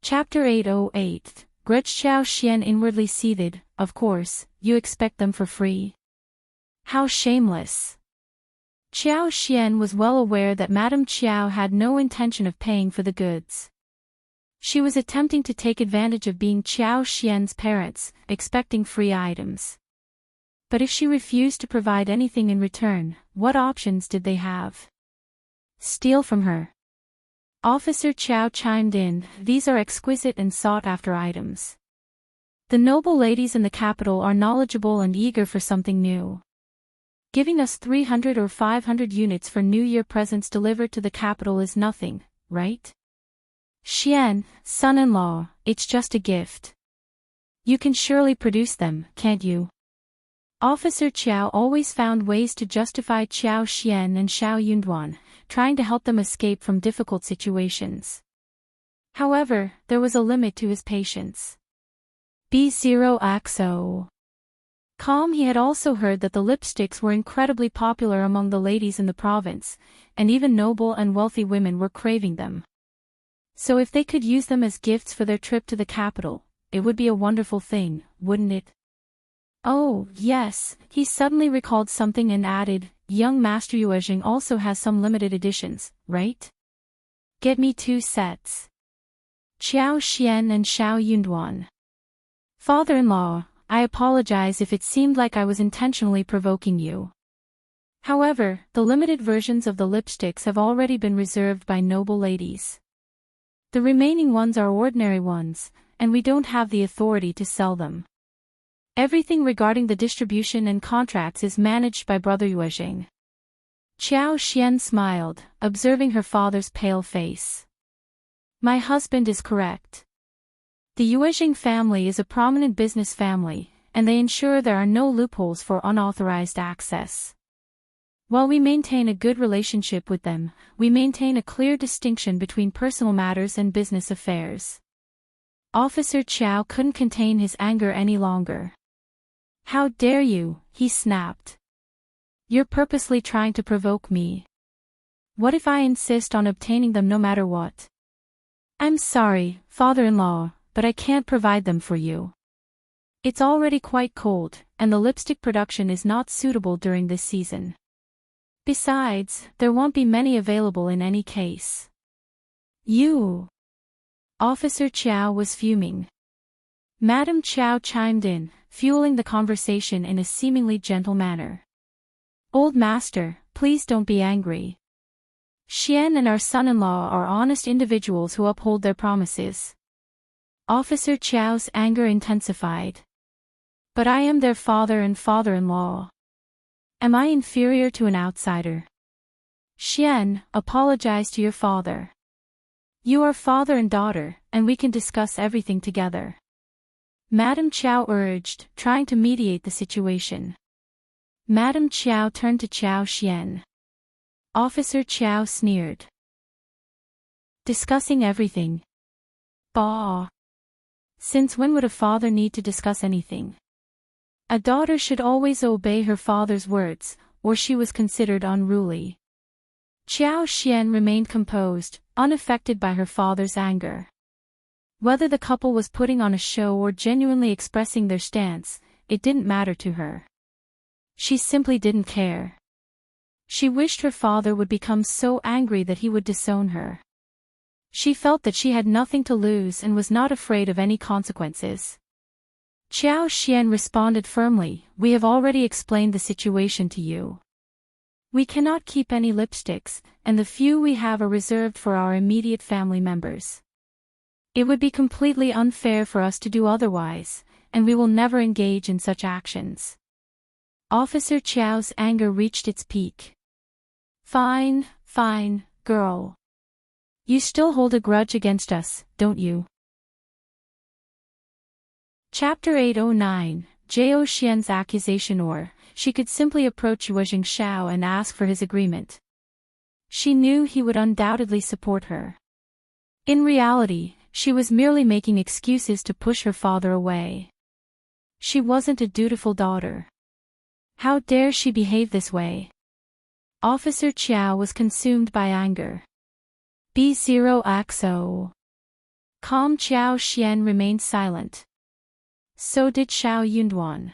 Chapter 808. Grudge. Qiao Xian inwardly seethed. Of course, you expect them for free. How shameless. Qiao Xian was well aware that Madame Qiao had no intention of paying for the goods. She was attempting to take advantage of being Qiao Xian's parents, expecting free items. But if she refused to provide anything in return, what options did they have? Steal from her. Officer Qiao chimed in, these are exquisite and sought-after items. The noble ladies in the capital are knowledgeable and eager for something new. Giving us 300 or 500 units for New Year presents delivered to the capital is nothing, right? Xian, son-in-law, it's just a gift. You can surely produce them, can't you? Officer Qiao always found ways to justify Qiao Xian and Shao Yunduan, trying to help them escape from difficult situations. However, there was a limit to his patience. B0XO. Calm. He had also heard that the lipsticks were incredibly popular among the ladies in the province, and even noble and wealthy women were craving them. So if they could use them as gifts for their trip to the capital, it would be a wonderful thing, wouldn't it? Oh, yes, he suddenly recalled something and added, young Master Yuezheng also has some limited editions, right? Get me 2 sets. Qiao Xian and Shao Yunduan. Father-in-law, I apologize if it seemed like I was intentionally provoking you. However, the limited versions of the lipsticks have already been reserved by noble ladies. The remaining ones are ordinary ones, and we don't have the authority to sell them. Everything regarding the distribution and contracts is managed by Brother Yuezheng. Qiao Xian smiled, observing her father's pale face. My husband is correct. The Yuezheng family is a prominent business family, and they ensure there are no loopholes for unauthorized access. While we maintain a good relationship with them, we maintain a clear distinction between personal matters and business affairs. Officer Qiao couldn't contain his anger any longer. How dare you, he snapped. You're purposely trying to provoke me. What if I insist on obtaining them no matter what? I'm sorry, father-in-law, but I can't provide them for you. It's already quite cold, and the lipstick production is not suitable during this season. Besides, there won't be many available in any case. You! Officer Qiao was fuming. Madame Qiao chimed in, fueling the conversation in a seemingly gentle manner. Old master, please don't be angry. Xian and our son-in-law are honest individuals who uphold their promises. Officer Qiao's anger intensified. But I am their father and father-in-law. Am I inferior to an outsider? Xian, apologize to your father. You are father and daughter, and we can discuss everything together. Madame Qiao urged, trying to mediate the situation. Madame Qiao turned to Qiao Xian. Officer Qiao sneered. Discussing everything. Bah. Since when would a father need to discuss anything? A daughter should always obey her father's words, or she was considered unruly. Qiao Xian remained composed, unaffected by her father's anger. Whether the couple was putting on a show or genuinely expressing their stance, it didn't matter to her. She simply didn't care. She wished her father would become so angry that he would disown her. She felt that she had nothing to lose and was not afraid of any consequences. Qiao Xian responded firmly, we have already explained the situation to you. We cannot keep any lipsticks, and the few we have are reserved for our immediate family members. It would be completely unfair for us to do otherwise, and we will never engage in such actions. Officer Qiao's anger reached its peak. Fine, girl. You still hold a grudge against us, don't you? Chapter 809, Qiao Xian's accusation. Or, she could simply approach Yuezheng Shao and ask for his agreement. She knew he would undoubtedly support her. In reality, she was merely making excuses to push her father away. She wasn't a dutiful daughter. How dare she behave this way? Officer Qiao was consumed by anger. B0XO. Calm Qiao Xian remained silent. So did Shao Yunduan.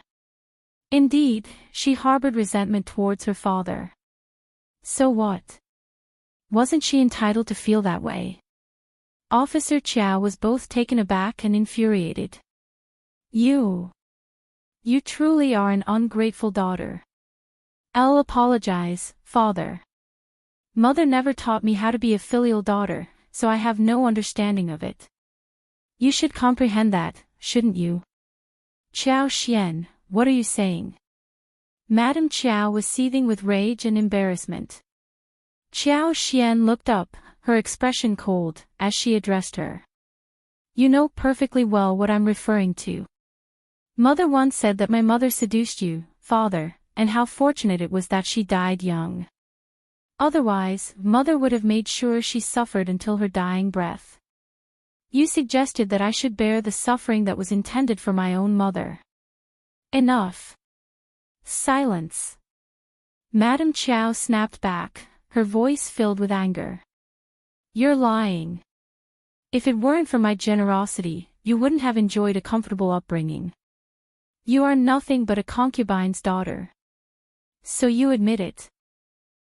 Indeed, she harbored resentment towards her father. So what? Wasn't she entitled to feel that way? Officer Qiao was both taken aback and infuriated. You truly are an ungrateful daughter. I'll apologize, father. Mother never taught me how to be a filial daughter, so I have no understanding of it. You should comprehend that, shouldn't you? Qiao Xian, what are you saying? Madame Qiao was seething with rage and embarrassment. Qiao Xian looked up, her expression cold, as she addressed her. You know perfectly well what I'm referring to. Mother once said that my mother seduced you, father, and how fortunate it was that she died young. Otherwise, mother would have made sure she suffered until her dying breath. You suggested that I should bear the suffering that was intended for my own mother. Enough. Silence. Madame Qiao snapped back, her voice filled with anger. You're lying. If it weren't for my generosity, you wouldn't have enjoyed a comfortable upbringing. You are nothing but a concubine's daughter. So you admit it.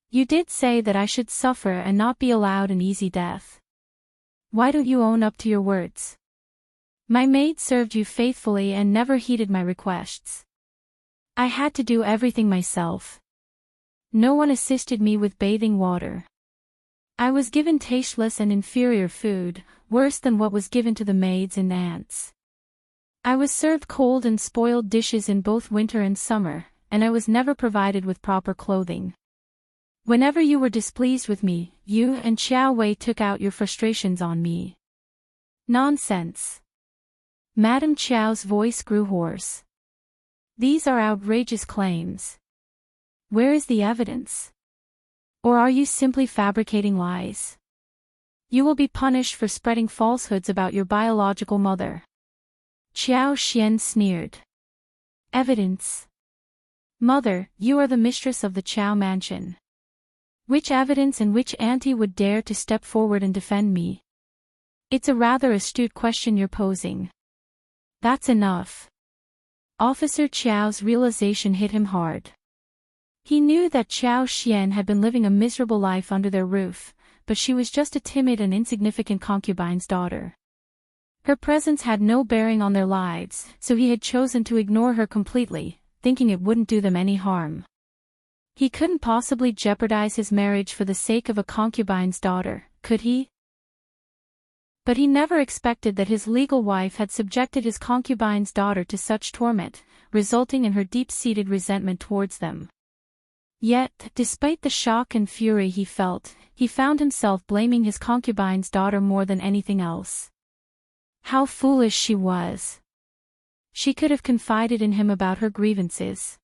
You did say that I should suffer and not be allowed an easy death. Why don't you own up to your words? My maid served you faithfully and never heeded my requests. I had to do everything myself. No one assisted me with bathing water. I was given tasteless and inferior food, worse than what was given to the maids and aunts. I was served cold and spoiled dishes in both winter and summer, and I was never provided with proper clothing. Whenever you were displeased with me, you and Qiao Wei took out your frustrations on me. Nonsense. Madame Qiao's voice grew hoarse. These are outrageous claims. Where is the evidence? Or are you simply fabricating lies? You will be punished for spreading falsehoods about your biological mother. Qiao Xian sneered. Evidence? Mother, you are the mistress of the Qiao mansion. Which evidence and which auntie would dare to step forward and defend me? It's a rather astute question you're posing. That's enough. Officer Qiao's realization hit him hard. He knew that Qiao Xian had been living a miserable life under their roof, but she was just a timid and insignificant concubine's daughter. Her presence had no bearing on their lives, so he had chosen to ignore her completely, thinking it wouldn't do them any harm. He couldn't possibly jeopardize his marriage for the sake of a concubine's daughter, could he? But he never expected that his legal wife had subjected his concubine's daughter to such torment, resulting in her deep-seated resentment towards them. Yet, despite the shock and fury he felt, he found himself blaming his concubine's daughter more than anything else. How foolish she was. She could have confided in him about her grievances.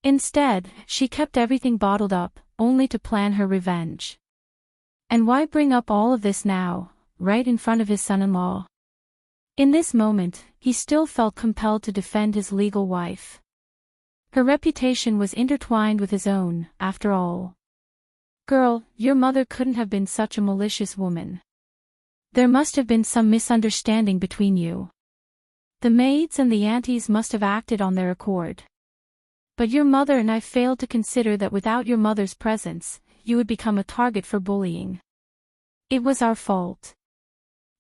Instead, she kept everything bottled up, only to plan her revenge. And why bring up all of this now, right in front of his son-in-law? In this moment, he still felt compelled to defend his legal wife. Her reputation was intertwined with his own, after all. Girl, your mother couldn't have been such a malicious woman. There must have been some misunderstanding between you. The maids and the aunties must have acted on their accord. But your mother and I failed to consider that without your mother's presence, you would become a target for bullying. It was our fault.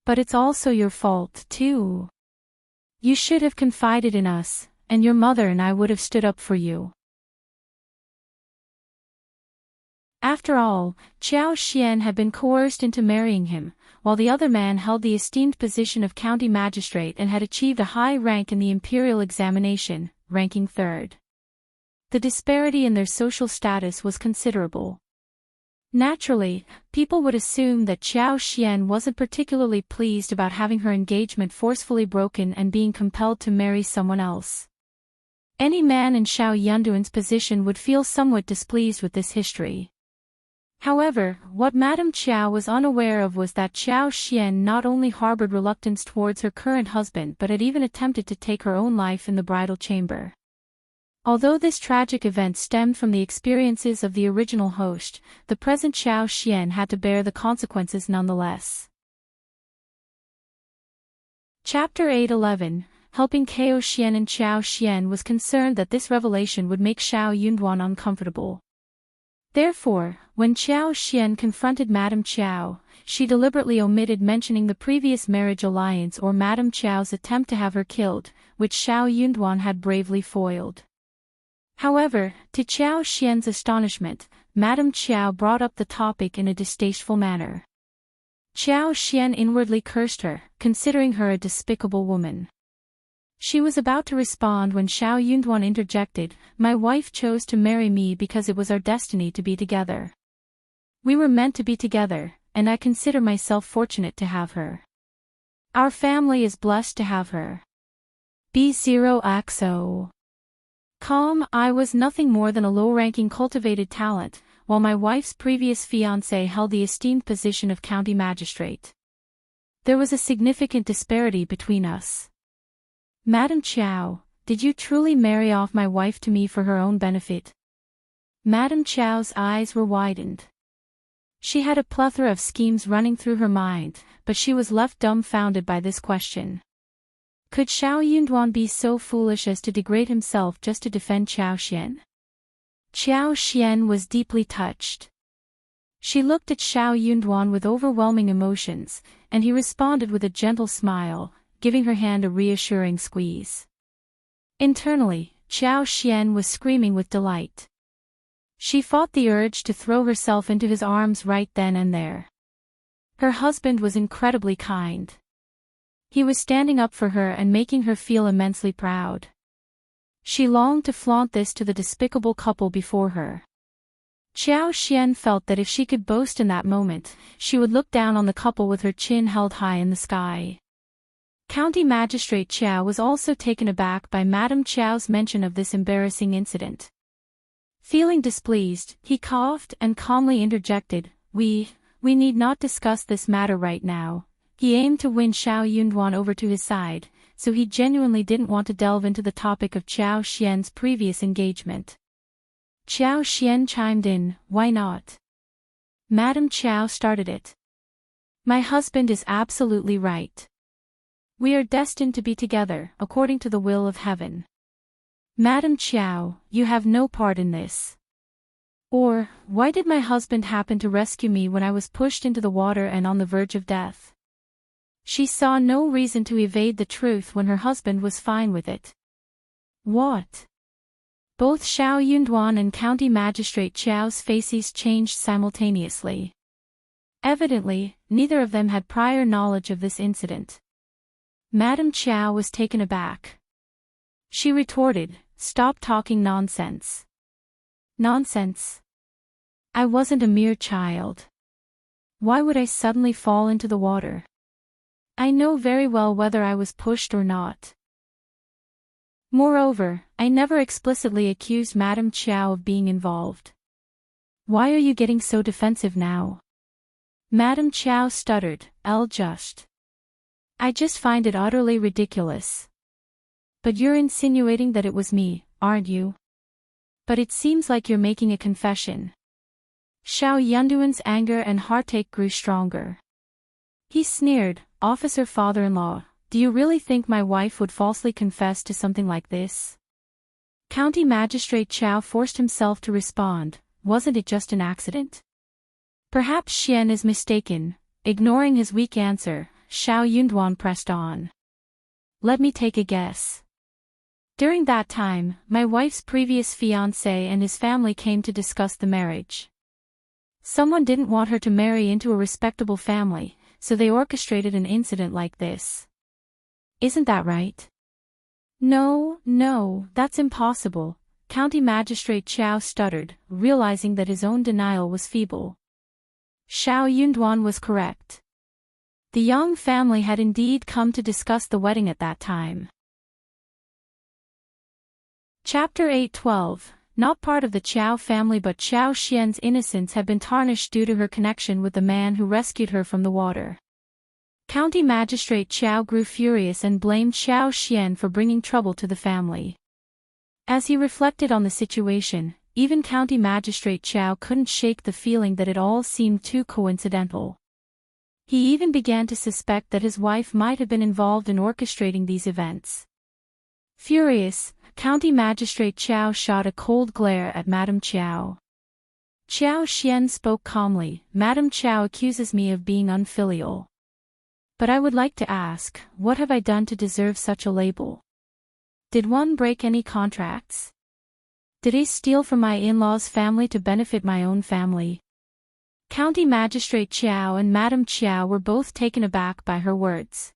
But it's also your fault, too. You should have confided in us, and your mother and I would have stood up for you. After all, Qiao Xian had been coerced into marrying him, while the other man held the esteemed position of county magistrate and had achieved a high rank in the imperial examination, ranking third. The disparity in their social status was considerable. Naturally, people would assume that Qiao Xian wasn't particularly pleased about having her engagement forcefully broken and being compelled to marry someone else. Any man in Shao Yunduan's position would feel somewhat displeased with this history. However, what Madame Qiao was unaware of was that Qiao Xian not only harbored reluctance towards her current husband but had even attempted to take her own life in the bridal chamber. Although this tragic event stemmed from the experiences of the original host, the present Qiao Xian had to bear the consequences nonetheless. Chapter 8:11. Helping Qiao Xian and Qiao Xian was concerned that this revelation would make Shao Yunduan uncomfortable. Therefore, when Qiao Xian confronted Madame Qiao, she deliberately omitted mentioning the previous marriage alliance or Madame Qiao's attempt to have her killed, which Shao Yunduan had bravely foiled. However, to Qiao Xian's astonishment, Madame Qiao brought up the topic in a distasteful manner. Qiao Xian inwardly cursed her, considering her a despicable woman. She was about to respond when Shao Yunduan interjected, "My wife chose to marry me because it was our destiny to be together. We were meant to be together, and I consider myself fortunate to have her. Our family is blessed to have her." B0XO. I was nothing more than a low-ranking cultivated talent, while my wife's previous fiancé held the esteemed position of county magistrate. There was a significant disparity between us. Madame Qiao, did you truly marry off my wife to me for her own benefit? Madame Qiao's eyes were widened. She had a plethora of schemes running through her mind, but she was left dumbfounded by this question. Could Shao Yunduan be so foolish as to degrade himself just to defend Qiao Xian? Qiao Xian was deeply touched. She looked at Shao Yunduan with overwhelming emotions, and he responded with a gentle smile, giving her hand a reassuring squeeze. Internally, Qiao Xian was screaming with delight. She fought the urge to throw herself into his arms right then and there. Her husband was incredibly kind. He was standing up for her and making her feel immensely proud. She longed to flaunt this to the despicable couple before her. Qiao Xian felt that if she could boast in that moment, she would look down on the couple with her chin held high in the sky. County Magistrate Qiao was also taken aback by Madame Qiao's mention of this embarrassing incident. Feeling displeased, he coughed and calmly interjected, We need not discuss this matter right now." He aimed to win Shao Yunduan over to his side, so he genuinely didn't want to delve into the topic of Qiao Xian's previous engagement. Qiao Xian chimed in, "Why not?" Madame Qiao started it. "My husband is absolutely right. We are destined to be together, according to the will of heaven. Madame Qiao, you have no part in this. Or, why did my husband happen to rescue me when I was pushed into the water and on the verge of death?" She saw no reason to evade the truth when her husband was fine with it. What? Both Shao Yunduan and County Magistrate Qiao's faces changed simultaneously. Evidently, neither of them had prior knowledge of this incident. Madame Qiao was taken aback. She retorted, "Stop talking nonsense." Nonsense? I wasn't a mere child. Why would I suddenly fall into the water? I know very well whether I was pushed or not. Moreover, I never explicitly accused Madame Qiao of being involved. Why are you getting so defensive now? Madame Qiao stuttered, I just find it utterly ridiculous. But you're insinuating that it was me, aren't you? But it seems like you're making a confession. Shao Yunduan's anger and heartache grew stronger. He sneered, "Officer father-in-law, do you really think my wife would falsely confess to something like this?" County Magistrate Qiao forced himself to respond, "Wasn't it just an accident?" Perhaps Xian is mistaken. Ignoring his weak answer, Shao Yunduan pressed on. "Let me take a guess. During that time, my wife's previous fiancé and his family came to discuss the marriage. Someone didn't want her to marry into a respectable family, so they orchestrated an incident like this. Isn't that right?" No, that's impossible," County Magistrate Qiao stuttered, realizing that his own denial was feeble. Shao Yunduan was correct. The young family had indeed come to discuss the wedding at that time. Chapter 8:12. Not part of the Qiao family, but Qiao Xian's innocence had been tarnished due to her connection with the man who rescued her from the water. County Magistrate Qiao grew furious and blamed Qiao Xian for bringing trouble to the family. As he reflected on the situation, even County Magistrate Qiao couldn't shake the feeling that it all seemed too coincidental. He even began to suspect that his wife might have been involved in orchestrating these events. Furious, County Magistrate Qiao shot a cold glare at Madame Qiao. Qiao Xian spoke calmly, "Madame Qiao accuses me of being unfilial. But I would like to ask, what have I done to deserve such a label? Did one break any contracts? Did I steal from my in-laws' family to benefit my own family?" County Magistrate Qiao and Madame Qiao were both taken aback by her words.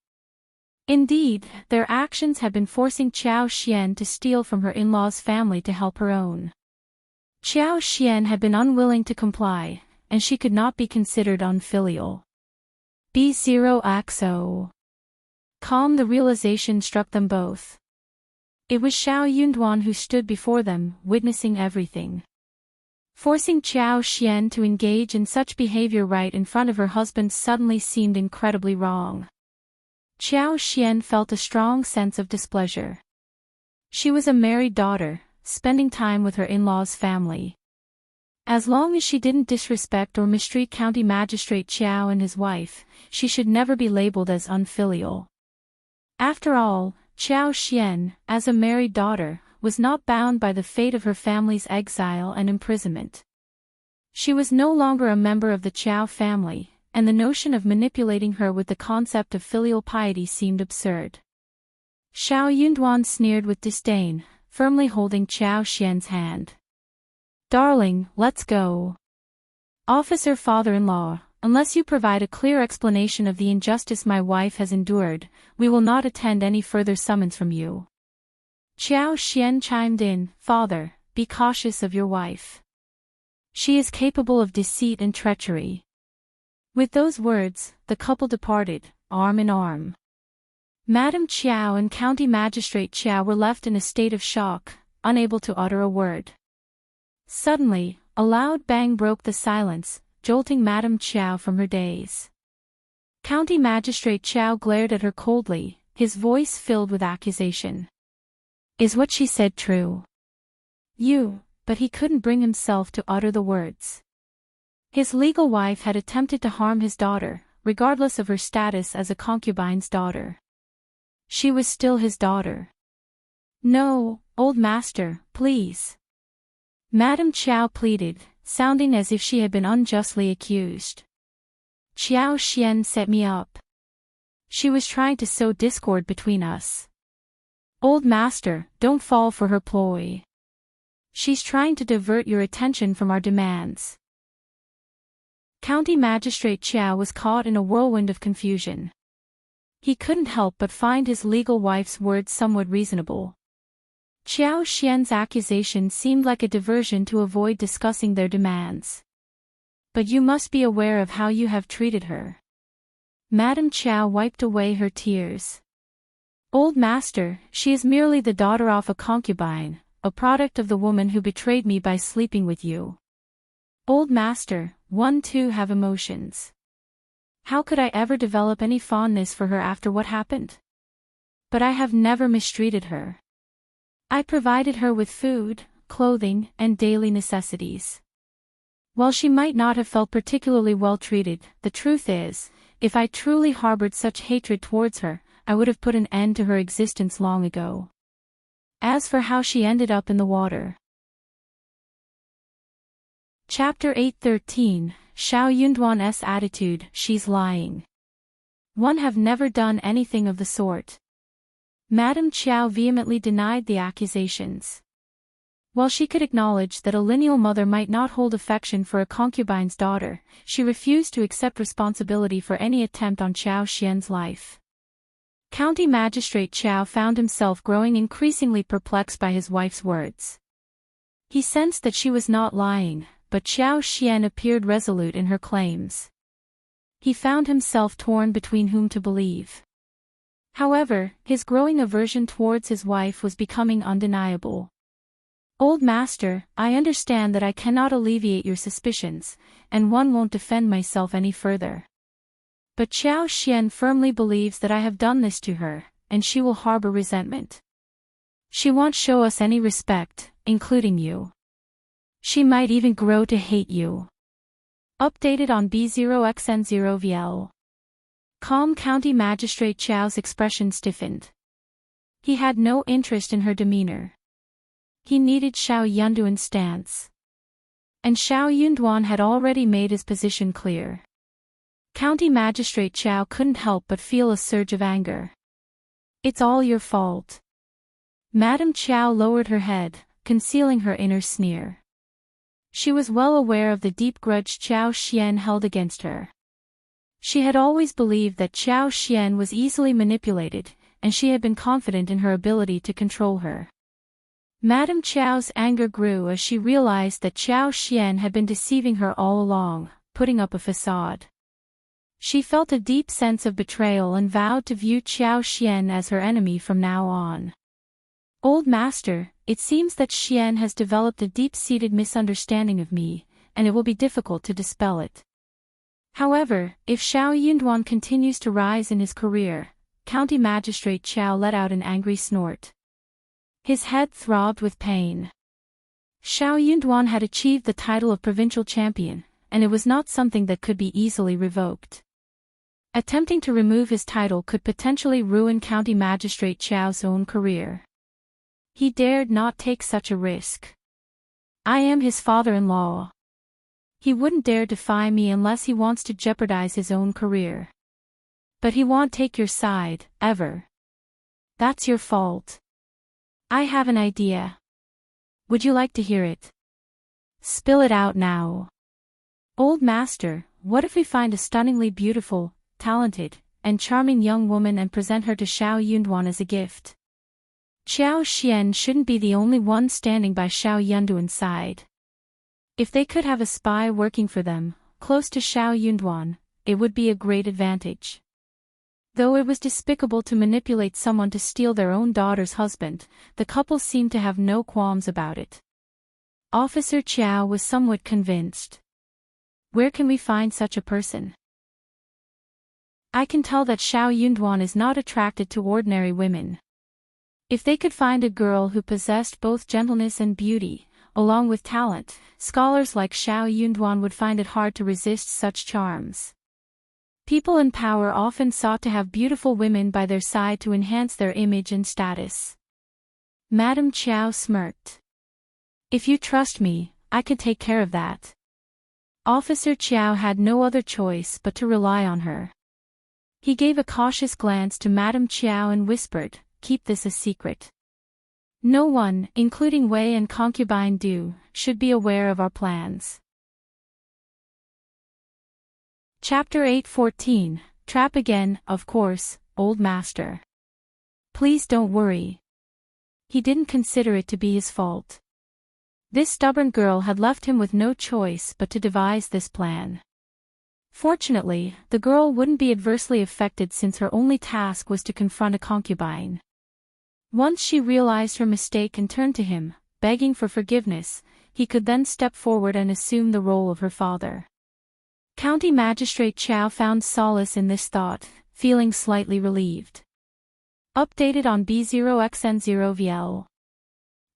Indeed, their actions had been forcing Qiao Xian to steal from her in-laws' family to help her own. Qiao Xian had been unwilling to comply, and she could not be considered unfilial. B0XO. Calm the realization struck them both. It was Shao Yunduan who stood before them, witnessing everything. Forcing Qiao Xian to engage in such behavior right in front of her husband suddenly seemed incredibly wrong. Qiao Xian felt a strong sense of displeasure. She was a married daughter, spending time with her in-laws' family. As long as she didn't disrespect or mistreat County Magistrate Qiao and his wife, she should never be labeled as unfilial. After all, Qiao Xian, as a married daughter, was not bound by the fate of her family's exile and imprisonment. She was no longer a member of the Qiao family, and the notion of manipulating her with the concept of filial piety seemed absurd. Shao Yunduan sneered with disdain, firmly holding Qiao Xian's hand. "Darling, let's go. Officer father-in-law, unless you provide a clear explanation of the injustice my wife has endured, we will not attend any further summons from you." Qiao Xian chimed in, "Father, be cautious of your wife. She is capable of deceit and treachery." With those words, the couple departed, arm in arm. Madame Qiao and County Magistrate Qiao were left in a state of shock, unable to utter a word. Suddenly, a loud bang broke the silence, jolting Madame Qiao from her daze. County Magistrate Qiao glared at her coldly, his voice filled with accusation. "Is what she said true?" But he couldn't bring himself to utter the words. His legal wife had attempted to harm his daughter, regardless of her status as a concubine's daughter. She was still his daughter. "No, old master, please." Madame Qiao pleaded, sounding as if she had been unjustly accused. "Qiao Xian set me up. She was trying to sow discord between us. Old master, don't fall for her ploy. She's trying to divert your attention from our demands." County Magistrate Qiao was caught in a whirlwind of confusion. He couldn't help but find his legal wife's words somewhat reasonable. Qiao Xian's accusation seemed like a diversion to avoid discussing their demands. "But you must be aware of how you have treated her." Madame Qiao wiped away her tears. "Old master, she is merely the daughter of a concubine, a product of the woman who betrayed me by sleeping with you. Old master, one too have emotions. How could I ever develop any fondness for her after what happened? But I have never mistreated her. I provided her with food, clothing, and daily necessities. While she might not have felt particularly well treated, the truth is, if I truly harbored such hatred towards her, I would have put an end to her existence long ago. As for how she ended up in the water." Chapter 8:13, Shao Yunduan's attitude, "She's lying. One have never done anything of the sort." Madame Qiao vehemently denied the accusations. While she could acknowledge that a lineal mother might not hold affection for a concubine's daughter, she refused to accept responsibility for any attempt on Qiao Xian's life. County Magistrate Qiao found himself growing increasingly perplexed by his wife's words. He sensed that she was not lying, but Qiao Xian appeared resolute in her claims. He found himself torn between whom to believe. However, his growing aversion towards his wife was becoming undeniable. "Old master, I understand that I cannot alleviate your suspicions, and one won't defend myself any further. But Qiao Xian firmly believes that I have done this to her, and she will harbor resentment. She won't show us any respect, including you. She might even grow to hate you." Updated on B0xN0VL. Calm County Magistrate Qiao's expression stiffened. He had no interest in her demeanor. He needed Shao Yunduan's stance. And Shao Yunduan had already made his position clear. County Magistrate Qiao couldn't help but feel a surge of anger. It's all your fault. Madame Qiao lowered her head, concealing her inner sneer. She was well aware of the deep grudge Qiao Xian held against her. She had always believed that Qiao Xian was easily manipulated, and she had been confident in her ability to control her. Madame Qiao's anger grew as she realized that Qiao Xian had been deceiving her all along, putting up a facade. She felt a deep sense of betrayal and vowed to view Qiao Xian as her enemy from now on. Old Master, it seems that Xian has developed a deep-seated misunderstanding of me, and it will be difficult to dispel it. However, if Shao Yunduan continues to rise in his career, County Magistrate Qiao let out an angry snort. His head throbbed with pain. Shao Yunduan had achieved the title of provincial champion, and it was not something that could be easily revoked. Attempting to remove his title could potentially ruin County Magistrate Qiao's own career. He dared not take such a risk. I am his father-in-law. He wouldn't dare defy me unless he wants to jeopardize his own career. But he won't take your side, ever. That's your fault. I have an idea. Would you like to hear it? Spill it out now. Old Master, what if we find a stunningly beautiful, talented, and charming young woman and present her to Shao Yunduan as a gift? Qiao Xian shouldn't be the only one standing by Shao Yunduan's side. If they could have a spy working for them, close to Shao Yunduan, it would be a great advantage. Though it was despicable to manipulate someone to steal their own daughter's husband, the couple seemed to have no qualms about it. Officer Qiao was somewhat convinced. Where can we find such a person? I can tell that Shao Yunduan is not attracted to ordinary women. If they could find a girl who possessed both gentleness and beauty, along with talent, scholars like Shao Yunduan would find it hard to resist such charms. People in power often sought to have beautiful women by their side to enhance their image and status. Madame Qiao smirked. If you trust me, I could take care of that. Officer Qiao had no other choice but to rely on her. He gave a cautious glance to Madame Qiao and whispered, "Keep this a secret. No one, including Wei and concubine Du, should be aware of our plans." Chapter 8:14, Trap again, of course, Old Master. Please don't worry. He didn't consider it to be his fault. This stubborn girl had left him with no choice but to devise this plan. Fortunately, the girl wouldn't be adversely affected since her only task was to confront a concubine. Once she realized her mistake and turned to him, begging for forgiveness, he could then step forward and assume the role of her father. County Magistrate Qiao found solace in this thought, feeling slightly relieved. Updated on B0xN0VL.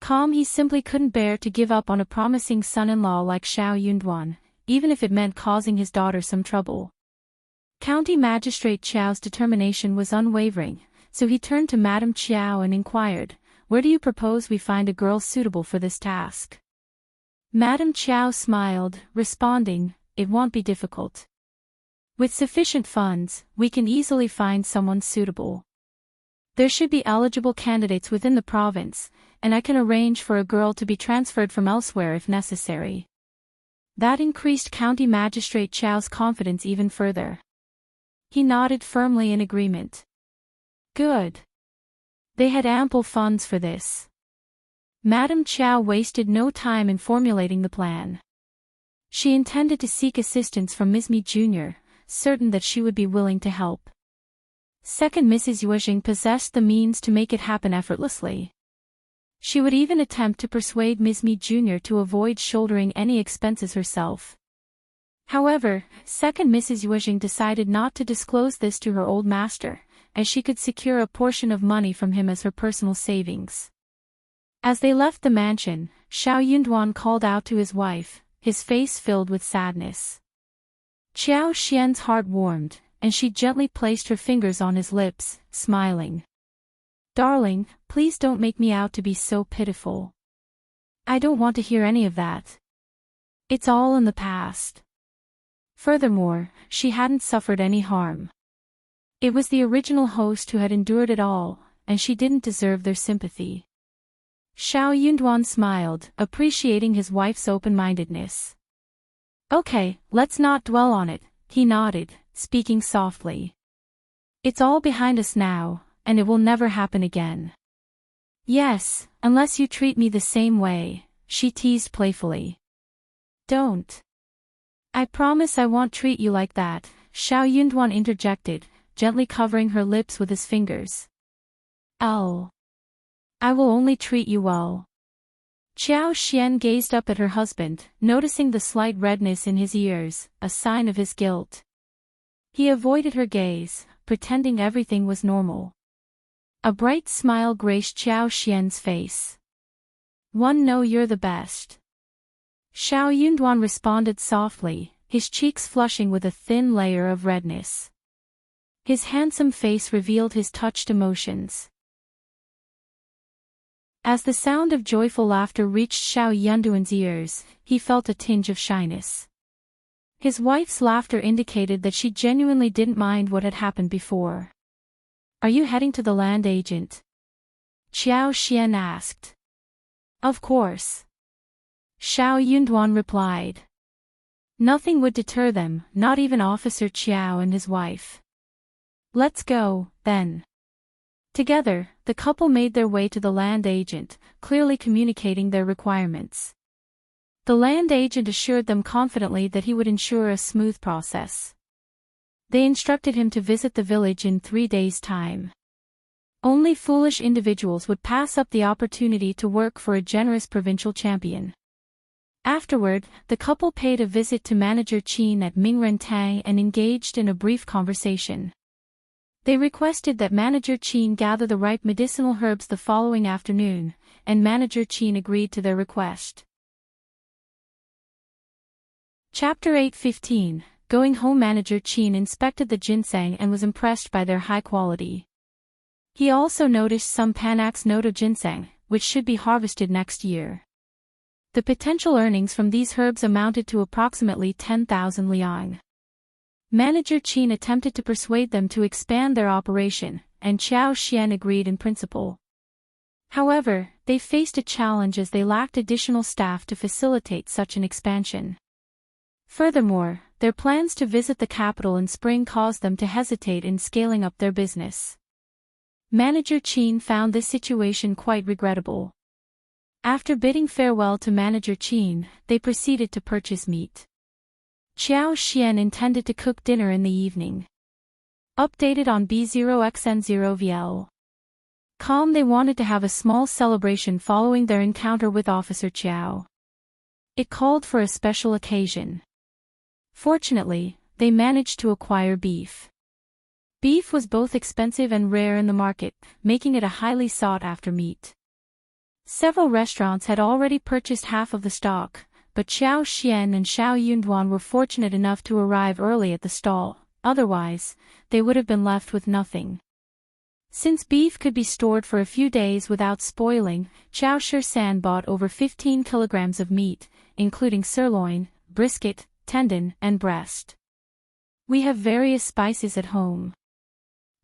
Calm, he simply couldn't bear to give up on a promising son-in-law like Shao Yunduan, even if it meant causing his daughter some trouble. County Magistrate Qiao's determination was unwavering, so he turned to Madame Qiao and inquired, "Where do you propose we find a girl suitable for this task?" Madame Qiao smiled, responding, "It won't be difficult. With sufficient funds, we can easily find someone suitable. There should be eligible candidates within the province, and I can arrange for a girl to be transferred from elsewhere if necessary." That increased County Magistrate Qiao's confidence even further. He nodded firmly in agreement. Good. They had ample funds for this. Madame Qiao wasted no time in formulating the plan. She intended to seek assistance from Ms.Mi Jr., certain that she would be willing to help. Second, Mrs. Yuezheng possessed the means to make it happen effortlessly. She would even attempt to persuade Ms.Mi Jr. to avoid shouldering any expenses herself. However, second Mrs. Yuezheng decided not to disclose this to her old master, as she could secure a portion of money from him as her personal savings. As they left the mansion, Shao Yunduan called out to his wife, his face filled with sadness. Qiao Xian's heart warmed, and she gently placed her fingers on his lips, smiling. "Darling, please don't make me out to be so pitiful. I don't want to hear any of that. It's all in the past." Furthermore, she hadn't suffered any harm. It was the original host who had endured it all, and she didn't deserve their sympathy. Yunduan smiled, appreciating his wife's open-mindedness. "Okay, let's not dwell on it," he nodded, speaking softly. "It's all behind us now, and it will never happen again." "Yes, unless you treat me the same way," she teased playfully. "Don't. I promise I won't treat you like that," Yunduan interjected, gently covering her lips with his fingers. "Oh. I will only treat you well." Qiao Xian gazed up at her husband, noticing the slight redness in his ears, a sign of his guilt. He avoided her gaze, pretending everything was normal. A bright smile graced Qiao Xian's face. "No, you're the best." Yunduan responded softly, his cheeks flushing with a thin layer of redness. His handsome face revealed his touched emotions. As the sound of joyful laughter reached Yunduan's ears, he felt a tinge of shyness. His wife's laughter indicated that she genuinely didn't mind what had happened before. "Are you heading to the land agent?" Qiao Xian asked. "Of course." Yunduan replied. Nothing would deter them, not even Officer Qiao and his wife. "Let's go, then." Together, the couple made their way to the land agent, clearly communicating their requirements. The land agent assured them confidently that he would ensure a smooth process. They instructed him to visit the village in 3 days' time. Only foolish individuals would pass up the opportunity to work for a generous provincial champion. Afterward, the couple paid a visit to Manager Qin at Mingrentang and engaged in a brief conversation. They requested that Manager Qin gather the ripe medicinal herbs the following afternoon, and Manager Qin agreed to their request. Chapter 8:15. Going home. Manager Qin inspected the ginseng and was impressed by their high quality. He also noticed some Panax noto ginseng, which should be harvested next year. The potential earnings from these herbs amounted to approximately 10,000 liang. Manager Qin attempted to persuade them to expand their operation, and Qiao Xian agreed in principle. However, they faced a challenge as they lacked additional staff to facilitate such an expansion. Furthermore, their plans to visit the capital in spring caused them to hesitate in scaling up their business. Manager Qin found this situation quite regrettable. After bidding farewell to Manager Qin, they proceeded to purchase meat. Qiao Xian intended to cook dinner in the evening. Updated on B0xN0VL. They wanted to have a small celebration following their encounter with Officer Qiao. It called for a special occasion. Fortunately, they managed to acquire beef. Beef was both expensive and rare in the market, making it a highly sought-after meat. Several restaurants had already purchased half of the stock, but Qiao Xian and Yunduan were fortunate enough to arrive early at the stall, otherwise, they would have been left with nothing. Since beef could be stored for a few days without spoiling, Qiao Shisan bought over 15 kilograms of meat, including sirloin, brisket, tendon, and breast. "We have various spices at home.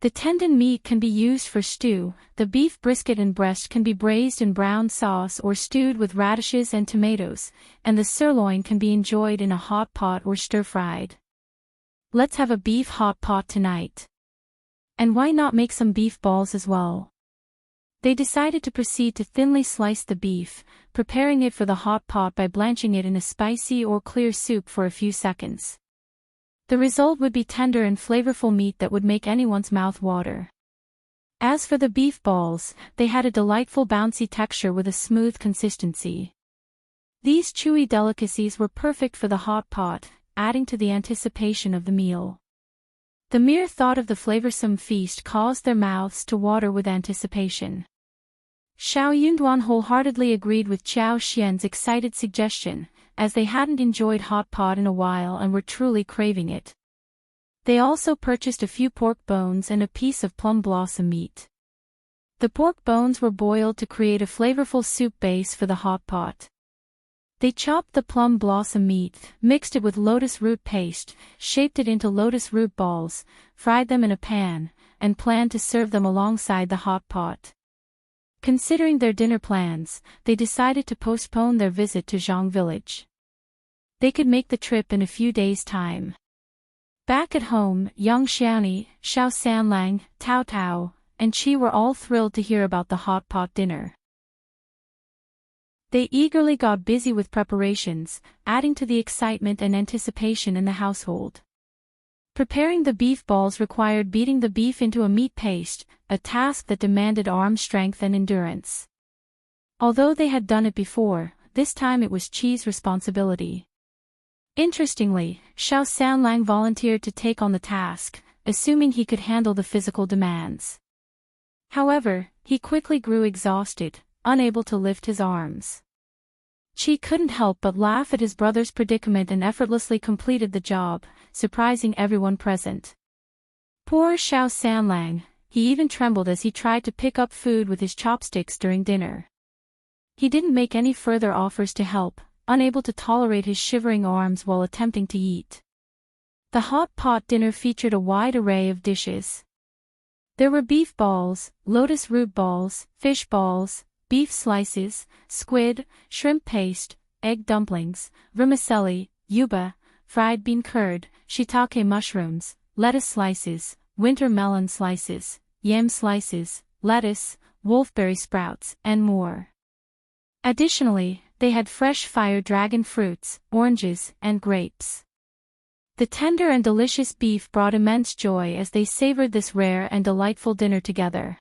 The tendon meat can be used for stew, the beef brisket and breast can be braised in brown sauce or stewed with radishes and tomatoes, and the sirloin can be enjoyed in a hot pot or stir-fried. Let's have a beef hot pot tonight. And why not make some beef balls as well?" They decided to proceed to thinly slice the beef, preparing it for the hot pot by blanching it in a spicy or clear soup for a few seconds. The result would be tender and flavorful meat that would make anyone's mouth water. As for the beef balls, they had a delightful bouncy texture with a smooth consistency. These chewy delicacies were perfect for the hot pot, adding to the anticipation of the meal. The mere thought of the flavorsome feast caused their mouths to water with anticipation. Yunduan wholeheartedly agreed with Qiao Xian's excited suggestion, as they hadn't enjoyed hot pot in a while and were truly craving it. They also purchased a few pork bones and a piece of plum blossom meat. The pork bones were boiled to create a flavorful soup base for the hot pot. They chopped the plum blossom meat, mixed it with lotus root paste, shaped it into lotus root balls, fried them in a pan, and planned to serve them alongside the hot pot. Considering their dinner plans, they decided to postpone their visit to Zhang village. They could make the trip in a few days' time. Back at home, young Xiaoni, Shao Sanlang, Taotao, and Qi were all thrilled to hear about the hot pot dinner. They eagerly got busy with preparations, adding to the excitement and anticipation in the household. Preparing the beef balls required beating the beef into a meat paste, a task that demanded arm strength and endurance. Although they had done it before, this time it was Qi's responsibility. Interestingly, Shao Sanlang volunteered to take on the task, assuming he could handle the physical demands. However, he quickly grew exhausted, unable to lift his arms. Qi couldn't help but laugh at his brother's predicament and effortlessly completed the job, surprising everyone present. Poor Shao Sanlang, he even trembled as he tried to pick up food with his chopsticks during dinner. He didn't make any further offers to help, unable to tolerate his shivering arms while attempting to eat. The hot pot dinner featured a wide array of dishes. There were beef balls, lotus root balls, fish balls, beef slices, squid, shrimp paste, egg dumplings, vermicelli, yuba, fried bean curd, shiitake mushrooms, lettuce slices, winter melon slices, yam slices, lettuce, wolfberry sprouts, and more. Additionally, they had fresh fire dragon fruits, oranges, and grapes. The tender and delicious beef brought immense joy as they savored this rare and delightful dinner together.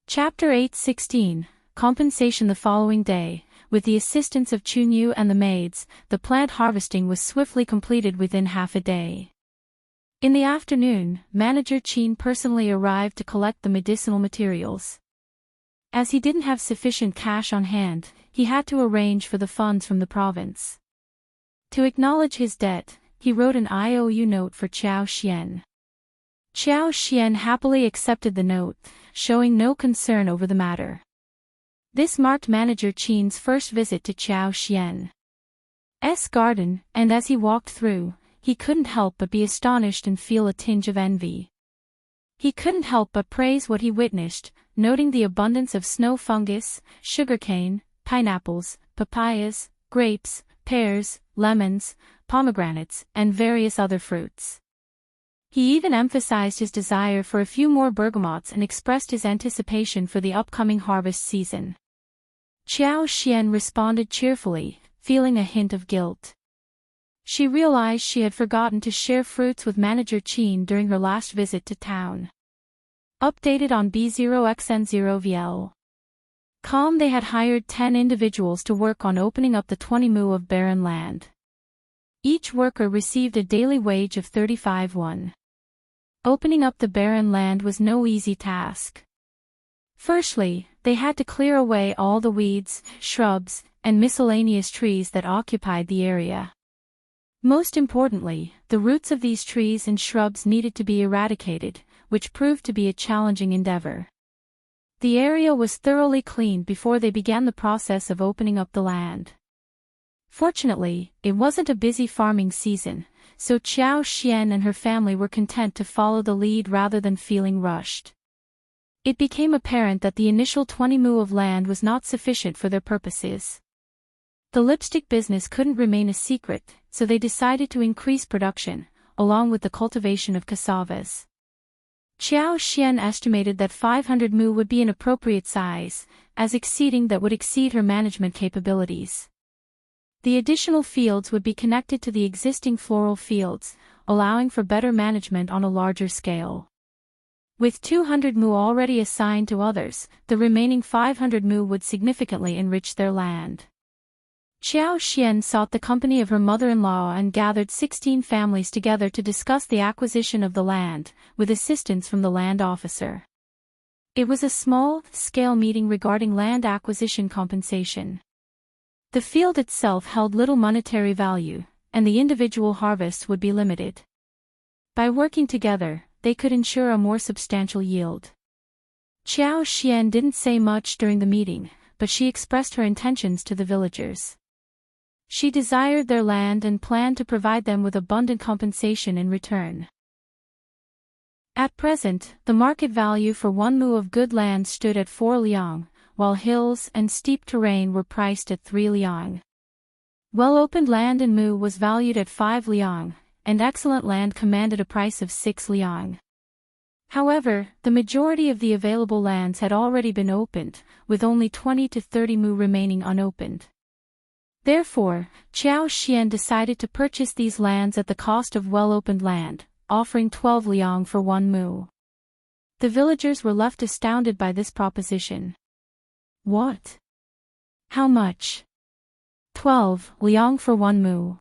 Chapter 8:16 Compensation. The following day, with the assistance of Chunyu and the maids, the plant harvesting was swiftly completed within half a day. In the afternoon, Manager Qin personally arrived to collect the medicinal materials. As he didn't have sufficient cash on hand, he had to arrange for the funds from the province. To acknowledge his debt, he wrote an IOU note for Qiao Xian. Qiao Xian happily accepted the note, showing no concern over the matter. This marked Manager Qin's first visit to Qiao Xian's garden, and as he walked through, he couldn't help but be astonished and feel a tinge of envy. He couldn't help but praise what he witnessed, noting the abundance of snow fungus, sugarcane, pineapples, papayas, grapes, pears, lemons, pomegranates, and various other fruits. He even emphasized his desire for a few more bergamots and expressed his anticipation for the upcoming harvest season. Qiao Xian responded cheerfully, feeling a hint of guilt. She realized she had forgotten to share fruits with Manager Qin during her last visit to town. Updated on B0xN0VL. They had hired 10 individuals to work on opening up the 20 mu of barren land. Each worker received a daily wage of 35 won. Opening up the barren land was no easy task. Firstly, they had to clear away all the weeds, shrubs, and miscellaneous trees that occupied the area. Most importantly, the roots of these trees and shrubs needed to be eradicated, which proved to be a challenging endeavor. The area was thoroughly cleaned before they began the process of opening up the land. Fortunately, it wasn't a busy farming season, so Qiao Xian and her family were content to follow the lead rather than feeling rushed. It became apparent that the initial 20 mu of land was not sufficient for their purposes. The lipstick business couldn't remain a secret, so they decided to increase production, along with the cultivation of cassavas. Qiao Xian estimated that 500 mu would be an appropriate size, as exceeding that would exceed her management capabilities. The additional fields would be connected to the existing floral fields, allowing for better management on a larger scale. With 200 mu already assigned to others, the remaining 500 mu would significantly enrich their land. Qiao Xian sought the company of her mother-in-law and gathered 16 families together to discuss the acquisition of the land, with assistance from the land officer. It was a small-scale meeting regarding land acquisition compensation. The field itself held little monetary value, and the individual harvests would be limited. By working together, they could ensure a more substantial yield. Qiao Xian didn't say much during the meeting, but she expressed her intentions to the villagers. She desired their land and planned to provide them with abundant compensation in return. At present, the market value for 1 mu of good land stood at 4 liang, while hills and steep terrain were priced at 3 liang. Well-opened land in mu was valued at 5 liang, and excellent land commanded a price of 6 liang. However, the majority of the available lands had already been opened, with only 20 to 30 mu remaining unopened. Therefore, Qiao Xian decided to purchase these lands at the cost of well-opened land, offering 12 liang for 1 mu. The villagers were left astounded by this proposition. What? How much? 12 liang for 1 mu.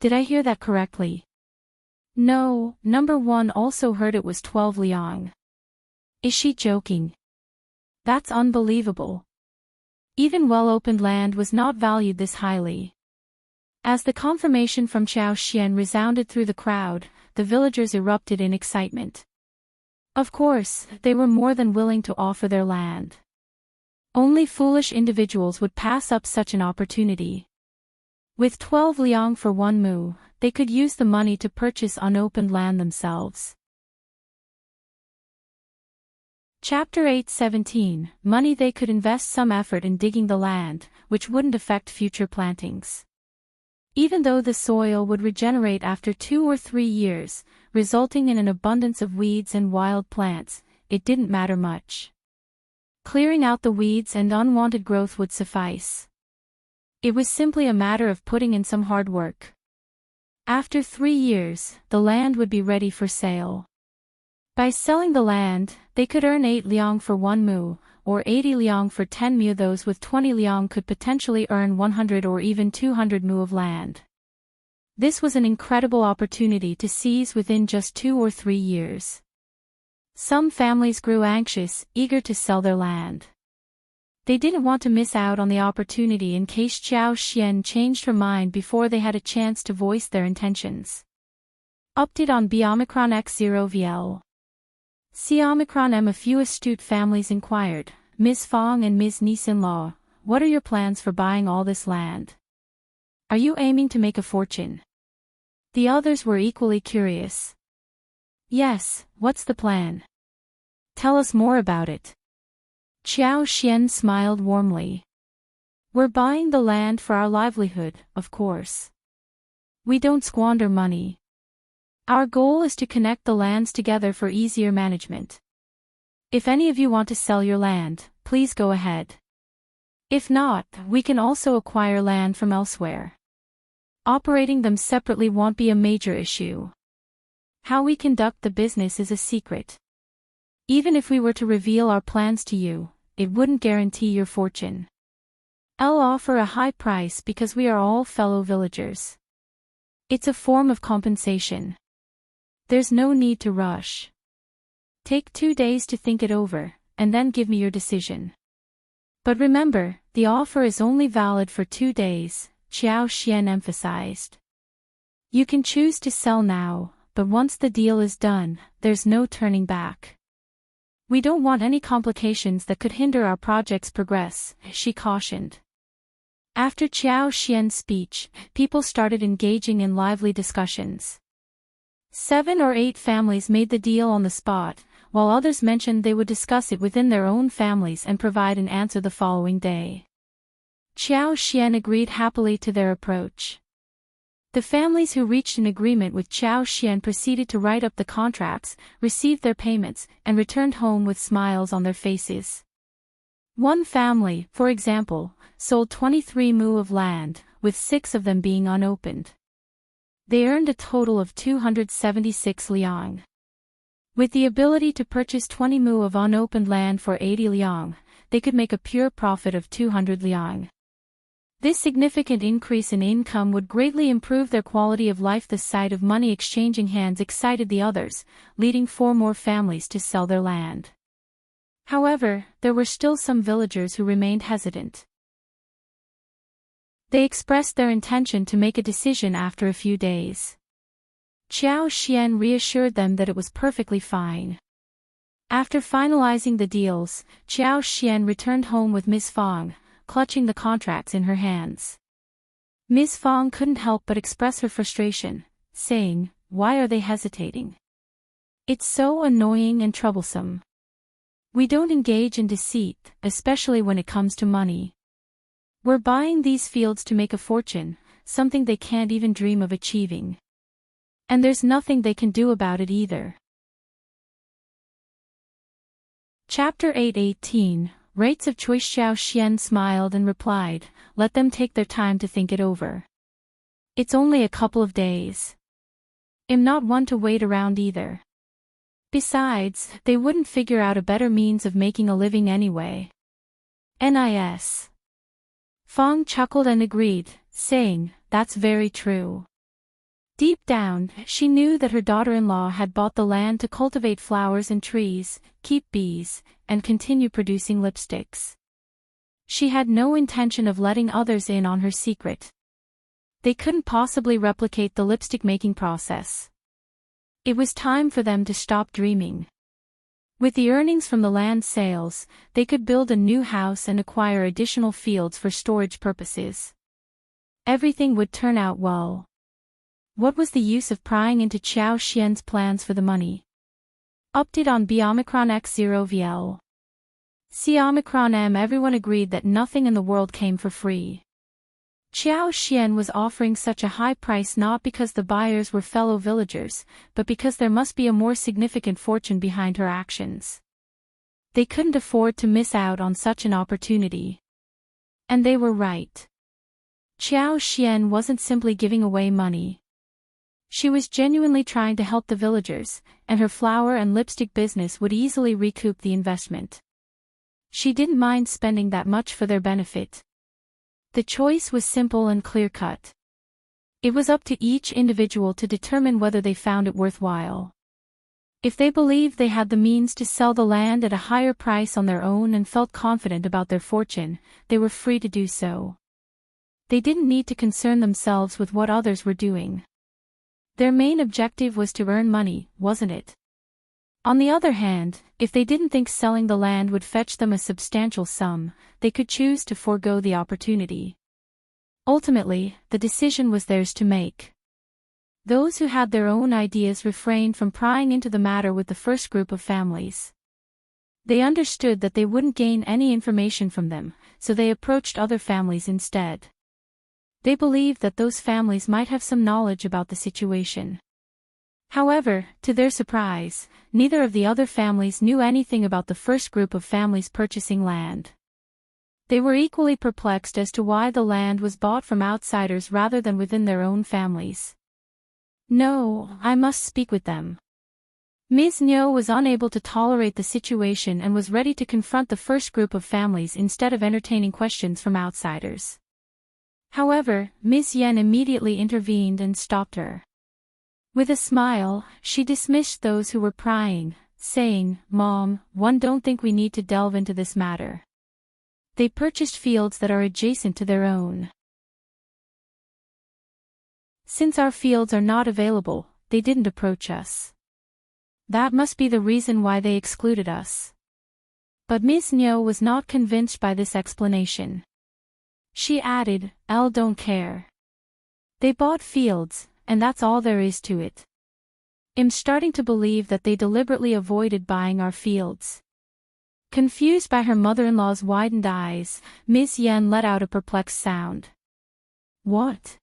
Did I hear that correctly? No, number 1 also heard it was 12 liang. Is she joking? That's unbelievable. Even well-opened land was not valued this highly. As the confirmation from Qiao Xian resounded through the crowd, the villagers erupted in excitement. Of course, they were more than willing to offer their land. Only foolish individuals would pass up such an opportunity. With 12 liang for 1 mu, they could use the money to purchase unopened land themselves. Chapter 8:17 Money. They could invest some effort in digging the land, which wouldn't affect future plantings. Even though the soil would regenerate after 2 or 3 years, resulting in an abundance of weeds and wild plants, it didn't matter much. Clearing out the weeds and unwanted growth would suffice. It was simply a matter of putting in some hard work. After 3 years, the land would be ready for sale. By selling the land, they could earn 8 liang for 1 mu, or 80 liang for 10 mu. Those with 20 liang could potentially earn 100 or even 200 mu of land. This was an incredible opportunity to seize within just 2 or 3 years. Some families grew anxious, eager to sell their land. They didn't want to miss out on the opportunity in case Qiao Xian changed her mind before they had a chance to voice their intentions. Update on B-Omicron-X0VL. C-Omicron-M. A few astute families inquired, Ms. Fong and Ms.Mi in-law, what are your plans for buying all this land? Are you aiming to make a fortune? The others were equally curious. Yes, what's the plan? Tell us more about it. Qiao Xian smiled warmly. We're buying the land for our livelihood, of course. We don't squander money. Our goal is to connect the lands together for easier management. If any of you want to sell your land, please go ahead. If not, we can also acquire land from elsewhere. Operating them separately won't be a major issue. How we conduct the business is a secret. Even if we were to reveal our plans to you, it wouldn't guarantee your fortune. I'll offer a high price because we are all fellow villagers. It's a form of compensation. There's no need to rush. Take 2 days to think it over, and then give me your decision. But remember, the offer is only valid for 2 days, Qiao Xian emphasized. You can choose to sell now, but once the deal is done, there's no turning back. We don't want any complications that could hinder our project's progress, she cautioned. After Qiao Xian's speech, people started engaging in lively discussions. 7 or 8 families made the deal on the spot, while others mentioned they would discuss it within their own families and provide an answer the following day. Qiao Xian agreed happily to their approach. The families who reached an agreement with Qiao Xian proceeded to write up the contracts, received their payments, and returned home with smiles on their faces. One family, for example, sold 23 mu of land, with 6 of them being unopened. They earned a total of 276 liang. With the ability to purchase 20 mu of unopened land for 80 liang, they could make a pure profit of 200 liang. This significant increase in income would greatly improve their quality of life. The sight of money exchanging hands excited the others, leading 4 more families to sell their land. However, there were still some villagers who remained hesitant. They expressed their intention to make a decision after a few days. Qiao Xian reassured them that it was perfectly fine. After finalizing the deals, Qiao Xian returned home with Ms. Fang, clutching the contracts in her hands. Ms. Fang couldn't help but express her frustration, saying, "Why are they hesitating? It's so annoying and troublesome. We don't engage in deceit, especially when it comes to money. We're buying these fields to make a fortune, something they can't even dream of achieving. And there's nothing they can do about it either." Chapter 8:18, Rates of Choice. Xiao Xian smiled and replied, "Let them take their time to think it over. It's only a couple of days. I'm not one to wait around either. Besides, they wouldn't figure out a better means of making a living anyway." Nis. Fang chuckled and agreed, saying, "That's very true." Deep down, she knew that her daughter-in-law had bought the land to cultivate flowers and trees, keep bees, and continue producing lipsticks. She had no intention of letting others in on her secret. They couldn't possibly replicate the lipstick-making process. It was time for them to stop dreaming. With the earnings from the land sales, they could build a new house and acquire additional fields for storage purposes. Everything would turn out well. What was the use of prying into Qiao Xian's plans for the money? Update on B-Omicron-X0VL. C-Omicron-M. Everyone agreed that nothing in the world came for free. Qiao Xian was offering such a high price not because the buyers were fellow villagers, but because there must be a more significant fortune behind her actions. They couldn't afford to miss out on such an opportunity. And they were right. Qiao Xian wasn't simply giving away money. She was genuinely trying to help the villagers, and her flower and lipstick business would easily recoup the investment. She didn't mind spending that much for their benefit. The choice was simple and clear-cut. It was up to each individual to determine whether they found it worthwhile. If they believed they had the means to sell the land at a higher price on their own and felt confident about their fortune, they were free to do so. They didn't need to concern themselves with what others were doing. Their main objective was to earn money, wasn't it? On the other hand, if they didn't think selling the land would fetch them a substantial sum, they could choose to forego the opportunity. Ultimately, the decision was theirs to make. Those who had their own ideas refrained from prying into the matter with the first group of families. They understood that they wouldn't gain any information from them, so they approached other families instead. They believed that those families might have some knowledge about the situation. However, to their surprise, neither of the other families knew anything about the first group of families purchasing land. They were equally perplexed as to why the land was bought from outsiders rather than within their own families. "No, I must speak with them." Ms.Mi was unable to tolerate the situation and was ready to confront the first group of families instead of entertaining questions from outsiders. However, Ms. Yan immediately intervened and stopped her. With a smile, she dismissed those who were prying, saying, "Mom, one don't think we need to delve into this matter. They purchased fields that are adjacent to their own. Since our fields are not available, they didn't approach us. That must be the reason why they excluded us." But Ms.Mi was not convinced by this explanation. She added, "I don't care. They bought fields, and that's all there is to it. I'm starting to believe that they deliberately avoided buying our fields." Confused by her mother-in-law's widened eyes, Ms. Yan let out a perplexed sound. "What?"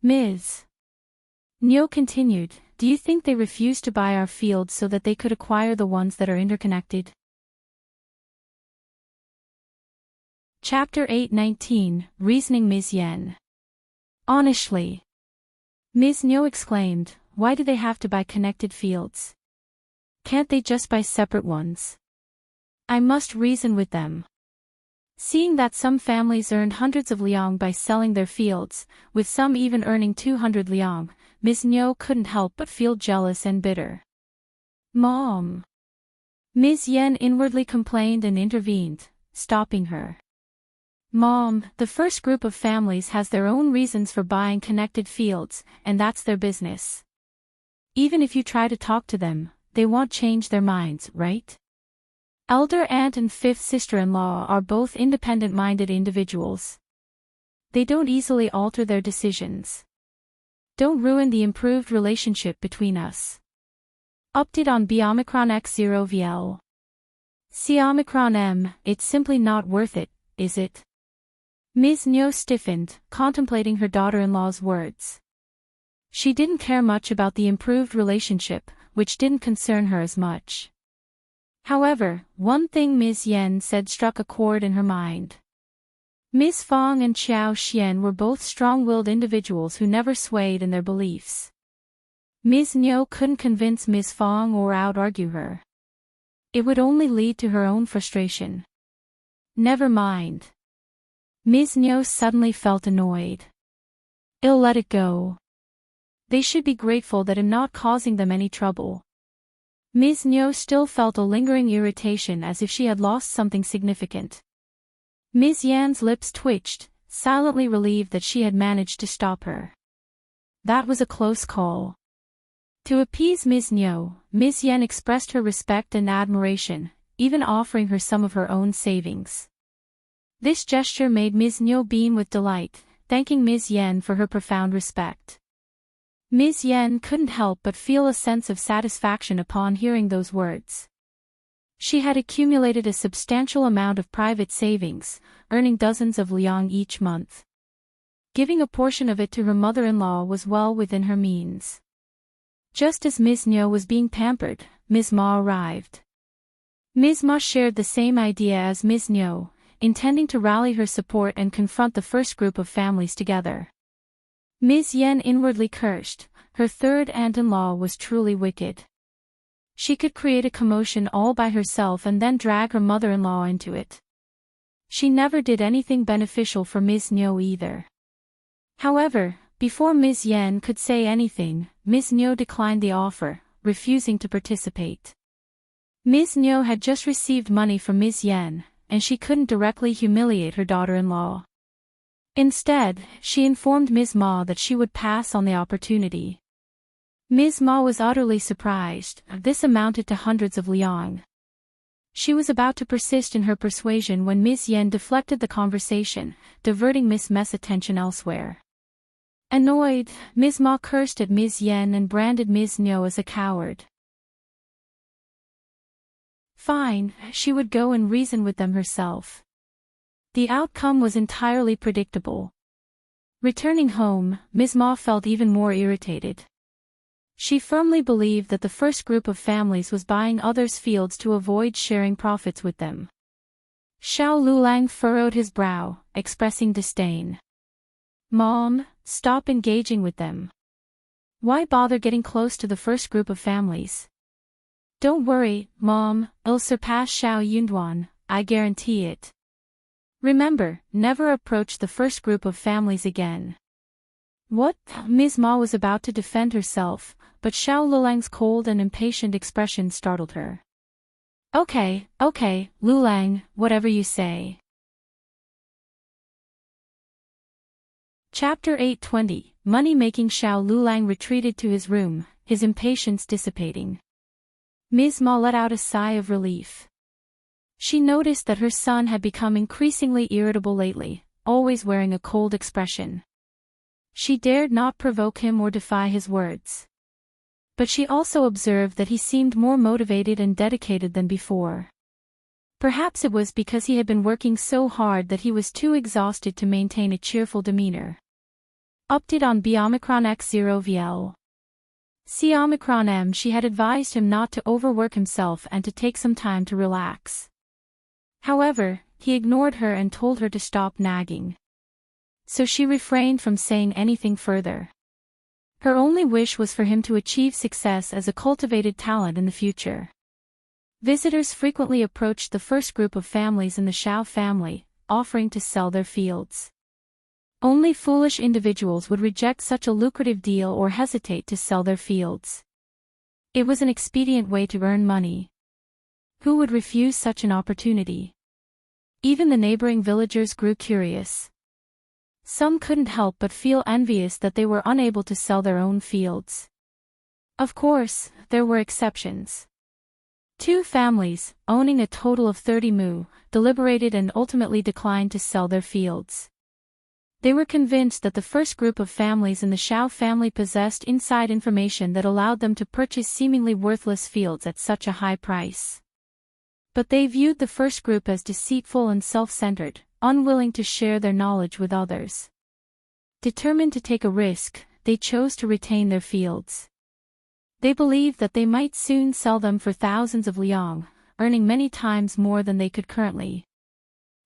Ms.Mi continued, "Do you think they refused to buy our fields so that they could acquire the ones that are interconnected?" Chapter 8:19, Reasoning. Ms. Yan. "Honestly," Ms.Mi exclaimed, "why do they have to buy connected fields? Can't they just buy separate ones? I must reason with them." Seeing that some families earned hundreds of liang by selling their fields, with some even earning 200 liang, Ms.Mi couldn't help but feel jealous and bitter. "Mom!" Ms. Yan inwardly complained and intervened, stopping her. Mom, the first group of families has their own reasons for buying connected fields, and that's their business. Even if you try to talk to them, they won't change their minds, right? Elder aunt and fifth sister-in-law are both independent-minded individuals. They don't easily alter their decisions. Don't ruin the improved relationship between us. Update on B-Omicron-X0VL. C-Omicron-M, it's simply not worth it, is it? Ms.Mi stiffened, contemplating her daughter-in-law's words. She didn't care much about the improved relationship, which didn't concern her as much. However, one thing Ms. Yan said struck a chord in her mind. Ms. Fong and Qiao Xian were both strong-willed individuals who never swayed in their beliefs. Ms.Mi couldn't convince Ms. Fong or out-argue her. It would only lead to her own frustration. Never mind. Ms.Mi suddenly felt annoyed. I'll let it go. They should be grateful that I'm not causing them any trouble. Ms.Mi still felt a lingering irritation as if she had lost something significant. Ms. Yan's lips twitched, silently relieved that she had managed to stop her. That was a close call. To appease Ms.Mi, Ms. Yan expressed her respect and admiration, even offering her some of her own savings. This gesture made Ms.Mi beam with delight, thanking Ms. Yan for her profound respect. Ms. Yan couldn't help but feel a sense of satisfaction upon hearing those words. She had accumulated a substantial amount of private savings, earning dozens of liang each month. Giving a portion of it to her mother-in-law was well within her means. Just as Ms.Mi was being pampered, Ms.Mi arrived. Ms.Mi shared the same idea as Ms.Mi, intending to rally her support and confront the first group of families together. Ms. Yan inwardly cursed, her third aunt-in-law was truly wicked. She could create a commotion all by herself and then drag her mother-in-law into it. She never did anything beneficial for Ms.Mi either. However, before Ms. Yan could say anything, Ms.Mi declined the offer, refusing to participate. Ms.Mi had just received money from Ms. Yan, and she couldn't directly humiliate her daughter-in-law. Instead, she informed Ms.Mi that she would pass on the opportunity. Ms.Mi was utterly surprised. This amounted to hundreds of liang. She was about to persist in her persuasion when Ms. Yan deflected the conversation, diverting Ms.Mi's attention elsewhere. Annoyed, Ms.Mi cursed at Ms. Yan and branded Ms.Mi as a coward. Fine, she would go and reason with them herself. The outcome was entirely predictable. Returning home, Ms.Mi felt even more irritated. She firmly believed that the first group of families was buying others' fields to avoid sharing profits with them. Shao Lulang furrowed his brow, expressing disdain. Mom, stop engaging with them. Why bother getting close to the first group of families? Don't worry, Mom, I'll surpass Shao Yunduan, I guarantee it. Remember, never approach the first group of families again. What? Ms.Mi was about to defend herself, but Shao Lulang's cold and impatient expression startled her. Okay, Lulang, whatever you say. Chapter 820, Money-making. Shao Lulang retreated to his room, his impatience dissipating. Ms.Mi let out a sigh of relief. She noticed that her son had become increasingly irritable lately, always wearing a cold expression. She dared not provoke him or defy his words. But she also observed that he seemed more motivated and dedicated than before. Perhaps it was because he had been working so hard that he was too exhausted to maintain a cheerful demeanor. Update on B-Omicron-X0VL. C-Omicron-M. She had advised him not to overwork himself and to take some time to relax. However, he ignored her and told her to stop nagging. So she refrained from saying anything further. Her only wish was for him to achieve success as a cultivated talent in the future. Visitors frequently approached the first group of families in the Shao family, offering to sell their fields. Only foolish individuals would reject such a lucrative deal or hesitate to sell their fields. It was an expedient way to earn money. Who would refuse such an opportunity? Even the neighboring villagers grew curious. Some couldn't help but feel envious that they were unable to sell their own fields. Of course, there were exceptions. 2 families, owning a total of 30 mu, deliberated and ultimately declined to sell their fields. They were convinced that the first group of families in the Shao family possessed inside information that allowed them to purchase seemingly worthless fields at such a high price. But they viewed the first group as deceitful and self-centered, unwilling to share their knowledge with others. Determined to take a risk, they chose to retain their fields. They believed that they might soon sell them for thousands of liang, earning many times more than they could currently.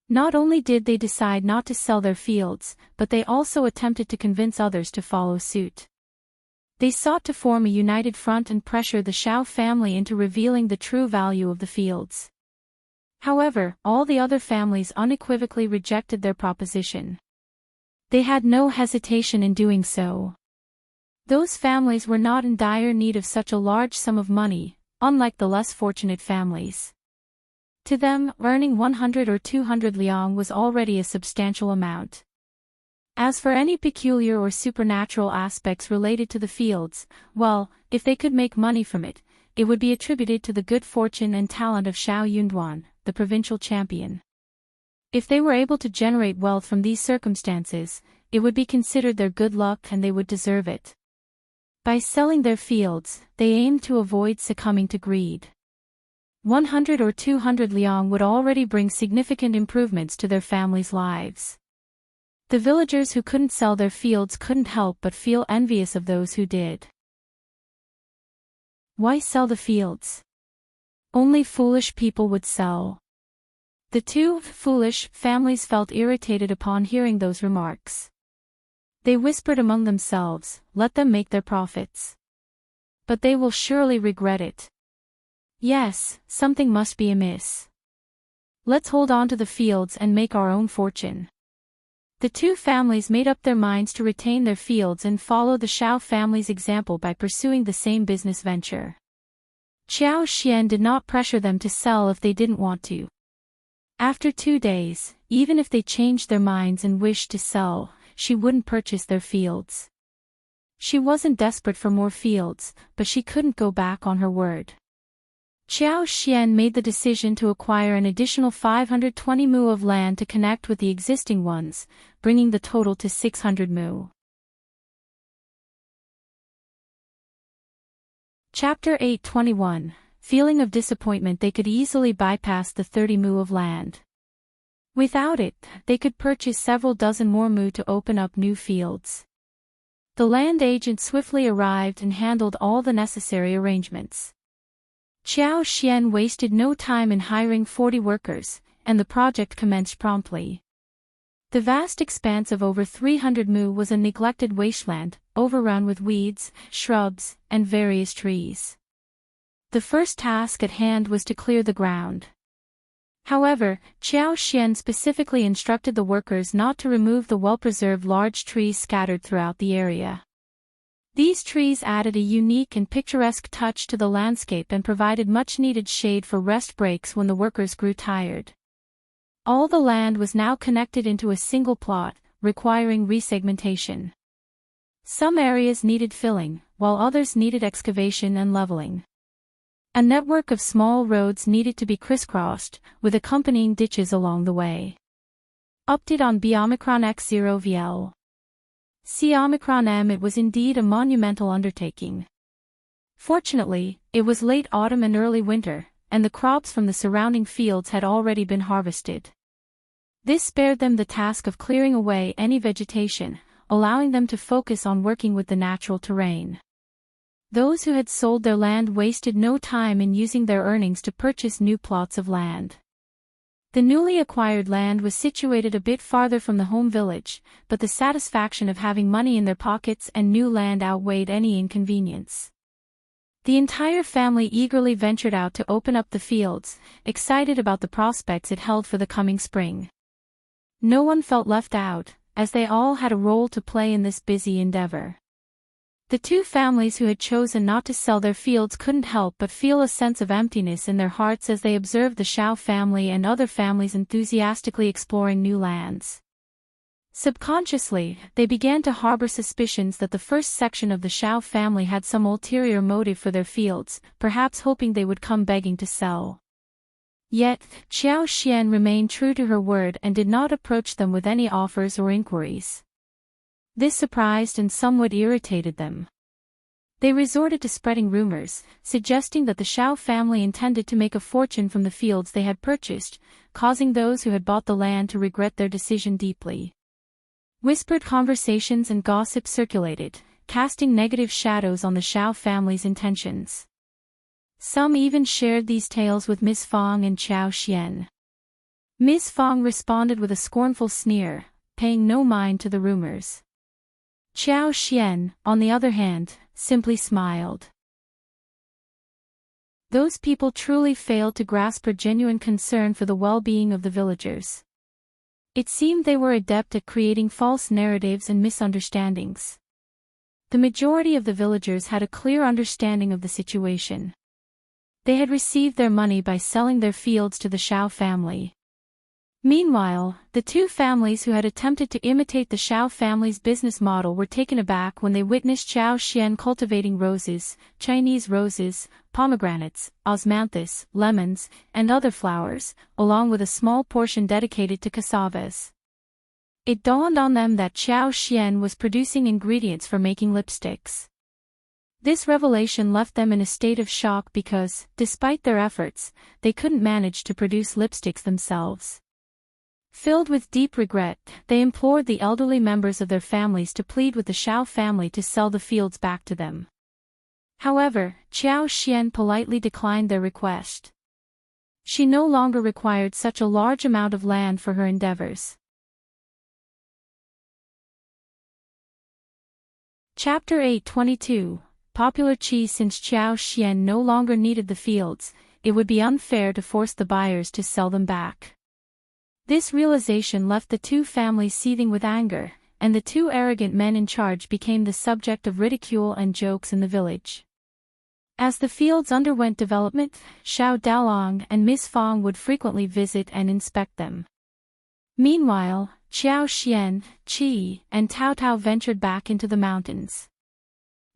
Not only did they decide not to sell their fields, but they also attempted to convince others to follow suit. They sought to form a united front and pressure the Shao family into revealing the true value of the fields. However, all the other families unequivocally rejected their proposition. They had no hesitation in doing so. Those families were not in dire need of such a large sum of money, unlike the less fortunate families. To them, earning 100 or 200 liang was already a substantial amount. As for any peculiar or supernatural aspects related to the fields, well, if they could make money from it, it would be attributed to the good fortune and talent of Shao Yunduan, the provincial champion. If they were able to generate wealth from these circumstances, it would be considered their good luck and they would deserve it. By selling their fields, they aimed to avoid succumbing to greed. 100 or 200 liang would already bring significant improvements to their families' lives. The villagers who couldn't sell their fields couldn't help but feel envious of those who did. Why sell the fields? Only foolish people would sell. The 2 foolish families felt irritated upon hearing those remarks. They whispered among themselves, let them make their profits. But they will surely regret it. Yes, something must be amiss. Let's hold on to the fields and make our own fortune. The 2 families made up their minds to retain their fields and follow the Shao family's example by pursuing the same business venture. Qiao Xian did not pressure them to sell if they didn't want to. After 2 days, even if they changed their minds and wished to sell, she wouldn't purchase their fields. She wasn't desperate for more fields, but she couldn't go back on her word. Qiao Xian made the decision to acquire an additional 520 mu of land to connect with the existing ones, bringing the total to 600 mu. Chapter 8:21. Feeling of disappointment. They could easily bypass the 30 mu of land. Without it, they could purchase several dozen more mu to open up new fields. The land agent swiftly arrived and handled all the necessary arrangements. Qiao Xian wasted no time in hiring 40 workers, and the project commenced promptly. The vast expanse of over 300 mu was a neglected wasteland, overrun with weeds, shrubs, and various trees. The first task at hand was to clear the ground. However, Qiao Xian specifically instructed the workers not to remove the well-preserved large trees scattered throughout the area. These trees added a unique and picturesque touch to the landscape and provided much-needed shade for rest breaks when the workers grew tired. All the land was now connected into a single plot, requiring resegmentation. Some areas needed filling, while others needed excavation and leveling. A network of small roads needed to be crisscrossed, with accompanying ditches along the way. Update on B-Omicron-X0VL. C-Omicron-M. It was indeed a monumental undertaking. Fortunately, it was late autumn and early winter, and the crops from the surrounding fields had already been harvested. This spared them the task of clearing away any vegetation, allowing them to focus on working with the natural terrain. Those who had sold their land wasted no time in using their earnings to purchase new plots of land. The newly acquired land was situated a bit farther from the home village, but the satisfaction of having money in their pockets and new land outweighed any inconvenience. The entire family eagerly ventured out to open up the fields, excited about the prospects it held for the coming spring. No one felt left out, as they all had a role to play in this busy endeavor. The two families who had chosen not to sell their fields couldn't help but feel a sense of emptiness in their hearts as they observed the Shao family and other families enthusiastically exploring new lands. Subconsciously, they began to harbor suspicions that the first section of the Shao family had some ulterior motive for their fields, perhaps hoping they would come begging to sell. Yet, Qiao Xian remained true to her word and did not approach them with any offers or inquiries. This surprised and somewhat irritated them. They resorted to spreading rumors, suggesting that the Shao family intended to make a fortune from the fields they had purchased, causing those who had bought the land to regret their decision deeply. Whispered conversations and gossip circulated, casting negative shadows on the Shao family's intentions. Some even shared these tales with Ms. Fang and Qiao Xian. Ms. Fang responded with a scornful sneer, paying no mind to the rumors. Qiao Xian, on the other hand, simply smiled. Those people truly failed to grasp her genuine concern for the well-being of the villagers. It seemed they were adept at creating false narratives and misunderstandings. The majority of the villagers had a clear understanding of the situation. They had received their money by selling their fields to the Shao family. Meanwhile, the two families who had attempted to imitate the Shao family's business model were taken aback when they witnessed Qiao Xian cultivating roses, Chinese roses, pomegranates, osmanthus, lemons, and other flowers, along with a small portion dedicated to cassavas. It dawned on them that Qiao Xian was producing ingredients for making lipsticks. This revelation left them in a state of shock because, despite their efforts, they couldn't manage to produce lipsticks themselves. Filled with deep regret, they implored the elderly members of their families to plead with the Shao family to sell the fields back to them. However, Qiao Xian politely declined their request. She no longer required such a large amount of land for her endeavors. Chapter 8:22 Popular Qi. Since Qiao Xian no longer needed the fields, it would be unfair to force the buyers to sell them back. This realization left the two families seething with anger, and the two arrogant men in charge became the subject of ridicule and jokes in the village. As the fields underwent development, Shao Daolong and Ms. Fang would frequently visit and inspect them. Meanwhile, Qiao Xian, Qi, and Taotao ventured back into the mountains.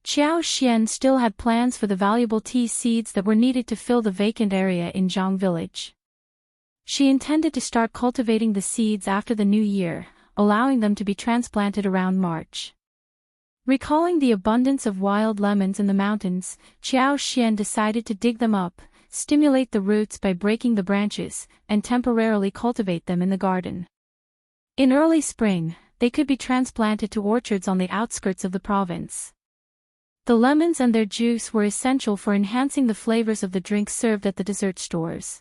Qiao Xian still had plans for the valuable tea seeds that were needed to fill the vacant area in Zhang village. She intended to start cultivating the seeds after the new year, allowing them to be transplanted around March. Recalling the abundance of wild lemons in the mountains, Qiao Xian decided to dig them up, stimulate the roots by breaking the branches, and temporarily cultivate them in the garden. In early spring, they could be transplanted to orchards on the outskirts of the province. The lemons and their juice were essential for enhancing the flavors of the drinks served at the dessert stores.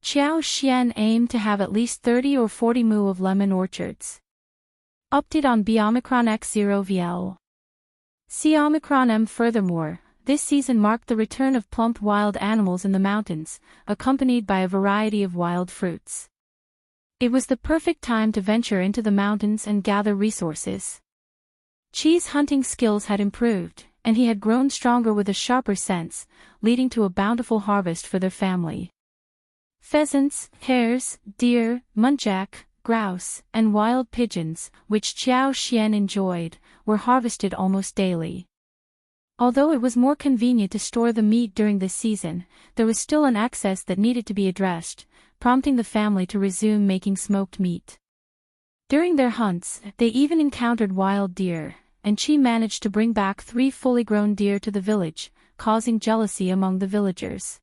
Qiao Xian aimed to have at least 30 or 40 mu of lemon orchards. Update on B-Omicron-X0VL. See Omicron-M. Furthermore, this season marked the return of plump wild animals in the mountains, accompanied by a variety of wild fruits. It was the perfect time to venture into the mountains and gather resources. Qi's hunting skills had improved, and he had grown stronger with a sharper sense, leading to a bountiful harvest for their family. Pheasants, hares, deer, muntjac, grouse, and wild pigeons, which Qiao Xian enjoyed, were harvested almost daily. Although it was more convenient to store the meat during this season, there was still an excess that needed to be addressed, prompting the family to resume making smoked meat. During their hunts, they even encountered wild deer, and Qi managed to bring back 3 fully grown deer to the village, causing jealousy among the villagers.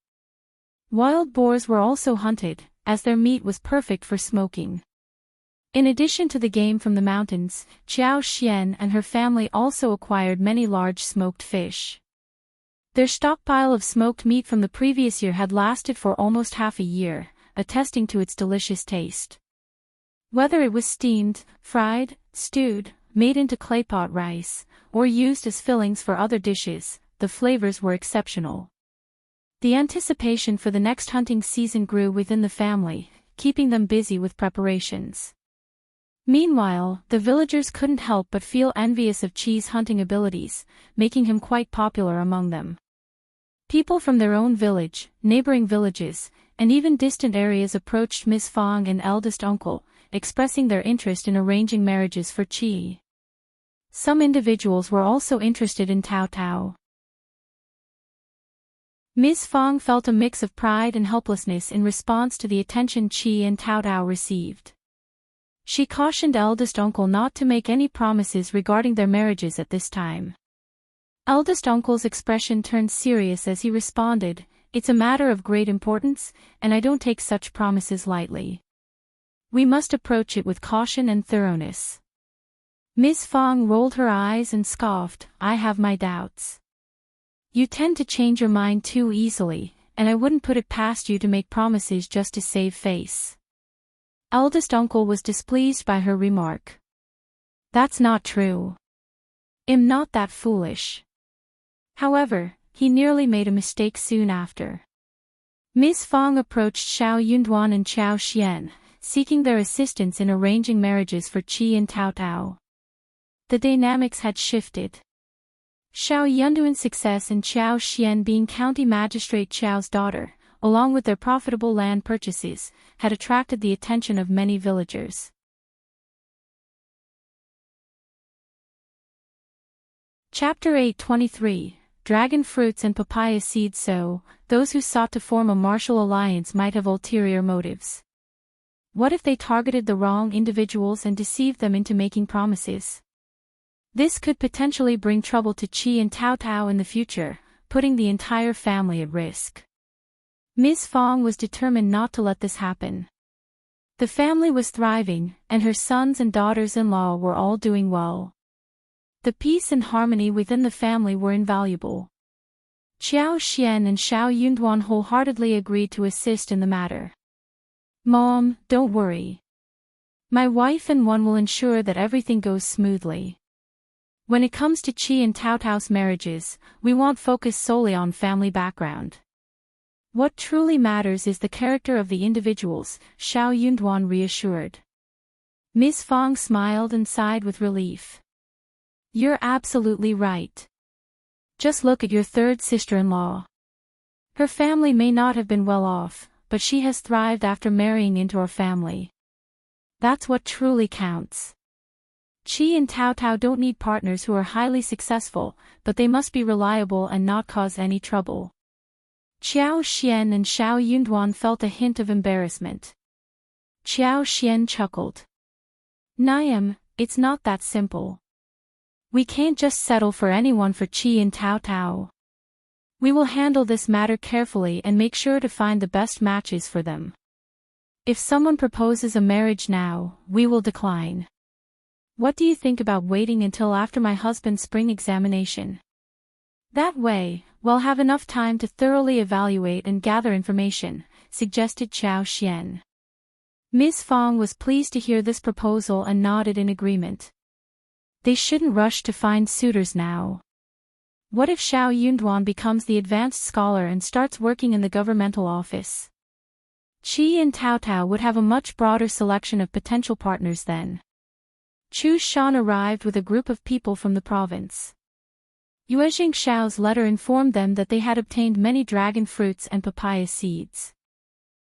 Wild boars were also hunted, as their meat was perfect for smoking. In addition to the game from the mountains, Qiao Xian and her family also acquired many large smoked fish. Their stockpile of smoked meat from the previous year had lasted for almost half a year, attesting to its delicious taste. Whether it was steamed, fried, stewed, made into claypot rice, or used as fillings for other dishes, the flavors were exceptional. The anticipation for the next hunting season grew within the family, keeping them busy with preparations. Meanwhile, the villagers couldn't help but feel envious of Qi's hunting abilities, making him quite popular among them. People from their own village, neighboring villages, and even distant areas approached Ms.Fang and eldest uncle, expressing their interest in arranging marriages for Qi. Some individuals were also interested in Taotao. Ms.Fang felt a mix of pride and helplessness in response to the attention Qi and Taotao received. She cautioned eldest uncle not to make any promises regarding their marriages at this time. Eldest uncle's expression turned serious as he responded, "It's a matter of great importance, and I don't take such promises lightly. We must approach it with caution and thoroughness." Ms.Fang rolled her eyes and scoffed, "I have my doubts. You tend to change your mind too easily, and I wouldn't put it past you to make promises just to save face." Eldest uncle was displeased by her remark. "That's not true. I'm not that foolish." However, he nearly made a mistake soon after. Ms.Fang approached Shao Yunduan and Qiao Xian, seeking their assistance in arranging marriages for Qi and Taotao. The dynamics had shifted. Shao Yunduan's success and Qiao Xian being county magistrate Qiao's daughter, along with their profitable land purchases, had attracted the attention of many villagers. Chapter 8:23 Dragon Fruits and Papaya Seeds. So, those who sought to form a martial alliance might have ulterior motives. What if they targeted the wrong individuals and deceived them into making promises? This could potentially bring trouble to Qi and Taotao in the future, putting the entire family at risk. Ms.Fang was determined not to let this happen. The family was thriving, and her sons and daughters-in-law were all doing well. The peace and harmony within the family were invaluable. Qiao Xian and Shao Yunduan wholeheartedly agreed to assist in the matter. "Mom, don't worry. My wife and one will ensure that everything goes smoothly. When it comes to Qi and Taotao's marriages, we won't focus solely on family background. What truly matters is the character of the individuals," Shao Yunduan reassured. Ms.Fang smiled and sighed with relief. "You're absolutely right. Just look at your third sister-in-law. Her family may not have been well off, but she has thrived after marrying into our family. That's what truly counts. Qi and Taotao don't need partners who are highly successful, but they must be reliable and not cause any trouble." Qiao Xian and Shao Yunduan felt a hint of embarrassment. Qiao Xian chuckled. "Niam, it's not that simple. We can't just settle for anyone for Qi and Taotao. We will handle this matter carefully and make sure to find the best matches for them. If someone proposes a marriage now, we will decline. What do you think about waiting until after my husband's spring examination? That way, we'll have enough time to thoroughly evaluate and gather information," suggested Qiao Xian. Ms.Fang was pleased to hear this proposal and nodded in agreement. They shouldn't rush to find suitors now. What if Shao Yunduan becomes the advanced scholar and starts working in the governmental office? Qi and Taotao would have a much broader selection of potential partners then. Xuan arrived with a group of people from the province. Yuezheng Shao's letter informed them that they had obtained many dragon fruits and papaya seeds.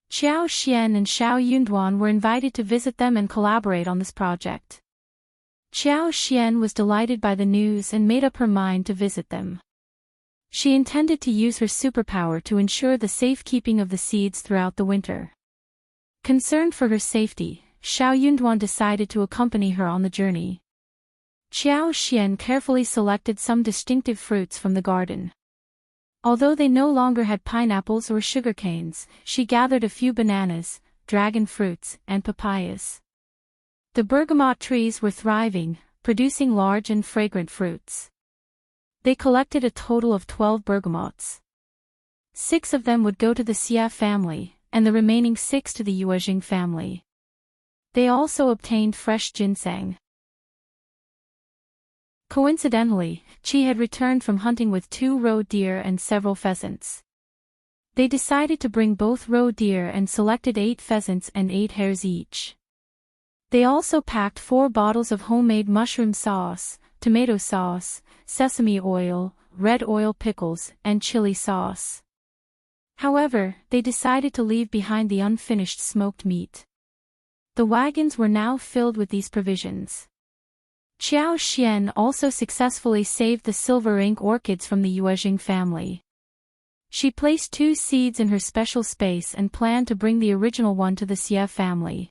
Qiao Xian and Shao Yunduan were invited to visit them and collaborate on this project. Qiao Xian was delighted by the news and made up her mind to visit them. She intended to use her superpower to ensure the safekeeping of the seeds throughout the winter. Concerned for her safety, Shao Yunduan decided to accompany her on the journey. Qiao Xian carefully selected some distinctive fruits from the garden. Although they no longer had pineapples or sugarcanes, she gathered a few bananas, dragon fruits, and papayas. The bergamot trees were thriving, producing large and fragrant fruits. They collected a total of 12 bergamots. 6 of them would go to the Xia family, and the remaining 6 to the Yuezheng family. They also obtained fresh ginseng. Coincidentally, Qi had returned from hunting with 2 roe deer and several pheasants. They decided to bring both roe deer and selected 8 pheasants and 8 hares each. They also packed 4 bottles of homemade mushroom sauce, tomato sauce, sesame oil, red oil pickles, and chili sauce. However, they decided to leave behind the unfinished smoked meat. The wagons were now filled with these provisions. Qiao Xian also successfully saved the silver ink orchids from the Yuezheng family. She placed 2 seeds in her special space and planned to bring the original one to the Xie family.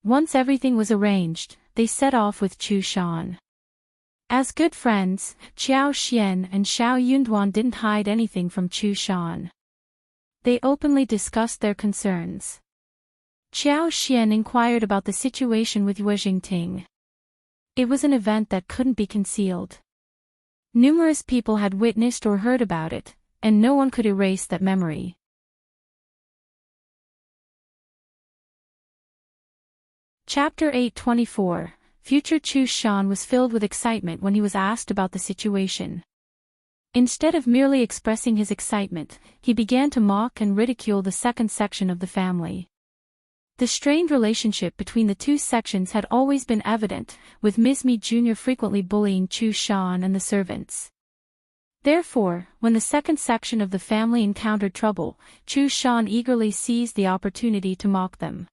Once everything was arranged, they set off with Xuan. As good friends, Qiao Xian and Shao Yunduan didn't hide anything from Xuan. They openly discussed their concerns. Qiao Xian inquired about the situation with Yuezheng Ting. It was an event that couldn't be concealed. Numerous people had witnessed or heard about it, and no one could erase that memory. Chapter 824. Future Xuan was filled with excitement when he was asked about the situation. Instead of merely expressing his excitement, he began to mock and ridicule the second section of the family. The strained relationship between the two sections had always been evident, with Ms.Mi Jr. frequently bullying Xuan and the servants. Therefore, when the second section of the family encountered trouble, Xuan eagerly seized the opportunity to mock them.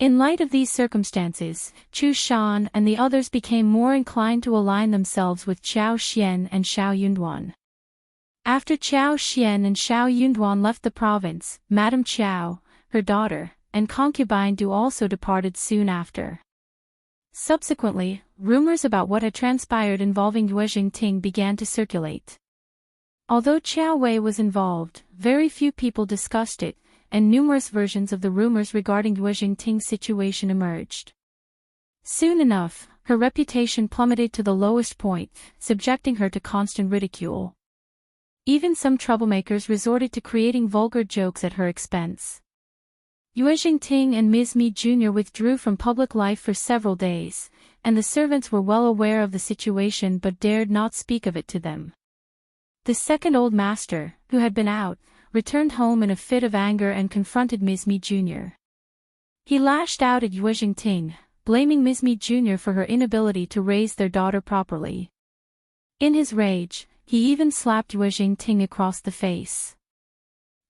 In light of these circumstances, Xuan and the others became more inclined to align themselves with Qiao Xian and Shao Yunduan. After Qiao Xian and Shao Yunduan left the province, Madame Qjao, her daughter, and concubine Du also departed soon after. Subsequently, rumors about what had transpired involving Yuezheng Ting began to circulate. Although Qiao Wei was involved, very few people discussed it, and numerous versions of the rumors regarding Yuezheng Ting's situation emerged. Soon enough, her reputation plummeted to the lowest point, subjecting her to constant ridicule. Even some troublemakers resorted to creating vulgar jokes at her expense. Yuezheng Ting and Ms.Mi Jr. withdrew from public life for several days, and the servants were well aware of the situation but dared not speak of it to them. The second old master, who had been out, returned home in a fit of anger and confronted Ms.Mi Jr. He lashed out at Yuezheng Ting, blaming Ms.Mi Jr. for her inability to raise their daughter properly. In his rage, he even slapped Yuezheng Ting across the face.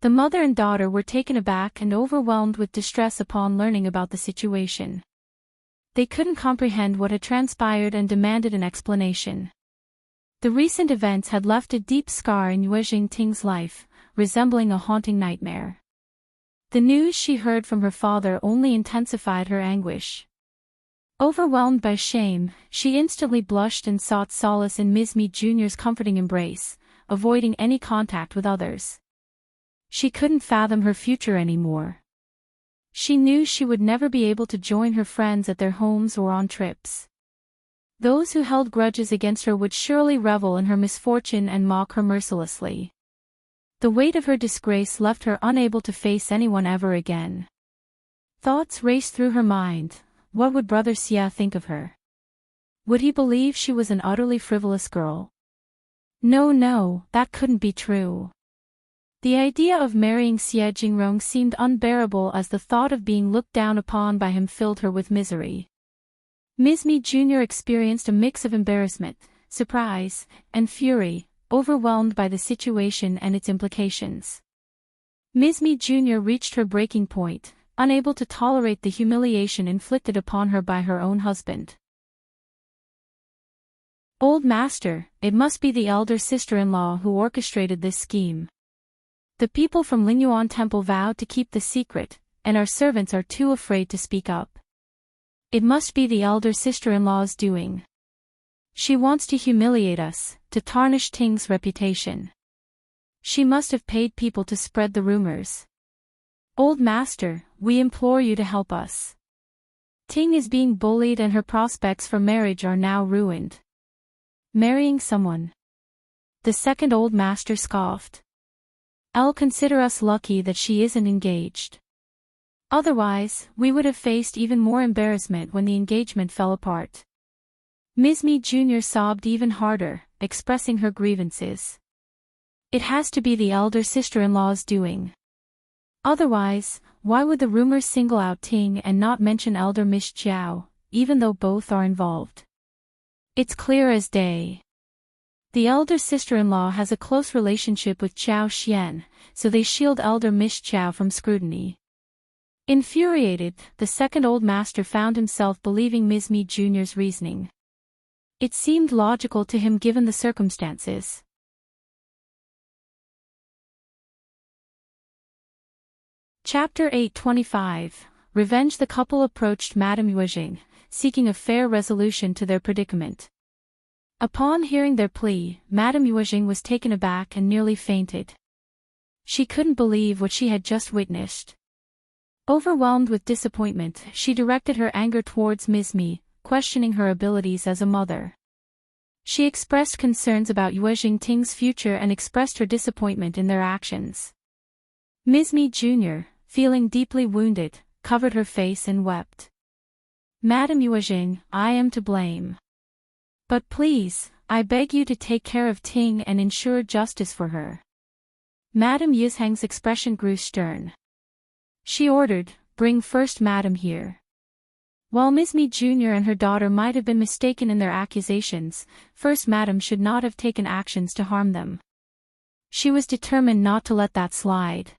The mother and daughter were taken aback and overwhelmed with distress upon learning about the situation. They couldn't comprehend what had transpired and demanded an explanation. The recent events had left a deep scar in Yuezheng Ting's life, resembling a haunting nightmare. The news she heard from her father only intensified her anguish. Overwhelmed by shame, she instantly blushed and sought solace in Ms.Mi Jr.'s comforting embrace, avoiding any contact with others. She couldn't fathom her future anymore. She knew she would never be able to join her friends at their homes or on trips. Those who held grudges against her would surely revel in her misfortune and mock her mercilessly. The weight of her disgrace left her unable to face anyone ever again. Thoughts raced through her mind. What would Brother Xie think of her? Would he believe she was an utterly frivolous girl? No, that couldn't be true. The idea of marrying Xie Jingrong seemed unbearable as the thought of being looked down upon by him filled her with misery. Ms.Mi Jr. experienced a mix of embarrassment, surprise, and fury, overwhelmed by the situation and its implications. Ms.Mi Jr. reached her breaking point, unable to tolerate the humiliation inflicted upon her by her own husband. Old Master, it must be the elder sister-in-law who orchestrated this scheme. The people from Lingyuan Temple vowed to keep the secret, and our servants are too afraid to speak up. It must be the elder sister-in-law's doing. She wants to humiliate us, to tarnish Ting's reputation. She must have paid people to spread the rumors. Old Master, we implore you to help us. Ting is being bullied and her prospects for marriage are now ruined. Marrying someone. The second Old Master scoffed. I'll consider us lucky that she isn't engaged. Otherwise, we would have faced even more embarrassment when the engagement fell apart. Ms.Mi Jr. sobbed even harder, expressing her grievances. It has to be the elder sister-in-law's doing. Otherwise, Why would the rumors single out Ting and not mention elder Miss Qjao, even though both are involved? It's clear as day. The elder sister-in-law has a close relationship with Qiao Xian, so they shield elder Miss Qjao from scrutiny. Infuriated, the second old master found himself believing Ms.Mi Jr.'s reasoning. It seemed logical to him given the circumstances. Chapter 825. Revenge. The couple approached Madame Yuezheng, seeking a fair resolution to their predicament. Upon hearing their plea, Madame Yuezheng was taken aback and nearly fainted. She couldn't believe what she had just witnessed. Overwhelmed with disappointment, she directed her anger towards Ms.Mi, questioning her abilities as a mother. She expressed concerns about Yuezheng Ting's future and expressed her disappointment in their actions. Ms.Mi Jr., feeling deeply wounded, covered her face and wept. Madame Yuezheng, I am to blame. But please, I beg you to take care of Ting and ensure justice for her. Madame Yuezheng's expression grew stern. She ordered, bring first Madame here. While Ms.Mi Jr. and her daughter might have been mistaken in their accusations, first Madame should not have taken actions to harm them. She was determined not to let that slide.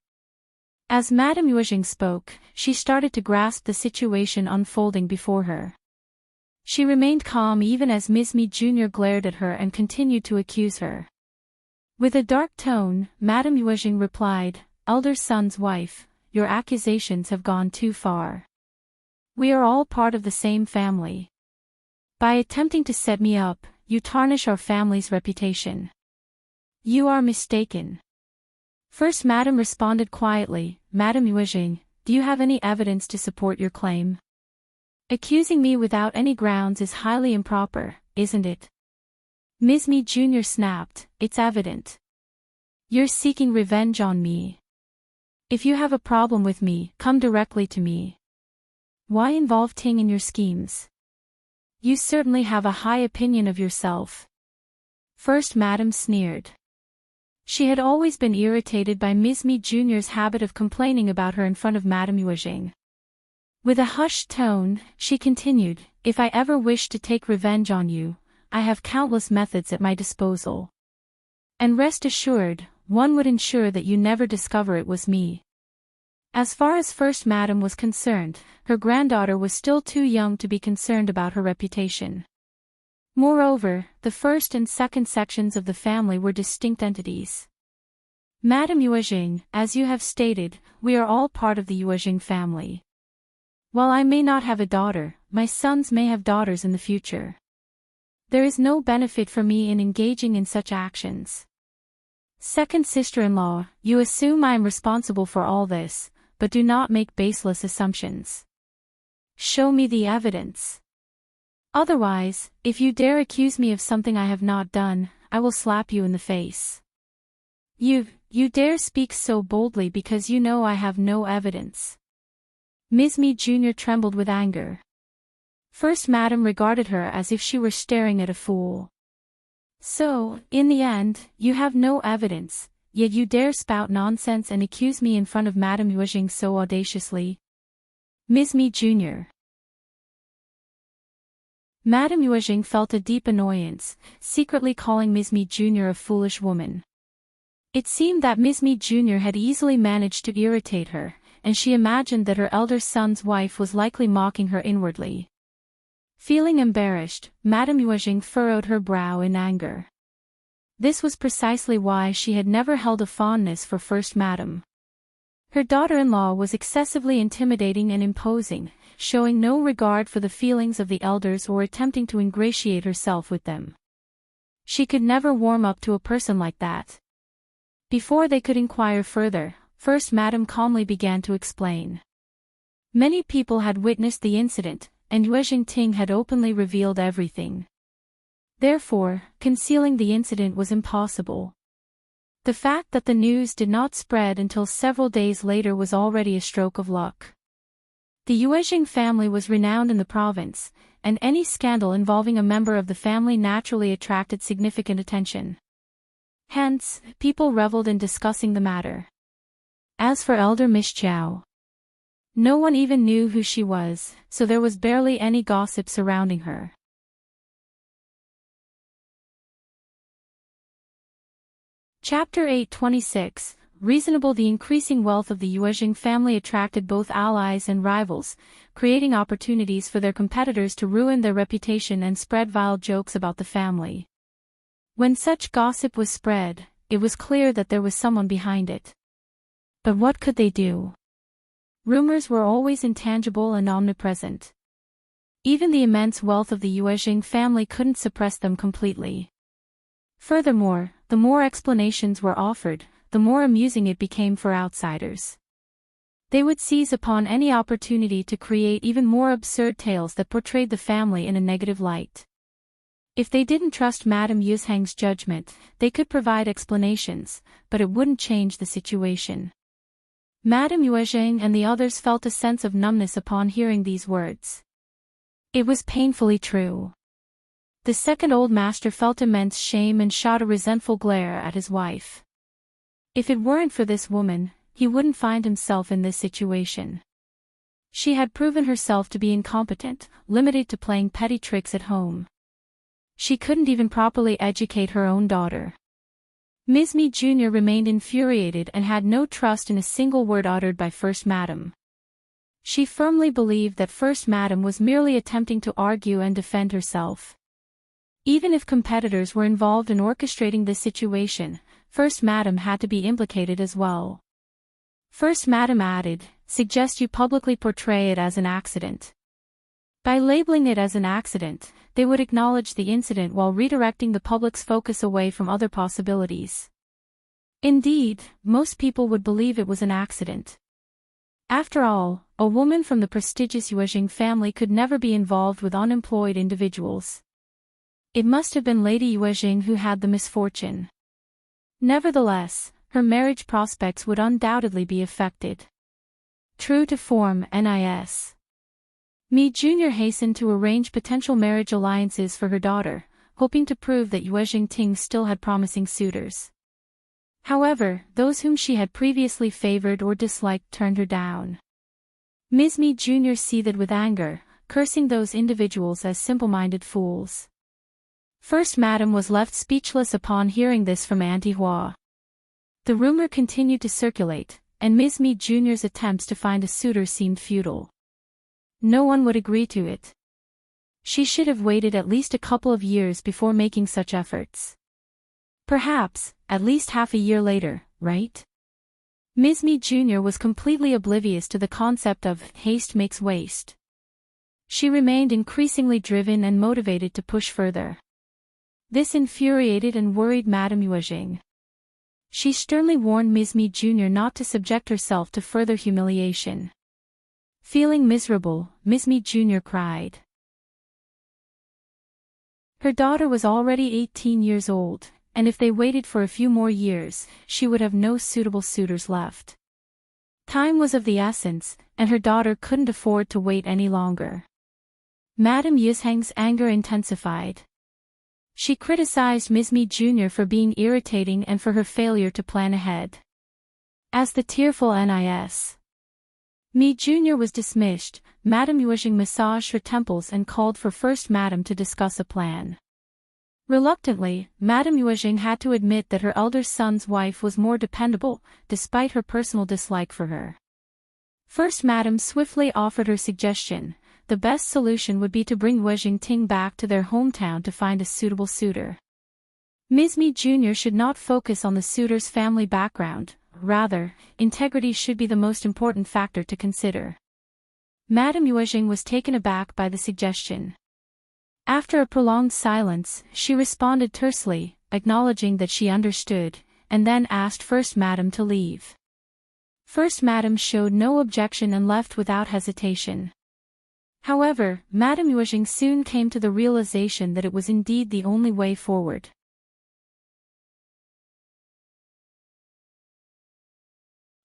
As Madame Yuezheng spoke, she started to grasp the situation unfolding before her. She remained calm even as Ms.Mi Jr. glared at her and continued to accuse her. With a dark tone, Madame Yuezheng replied, Elder son's wife, your accusations have gone too far. We are all part of the same family. By attempting to set me up, you tarnish our family's reputation. You are mistaken. First Madame responded quietly, Madame Yuezheng, do you have any evidence to support your claim? Accusing me without any grounds is highly improper, isn't it? Ms.Mi Jr. snapped, it's evident. You're seeking revenge on me. If you have a problem with me, come directly to me. Why involve Ting in your schemes? You certainly have a high opinion of yourself. First Madame sneered. She had always been irritated by Ms.Mi Jr.'s habit of complaining about her in front of Madame Yuezheng. With a hushed tone, she continued, if I ever wish to take revenge on you, I have countless methods at my disposal. And rest assured, one would ensure that you never discover it was me. As far as First Madame was concerned, her granddaughter was still too young to be concerned about her reputation. Moreover, the first and second sections of the family were distinct entities. Madame Yuezheng, as you have stated, we are all part of the Yuezheng family. While I may not have a daughter, my sons may have daughters in the future. There is no benefit for me in engaging in such actions. Second sister-in-law, you assume I am responsible for all this, but do not make baseless assumptions. Show me the evidence. Otherwise, if you dare accuse me of something I have not done, I will slap you in the face. You dare speak so boldly because you know I have no evidence. Ms.Mi Jr. trembled with anger. First Madame regarded her as if she were staring at a fool. So, in the end, you have no evidence, yet you dare spout nonsense and accuse me in front of Madame Yuezheng so audaciously? Ms.Mi Jr. Madame Yuezheng felt a deep annoyance, secretly calling Ms.Mi Jr. a foolish woman. It seemed that Ms.Mi Jr. had easily managed to irritate her, and she imagined that her elder son's wife was likely mocking her inwardly. Feeling embarrassed, Madame Yuezheng furrowed her brow in anger. This was precisely why she had never held a fondness for First Madame. Her daughter-in-law was excessively intimidating and imposing, showing no regard for the feelings of the elders or attempting to ingratiate herself with them. She could never warm up to a person like that. Before they could inquire further, First Madame calmly began to explain. Many people had witnessed the incident, and Yuezheng Ting had openly revealed everything. Therefore, concealing the incident was impossible. The fact that the news did not spread until several days later was already a stroke of luck. The Yuezheng family was renowned in the province, and any scandal involving a member of the family naturally attracted significant attention. Hence, people reveled in discussing the matter. As for elder Miss Qiao, No one even knew who she was, so there was barely any gossip surrounding her. Chapter 826, Reasonable. The increasing wealth of the Yuezheng family attracted both allies and rivals, creating opportunities for their competitors to ruin their reputation and spread vile jokes about the family. When such gossip was spread, it was clear that there was someone behind it. But what could they do? Rumors were always intangible and omnipresent. Even the immense wealth of the Yuezheng family couldn't suppress them completely. Furthermore, the more explanations were offered, the more amusing it became for outsiders. They would seize upon any opportunity to create even more absurd tales that portrayed the family in a negative light. If they didn't trust Madame Yuezheng's judgment, they could provide explanations, but it wouldn't change the situation. Madame Yuezheng and the others felt a sense of numbness upon hearing these words. It was painfully true. The second old master felt immense shame and shot a resentful glare at his wife. If it weren't for this woman, he wouldn't find himself in this situation. She had proven herself to be incompetent, limited to playing petty tricks at home. She couldn't even properly educate her own daughter. Ms.Mi Jr. remained infuriated and had no trust in a single word uttered by First Madam. She firmly believed that First Madam was merely attempting to argue and defend herself. Even if competitors were involved in orchestrating this situation, First Madam had to be implicated as well. First Madam added, "Suggest you publicly portray it as an accident." By labeling it as an accident, they would acknowledge the incident while redirecting the public's focus away from other possibilities. Indeed, most people would believe it was an accident. After all, a woman from the prestigious Yuezheng family could never be involved with unemployed individuals. It must have been Lady Yuezheng who had the misfortune. Nevertheless, her marriage prospects would undoubtedly be affected. True to form, Ms.Mi Jr. hastened to arrange potential marriage alliances for her daughter, hoping to prove that Yuezheng Ting still had promising suitors. However, those whom she had previously favored or disliked turned her down. Ms.Mi Jr. seethed with anger, cursing those individuals as simple-minded fools. First Madam was left speechless upon hearing this from Auntie Hua. The rumor continued to circulate, and Ms.Mi Jr.'s attempts to find a suitor seemed futile. No one would agree to it. She should have waited at least a couple of years before making such efforts. Perhaps, at least half a year later, right? Ms.Mi Jr. was completely oblivious to the concept of haste makes waste. She remained increasingly driven and motivated to push further. This infuriated and worried Madame Yuezheng. She sternly warned Ms.Mi Jr. not to subject herself to further humiliation. Feeling miserable, Ms.Mi Jr. cried. Her daughter was already 18 years old, and if they waited for a few more years, she would have no suitable suitors left. Time was of the essence, and her daughter couldn't afford to wait any longer. Madame Yuezheng's anger intensified. She criticized Ms.Mi Jr. for being irritating and for her failure to plan ahead. As the tearful Ms.Mi Jr. was dismissed, Madame Yuezheng massaged her temples and called for First Madam to discuss a plan. Reluctantly, Madame Yuezheng had to admit that her elder son's wife was more dependable, despite her personal dislike for her. First Madam swiftly offered her suggestion. The best solution would be to bring Yuezheng Ting back to their hometown to find a suitable suitor. Ms.Mi Jr. should not focus on the suitor's family background, rather, integrity should be the most important factor to consider. Madame Yuezheng was taken aback by the suggestion. After a prolonged silence, she responded tersely, acknowledging that she understood, and then asked First Madam to leave. First Madam showed no objection and left without hesitation. However, Madame Yuezheng soon came to the realization that it was indeed the only way forward.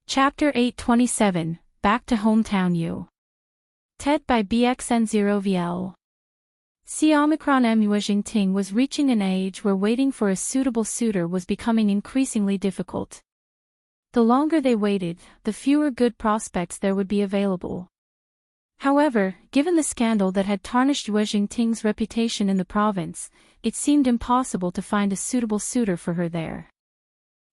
Chapter 827, Back to Hometown U. TED by BXN0VL. C-Omicron Yuezheng Ting was reaching an age where waiting for a suitable suitor was becoming increasingly difficult. The longer they waited, the fewer good prospects there would be available. However, given the scandal that had tarnished Yuezheng Ting's reputation in the province, it seemed impossible to find a suitable suitor for her there.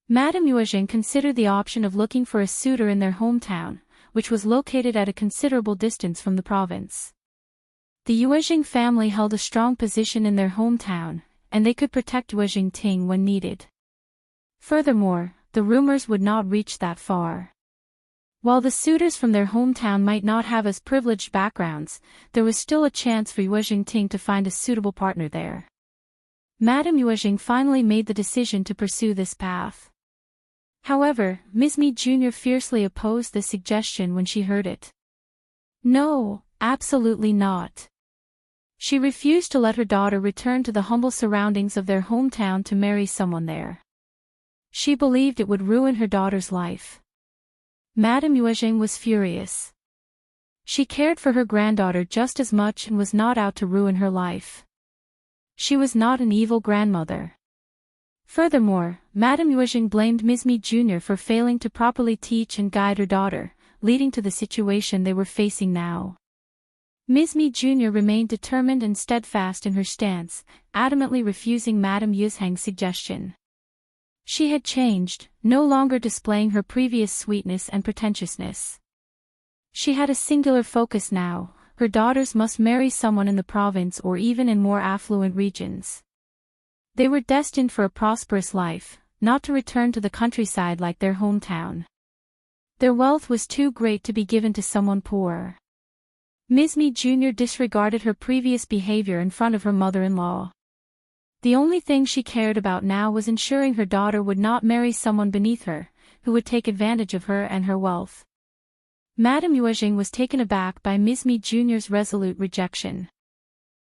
Madame Yuezheng considered the option of looking for a suitor in their hometown, which was located at a considerable distance from the province. The Yuezheng family held a strong position in their hometown, and they could protect Yuezheng Ting when needed. Furthermore, the rumors would not reach that far. While the suitors from their hometown might not have as privileged backgrounds, there was still a chance for Yuezheng Ting to find a suitable partner there. Madame Yuezheng finally made the decision to pursue this path. However, Ms.Mi Jr. fiercely opposed this suggestion when she heard it. No, absolutely not. She refused to let her daughter return to the humble surroundings of their hometown to marry someone there. She believed it would ruin her daughter's life. Madame Yuezheng was furious. She cared for her granddaughter just as much and was not out to ruin her life. She was not an evil grandmother. Furthermore, Madame Yuezheng blamed Ms.Mi Jr. for failing to properly teach and guide her daughter, leading to the situation they were facing now. Ms.Mi Jr. remained determined and steadfast in her stance, adamantly refusing Madame Yuezheng's suggestion. She had changed, no longer displaying her previous sweetness and pretentiousness. She had a singular focus now: her daughters must marry someone in the province or even in more affluent regions. They were destined for a prosperous life, not to return to the countryside like their hometown. Their wealth was too great to be given to someone poor. Ms.Mi Jr. disregarded her previous behavior in front of her mother-in-law. The only thing she cared about now was ensuring her daughter would not marry someone beneath her, who would take advantage of her and her wealth. Madame Yuezheng was taken aback by Ms.Mi Jr.'s resolute rejection.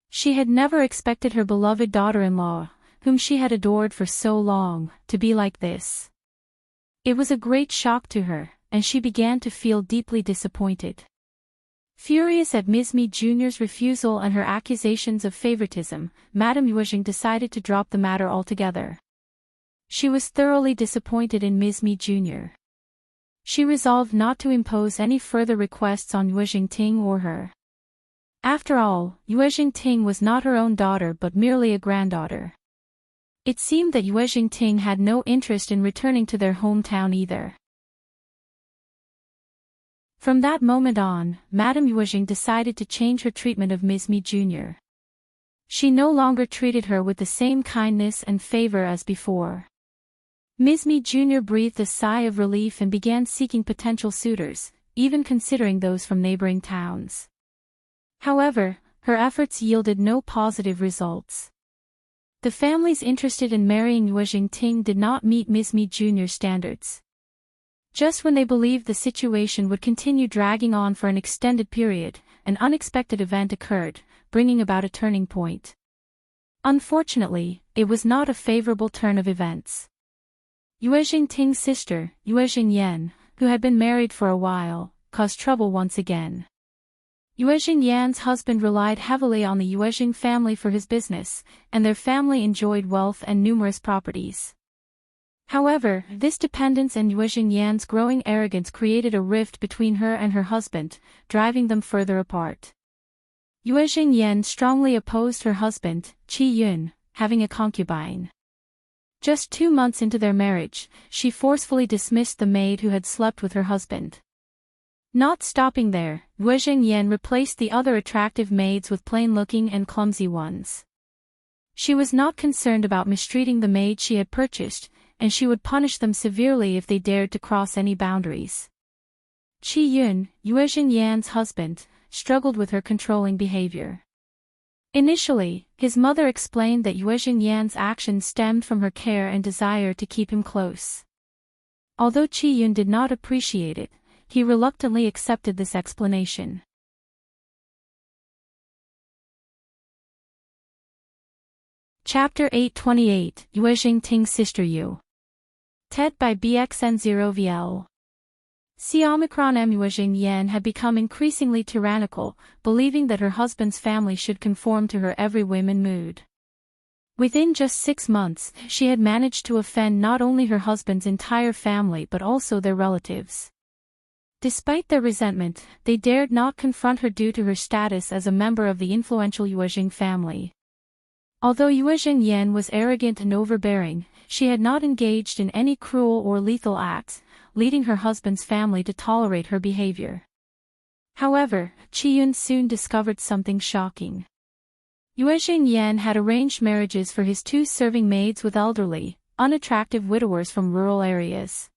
She had never expected her beloved daughter-in-law, whom she had adored for so long, to be like this. It was a great shock to her, and she began to feel deeply disappointed. Furious at Ms.Mi Jr.'s refusal and her accusations of favoritism, Madame Yuezheng decided to drop the matter altogether. She was thoroughly disappointed in Ms.Mi Jr. She resolved not to impose any further requests on Yuezheng Ting or her. After all, Yuezheng Ting was not her own daughter but merely a granddaughter. It seemed that Yuezheng Ting had no interest in returning to their hometown either. From that moment on, Madame Yuezheng decided to change her treatment of Ms.Mi Jr. She no longer treated her with the same kindness and favor as before. Ms.Mi Jr. breathed a sigh of relief and began seeking potential suitors, even considering those from neighboring towns. However, her efforts yielded no positive results. The families interested in marrying Yuezheng Ting did not meet Ms.Mi Jr.'s standards. Just when they believed the situation would continue dragging on for an extended period, an unexpected event occurred, bringing about a turning point. Unfortunately, it was not a favorable turn of events. Yuezheng Ting's sister, Yuezheng Yan, who had been married for a while, caused trouble once again. Yuezheng Yan's husband relied heavily on the Yuezheng family for his business, and their family enjoyed wealth and numerous properties. However, this dependence and Yuezheng Yan's growing arrogance created a rift between her and her husband, driving them further apart. Yuezheng Yan strongly opposed her husband, Qiyun, having a concubine. Just 2 months into their marriage, she forcefully dismissed the maid who had slept with her husband. Not stopping there, Yuezheng Yan replaced the other attractive maids with plain-looking and clumsy ones. She was not concerned about mistreating the maid she had purchased, and she would punish them severely if they dared to cross any boundaries. Qiyun, Yuezheng Yan's husband, struggled with her controlling behavior. Initially, his mother explained that Yuezheng Yan's actions stemmed from her care and desire to keep him close. Although Qiyun did not appreciate it, he reluctantly accepted this explanation. Chapter 828, Yuezheng Ting's sister Yu. TED by BXN0VL. Xiaomicron Yuezheng Yan had become increasingly tyrannical, believing that her husband's family should conform to her every whim and mood. Within just 6 months, she had managed to offend not only her husband's entire family but also their relatives. Despite their resentment, they dared not confront her due to her status as a member of the influential Yuezheng family. Although Yuezheng Yan was arrogant and overbearing, she had not engaged in any cruel or lethal acts, leading her husband's family to tolerate her behavior. However, Qiyun soon discovered something shocking. Yuezheng Yan had arranged marriages for his 2 serving maids with elderly, unattractive widowers from rural areas.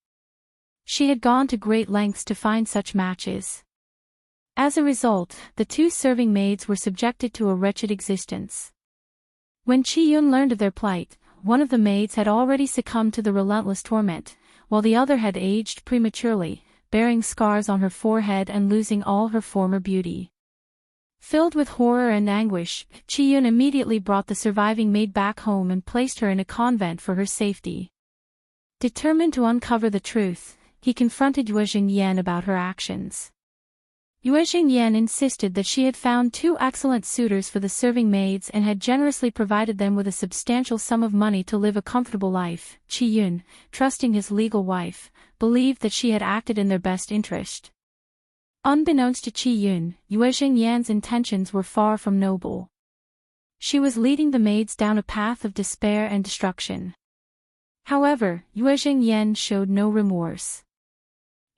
She had gone to great lengths to find such matches. As a result, the 2 serving maids were subjected to a wretched existence. When Qiyun learned of their plight, one of the maids had already succumbed to the relentless torment, while the other had aged prematurely, bearing scars on her forehead and losing all her former beauty. Filled with horror and anguish, Qiyun immediately brought the surviving maid back home and placed her in a convent for her safety. Determined to uncover the truth, he confronted Yuezheng Yan about her actions. Yuezheng Yan insisted that she had found 2 excellent suitors for the serving maids and had generously provided them with a substantial sum of money to live a comfortable life. Qiyun, trusting his legal wife, believed that she had acted in their best interest. Unbeknownst to Qiyun, Yuezheng Yan's intentions were far from noble. She was leading the maids down a path of despair and destruction. However, Yuezheng Yan showed no remorse.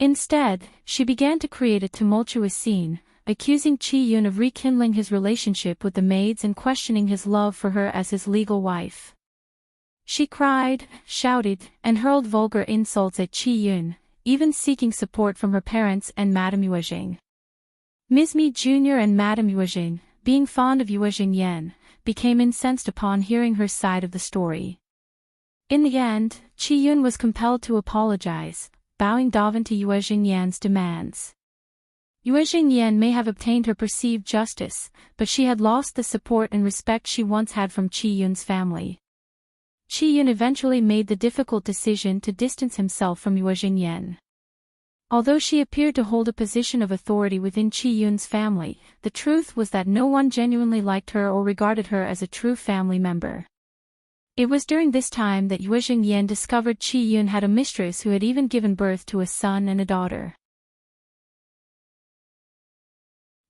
Instead, she began to create a tumultuous scene, accusing Qiyun of rekindling his relationship with the maids and questioning his love for her as his legal wife. She cried, shouted, and hurled vulgar insults at Qiyun, even seeking support from her parents and Madame Yuezheng. Ms.Mi Jr. and Madame Yuezheng, being fond of Yuezheng Yan, became incensed upon hearing her side of the story. In the end, Qiyun was compelled to apologize, bowing down to Yuezheng Yan's demands. Yuezheng Yan may have obtained her perceived justice, but she had lost the support and respect she once had from Qiyun's family. Qiyun eventually made the difficult decision to distance himself from Yuezheng Yan. Although she appeared to hold a position of authority within Qiyun's family, the truth was that no one genuinely liked her or regarded her as a true family member. It was during this time that Yuezheng Yan discovered Qiyun had a mistress who had even given birth to a son and a daughter.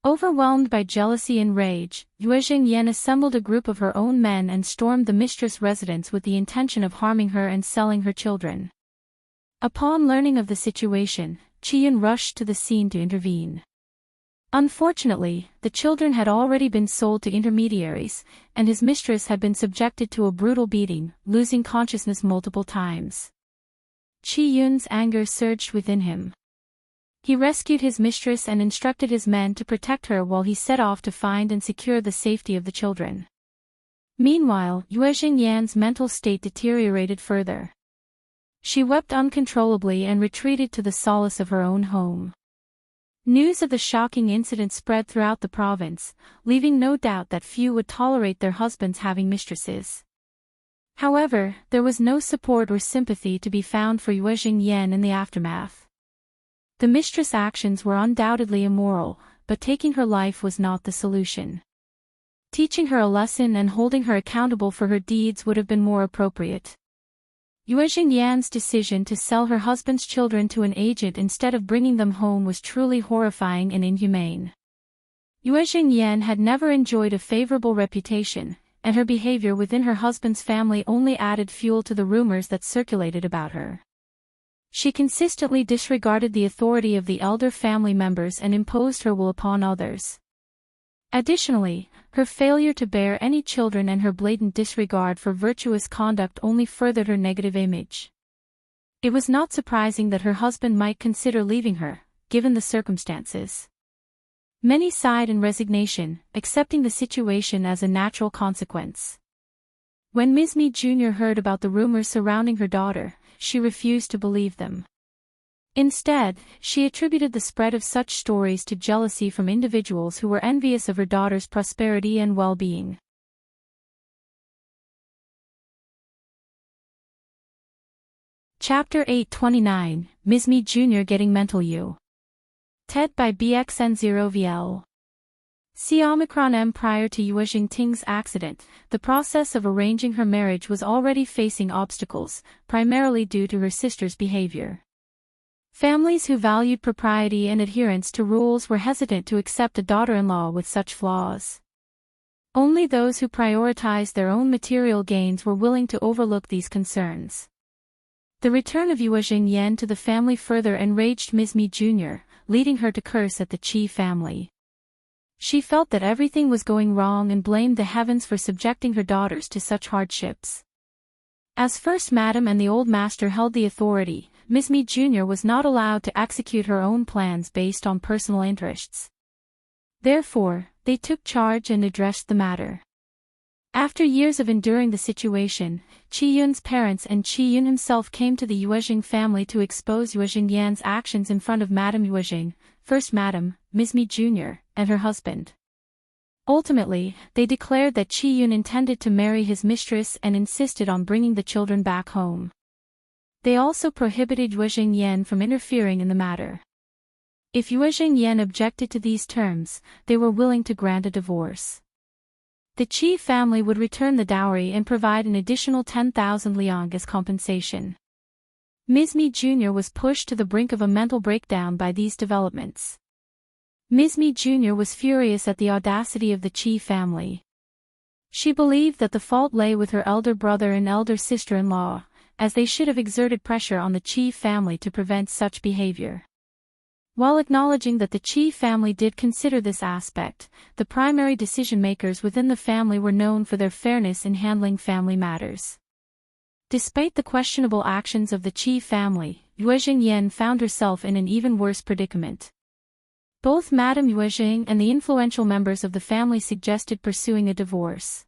Overwhelmed by jealousy and rage, Yuezheng Yan assembled a group of her own men and stormed the mistress' residence with the intention of harming her and selling her children. Upon learning of the situation, Qiyun rushed to the scene to intervene. Unfortunately, the children had already been sold to intermediaries, and his mistress had been subjected to a brutal beating, losing consciousness multiple times. Qiyun's anger surged within him. He rescued his mistress and instructed his men to protect her while he set off to find and secure the safety of the children. Meanwhile, Yuezheng Yan's mental state deteriorated further. She wept uncontrollably and retreated to the solace of her own home. News of the shocking incident spread throughout the province, leaving no doubt that few would tolerate their husbands having mistresses. However, there was no support or sympathy to be found for Yuezheng Yan in the aftermath. The mistress' actions were undoubtedly immoral, but taking her life was not the solution. Teaching her a lesson and holding her accountable for her deeds would have been more appropriate. Yuezheng Yan's decision to sell her husband's children to an agent instead of bringing them home was truly horrifying and inhumane. Yuezheng Yan had never enjoyed a favorable reputation, and her behavior within her husband's family only added fuel to the rumors that circulated about her. She consistently disregarded the authority of the elder family members and imposed her will upon others. Additionally, her failure to bear any children and her blatant disregard for virtuous conduct only furthered her negative image. It was not surprising that her husband might consider leaving her, given the circumstances. Many sighed in resignation, accepting the situation as a natural consequence. When Ms.Mi Jr. heard about the rumors surrounding her daughter, she refused to believe them. Instead, she attributed the spread of such stories to jealousy from individuals who were envious of her daughter's prosperity and well-being. Chapter 829, Ms.Mi Jr. Getting Mental U. TED by BXN0VL. See Omicron M. Prior to Yuezheng Ting's accident, the process of arranging her marriage was already facing obstacles, primarily due to her sister's behavior. Families who valued propriety and adherence to rules were hesitant to accept a daughter-in-law with such flaws. Only those who prioritized their own material gains were willing to overlook these concerns. The return of Yuezheng Yan to the family further enraged Ms.Mi Jr., leading her to curse at the Qi family. She felt that everything was going wrong and blamed the heavens for subjecting her daughters to such hardships. As First Madam and the Old Master held the authority, Ms.Mi Jr. was not allowed to execute her own plans based on personal interests. Therefore, they took charge and addressed the matter. After years of enduring the situation, Qiyun's parents and Qiyun himself came to the Yuezheng family to expose Yuezheng Yan's actions in front of Madame Yuezheng, First Madam, Ms.Mi Jr., and her husband. Ultimately, they declared that Qiyun intended to marry his mistress and insisted on bringing the children back home. They also prohibited Yuezheng Yan from interfering in the matter. If Yuezheng Yan objected to these terms, they were willing to grant a divorce. The Qi family would return the dowry and provide an additional 10,000 liang as compensation. Ms.Mi Jr. was pushed to the brink of a mental breakdown by these developments. Ms.Mi Jr. was furious at the audacity of the Qi family. She believed that the fault lay with her elder brother and elder sister-in-law, as they should have exerted pressure on the Qi family to prevent such behavior. While acknowledging that the Qi family did consider this aspect, the primary decision-makers within the family were known for their fairness in handling family matters. Despite the questionable actions of the Qi family, Yuezheng Yan found herself in an even worse predicament. Both Madame Yuezheng and the influential members of the family suggested pursuing a divorce.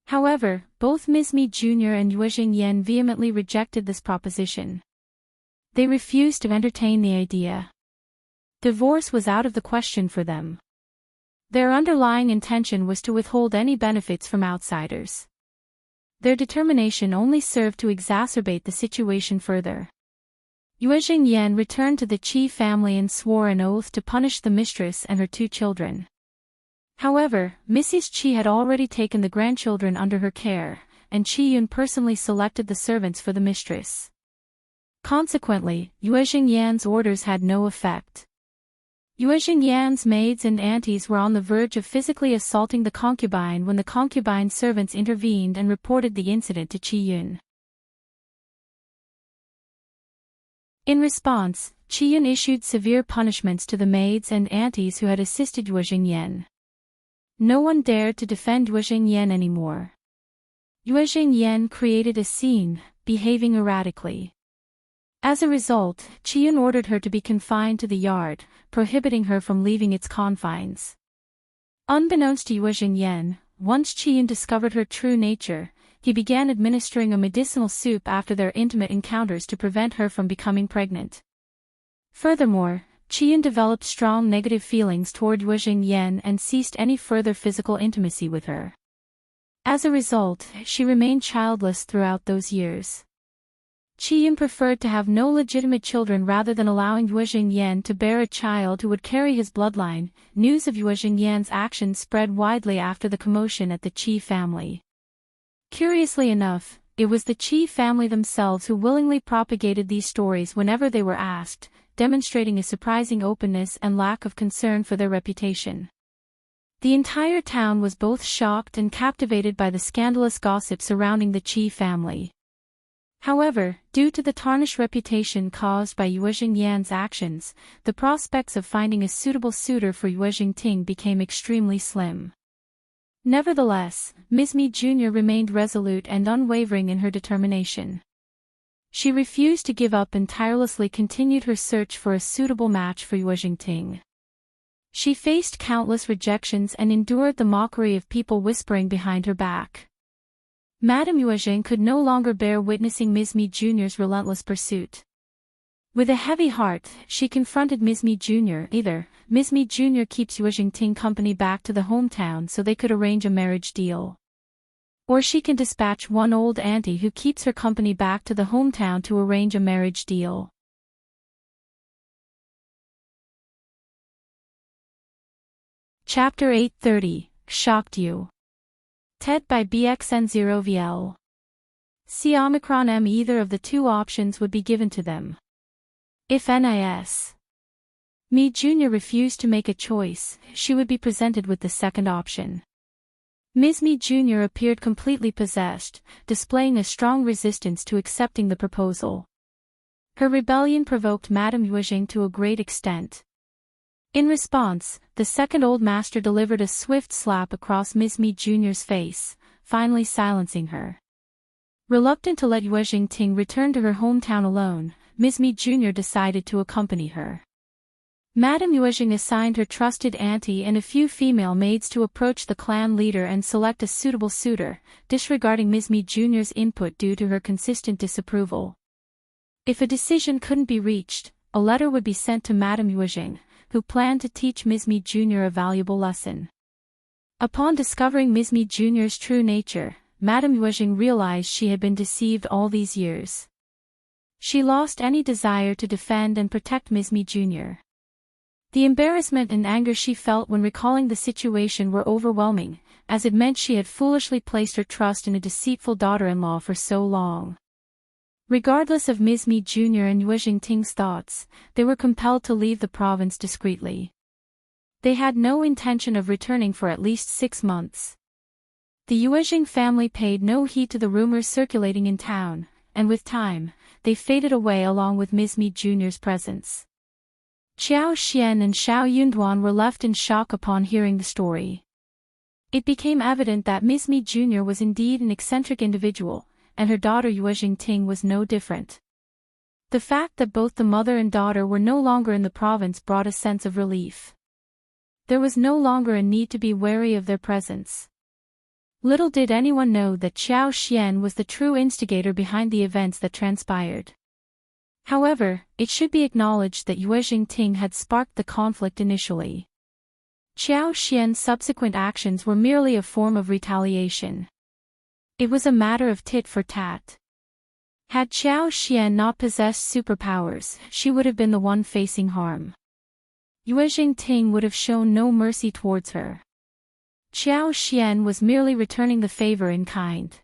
However, both Ms.Mi Jr. and Yuezheng Yan vehemently rejected this proposition. They refused to entertain the idea. Divorce was out of the question for them. Their underlying intention was to withhold any benefits from outsiders. Their determination only served to exacerbate the situation further. Yuezheng Yan returned to the Qi family and swore an oath to punish the mistress and her 2 children. However, Mrs. Qi had already taken the grandchildren under her care, and Qiyun personally selected the servants for the mistress. Consequently, Yuezheng Yan's orders had no effect. Yuezheng Yan's maids and aunties were on the verge of physically assaulting the concubine when the concubine servants intervened and reported the incident to Qiyun. In response, Qiyun issued severe punishments to the maids and aunties who had assisted Yuezheng Yan. No one dared to defend Yuezheng Yan anymore. Yuezheng Yan created a scene, behaving erratically. As a result, Qiyun ordered her to be confined to the yard, prohibiting her from leaving its confines. Unbeknownst to Yuezheng Yan, once Qiyun discovered her true nature, he began administering a medicinal soup after their intimate encounters to prevent her from becoming pregnant. Furthermore, Qiyun developed strong negative feelings toward Yuezheng Yan and ceased any further physical intimacy with her. As a result, she remained childless throughout those years. Qiyun preferred to have no legitimate children rather than allowing Yuezheng Yan to bear a child who would carry his bloodline. News of Yuezheng Yan's actions spread widely after the commotion at the Qi family. Curiously enough, it was the Qi family themselves who willingly propagated these stories whenever they were asked, demonstrating a surprising openness and lack of concern for their reputation. The entire town was both shocked and captivated by the scandalous gossip surrounding the Qi family. However, due to the tarnished reputation caused by Yuezheng Yan's actions, the prospects of finding a suitable suitor for Yuezheng Ting became extremely slim. Nevertheless, Ms.Mi Jr. remained resolute and unwavering in her determination. She refused to give up and tirelessly continued her search for a suitable match for Yuezheng Ting. She faced countless rejections and endured the mockery of people whispering behind her back. Madame Yuezheng could no longer bear witnessing Ms.Mi Jr.'s relentless pursuit. With a heavy heart, she confronted Ms.Mi Jr. Either Ms.Mi Jr. keeps Yuezheng Ting company back to the hometown so they could arrange a marriage deal. Or she can dispatch one old auntie who keeps her company back to the hometown to arrange a marriage deal. Chapter 830, Shocked You. TED by BXN0VL. C-M either of the two options would be given to them. If Ms.Mi Jr. refused to make a choice, she would be presented with the second option. Ms.Mi Jr. appeared completely possessed, displaying a strong resistance to accepting the proposal. Her rebellion provoked Madame Yuezheng to a great extent. In response, the second old master delivered a swift slap across Ms.Mi Jr.'s face, finally silencing her. Reluctant to let Yuezheng Ting return to her hometown alone, Ms.Mi Jr. decided to accompany her. Madame Yuezheng assigned her trusted auntie and a few female maids to approach the clan leader and select a suitable suitor, disregarding Ms.Mi Jr.'s input due to her consistent disapproval. If a decision couldn't be reached, a letter would be sent to Madame Yuezheng, who planned to teach Ms.Mi Jr. a valuable lesson. Upon discovering Ms.Mi Jr.'s true nature, Madame Yuezheng realized she had been deceived all these years. She lost any desire to defend and protect Ms.Mi Jr. The embarrassment and anger she felt when recalling the situation were overwhelming, as it meant she had foolishly placed her trust in a deceitful daughter-in-law for so long. Regardless of Ms.Mi Jr. and Yuezheng Ting's thoughts, they were compelled to leave the province discreetly. They had no intention of returning for at least 6 months. The Yuezheng family paid no heed to the rumors circulating in town, and with time, they faded away along with Ms.Mi Jr.'s presence. Qiao Xian and Shao Yunduan were left in shock upon hearing the story. It became evident that Ms.Mi Jr. was indeed an eccentric individual, and her daughter Yuezheng Ting was no different. The fact that both the mother and daughter were no longer in the province brought a sense of relief. There was no longer a need to be wary of their presence. Little did anyone know that Qiao Xian was the true instigator behind the events that transpired. However, it should be acknowledged that Yuezheng Ting had sparked the conflict initially. Qiao Xian's subsequent actions were merely a form of retaliation. It was a matter of tit for tat. Had Qiao Xian not possessed superpowers, she would have been the one facing harm. Yuezheng Ting would have shown no mercy towards her. Qiao Xian was merely returning the favor in kind.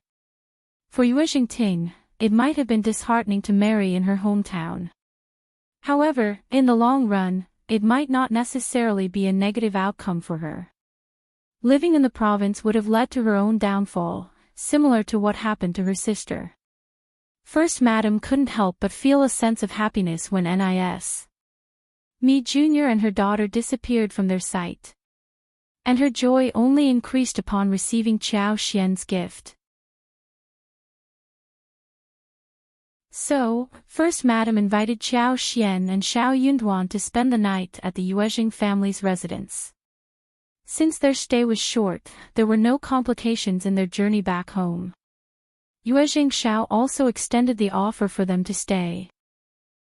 For Yuezheng Ting, it might have been disheartening to marry in her hometown. However, in the long run, it might not necessarily be a negative outcome for her. Living in the province would have led to her own downfall, similar to what happened to her sister. First Madame couldn't help but feel a sense of happiness when Ms.Mi Jr. and her daughter disappeared from their sight. And her joy only increased upon receiving Qiao Xian's gift. So, First Madame invited Qiao Xian and Shao Yunduan to spend the night at the Yuezheng family's residence. Since their stay was short, there were no complications in their journey back home. Yuezheng Shao also extended the offer for them to stay.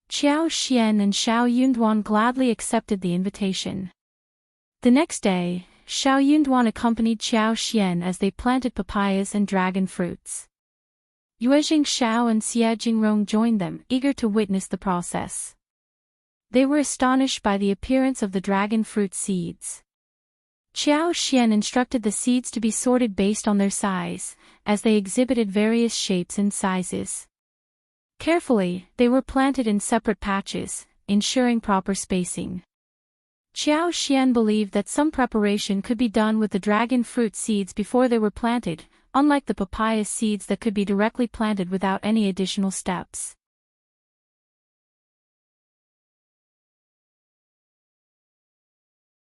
Qiao Xian and Shao Yunduan gladly accepted the invitation. The next day, Shao Yunduan accompanied Qiao Xian as they planted papayas and dragon fruits. Yuezheng Shao and Yuezheng joined them, eager to witness the process. They were astonished by the appearance of the dragon fruit seeds. Qiao Xian instructed the seeds to be sorted based on their size, as they exhibited various shapes and sizes. Carefully, they were planted in separate patches, ensuring proper spacing. Qiao Xian believed that some preparation could be done with the dragon fruit seeds before they were planted, unlike the papaya seeds that could be directly planted without any additional steps.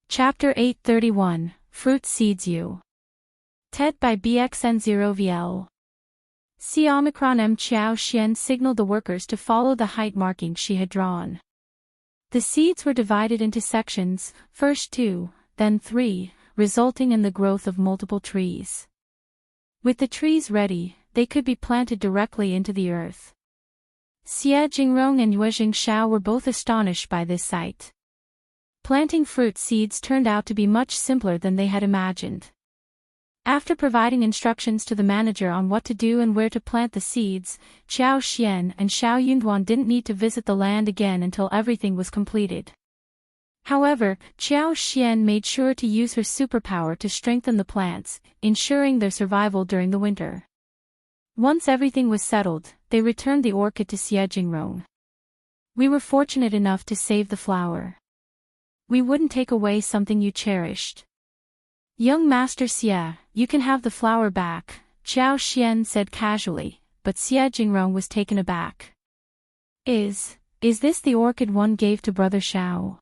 Chapter 831, Fruit Seeds U. TED by BXN0VL. C-M Qiao Xian signaled the workers to follow the height markings she had drawn. The seeds were divided into sections, first 2, then 3, resulting in the growth of multiple trees. With the trees ready, they could be planted directly into the earth. Yuezheng and Yuezheng Shao were both astonished by this sight. Planting fruit seeds turned out to be much simpler than they had imagined. After providing instructions to the manager on what to do and where to plant the seeds, Qiao Xian and Shao Yunduan didn't need to visit the land again until everything was completed. However, Qiao Xian made sure to use her superpower to strengthen the plants, ensuring their survival during the winter. Once everything was settled, they returned the orchid to Yuezheng. We were fortunate enough to save the flower. We wouldn't take away something you cherished. Young Master Xie, you can have the flower back, Qiao Xian said casually, but Yuezheng was taken aback. Is this the orchid one gave to Brother Shao?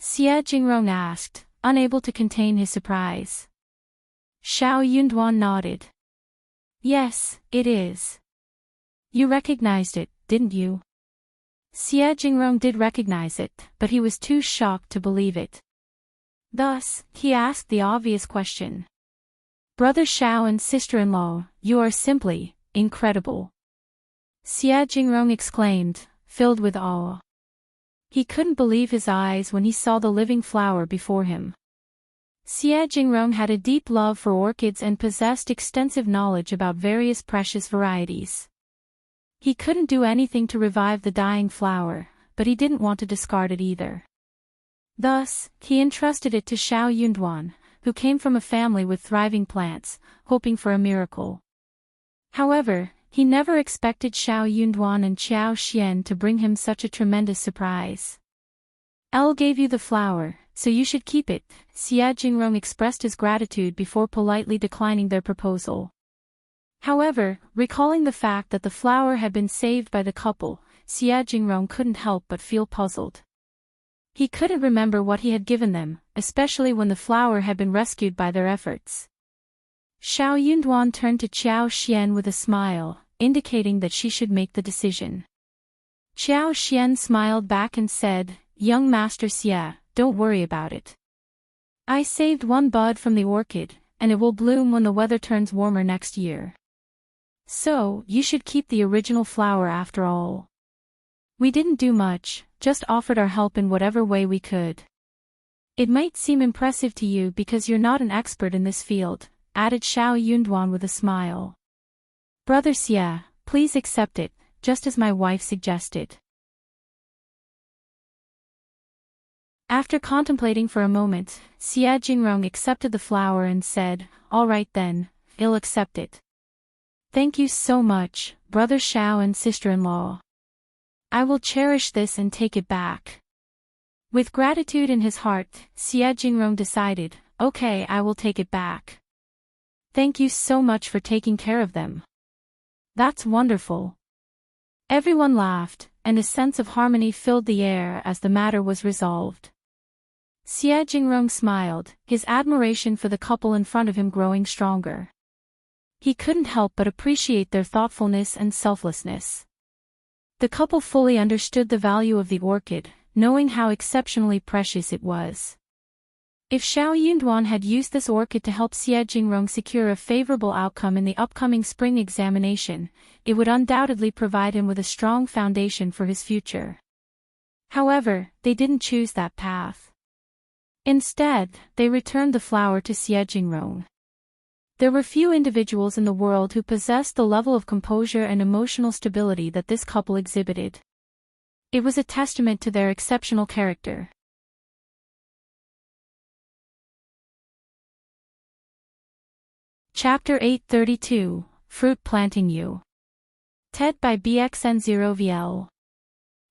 Yuezheng asked, unable to contain his surprise. Shao Yunduan nodded. Yes, it is. You recognized it, didn't you? Yuezheng did recognize it, but he was too shocked to believe it. Thus, he asked the obvious question. Brother Shao and sister-in-law, you are simply incredible. Yuezheng exclaimed, filled with awe. He couldn't believe his eyes when he saw the living flower before him. Yuezheng had a deep love for orchids and possessed extensive knowledge about various precious varieties. He couldn't do anything to revive the dying flower, but he didn't want to discard it either. Thus, he entrusted it to Shao Yunduan, who came from a family with thriving plants, hoping for a miracle. However, he never expected Shao Yunduan and Qiao Xian to bring him such a tremendous surprise. Elle gave you the flower, so you should keep it, Yuezheng expressed his gratitude before politely declining their proposal. However, recalling the fact that the flower had been saved by the couple, Yuezheng couldn't help but feel puzzled. He couldn't remember what he had given them, especially when the flower had been rescued by their efforts. Shao Yunduan turned to Qiao Xian with a smile, indicating that she should make the decision. Qiao Xian smiled back and said, Young Master Xie, don't worry about it. I saved one bud from the orchid, and it will bloom when the weather turns warmer next year. So, you should keep the original flower after all. We didn't do much, just offered our help in whatever way we could. It might seem impressive to you because you're not an expert in this field, added Shao Yunduan with a smile. Brother Xie, please accept it, just as my wife suggested. After contemplating for a moment, Yuezheng accepted the flower and said, all right then, I'll accept it. Thank you so much, Brother Shao and sister-in-law. I will cherish this and take it back. With gratitude in his heart, Yuezheng decided, okay, I will take it back. Thank you so much for taking care of them. That's wonderful. Everyone laughed, and a sense of harmony filled the air as the matter was resolved. Yuezheng smiled, his admiration for the couple in front of him growing stronger. He couldn't help but appreciate their thoughtfulness and selflessness. The couple fully understood the value of the orchid, knowing how exceptionally precious it was. If Shao Yunduan had used this orchid to help Yuezheng secure a favorable outcome in the upcoming spring examination, it would undoubtedly provide him with a strong foundation for his future. However, they didn't choose that path. Instead, they returned the flower to Yuezheng. There were few individuals in the world who possessed the level of composure and emotional stability that this couple exhibited. It was a testament to their exceptional character. Chapter 832, Fruit Planting You. TED by BXN0VL.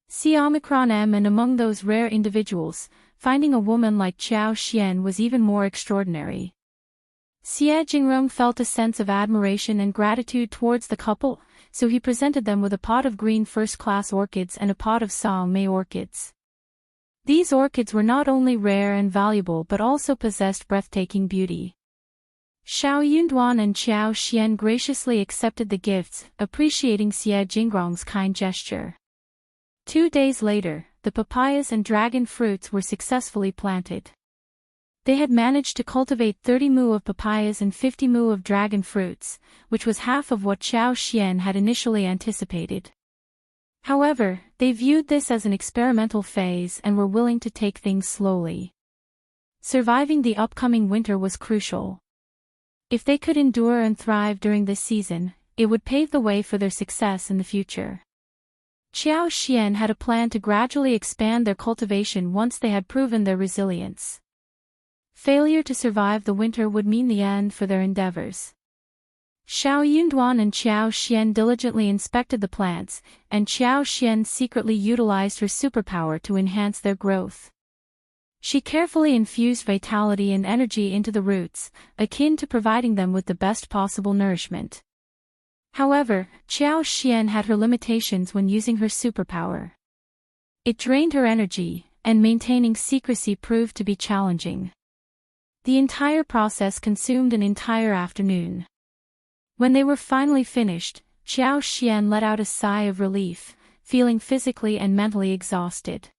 See Omicron M. And among those rare individuals, finding a woman like Qiao Xian was even more extraordinary. Yuezheng felt a sense of admiration and gratitude towards the couple, so he presented them with a pot of green first-class orchids and a pot of Ms.Mi orchids. These orchids were not only rare and valuable but also possessed breathtaking beauty. Shao Yunduan and Qiao Xian graciously accepted the gifts, appreciating Yuezheng's kind gesture. 2 days later, the papayas and dragon fruits were successfully planted. They had managed to cultivate 30 mu of papayas and 50 mu of dragon fruits, which was half of what Qiao Xian had initially anticipated. However, they viewed this as an experimental phase and were willing to take things slowly. Surviving the upcoming winter was crucial. If they could endure and thrive during this season, it would pave the way for their success in the future. Qiao Xian had a plan to gradually expand their cultivation once they had proven their resilience. Failure to survive the winter would mean the end for their endeavors. Shao Yunduan and Qiao Xian diligently inspected the plants, and Qiao Xian secretly utilized her superpower to enhance their growth. She carefully infused vitality and energy into the roots, akin to providing them with the best possible nourishment. However, Qiao Xian had her limitations when using her superpower. It drained her energy, and maintaining secrecy proved to be challenging. The entire process consumed an entire afternoon. When they were finally finished, Qiao Xian let out a sigh of relief, feeling physically and mentally exhausted.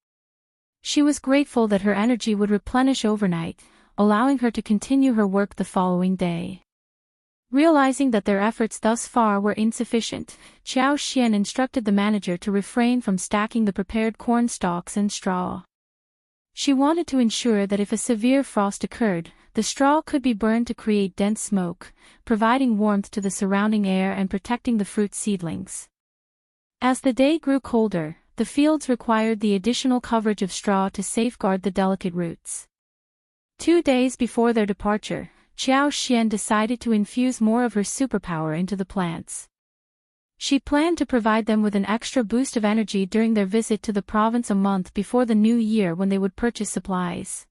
She was grateful that her energy would replenish overnight, allowing her to continue her work the following day. Realizing that their efforts thus far were insufficient, Qiao Xian instructed the manager to refrain from stacking the prepared corn stalks and straw. She wanted to ensure that if a severe frost occurred, the straw could be burned to create dense smoke, providing warmth to the surrounding air and protecting the fruit seedlings. As the day grew colder, the fields required the additional coverage of straw to safeguard the delicate roots. 2 days before their departure, Qiao Xian decided to infuse more of her superpower into the plants. She planned to provide them with an extra boost of energy during their visit to the province a month before the new year when they would purchase supplies.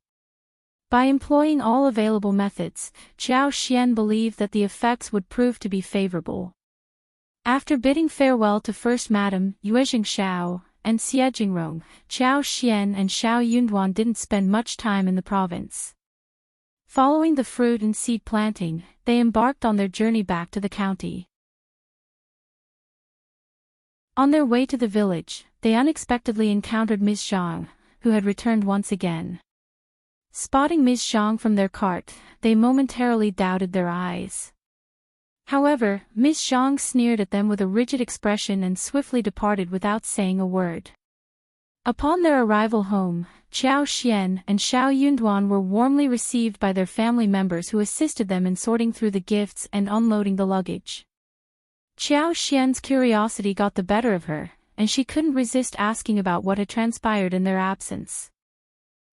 By employing all available methods, Qiao Xian believed that the effects would prove to be favorable. After bidding farewell to First Madam Yuezheng Shao and Yuezheng, Qiao Xian and Shao Yunduan didn't spend much time in the province. Following the fruit and seed planting, they embarked on their journey back to the county. On their way to the village, they unexpectedly encountered Ms.Zhang, who had returned once again. Spotting Ms.Zhang from their cart, they momentarily doubted their eyes. However, Ms.Zhang sneered at them with a rigid expression and swiftly departed without saying a word. Upon their arrival home, Qiao Xian and Shao Yunduan were warmly received by their family members who assisted them in sorting through the gifts and unloading the luggage. Qiao Xian's curiosity got the better of her, and she couldn't resist asking about what had transpired in their absence.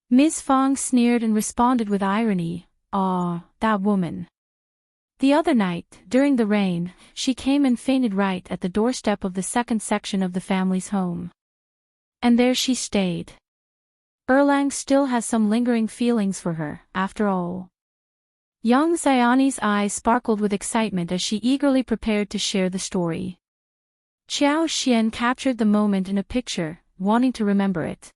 Ms. Fang sneered and responded with irony, "Ah, that woman." The other night, during the rain, she came and fainted right at the doorstep of the second section of the family's home. And there she stayed. Erlang still has some lingering feelings for her, after all. Young Xiani's eyes sparkled with excitement as she eagerly prepared to share the story. Qiao Xian captured the moment in a picture, wanting to remember it.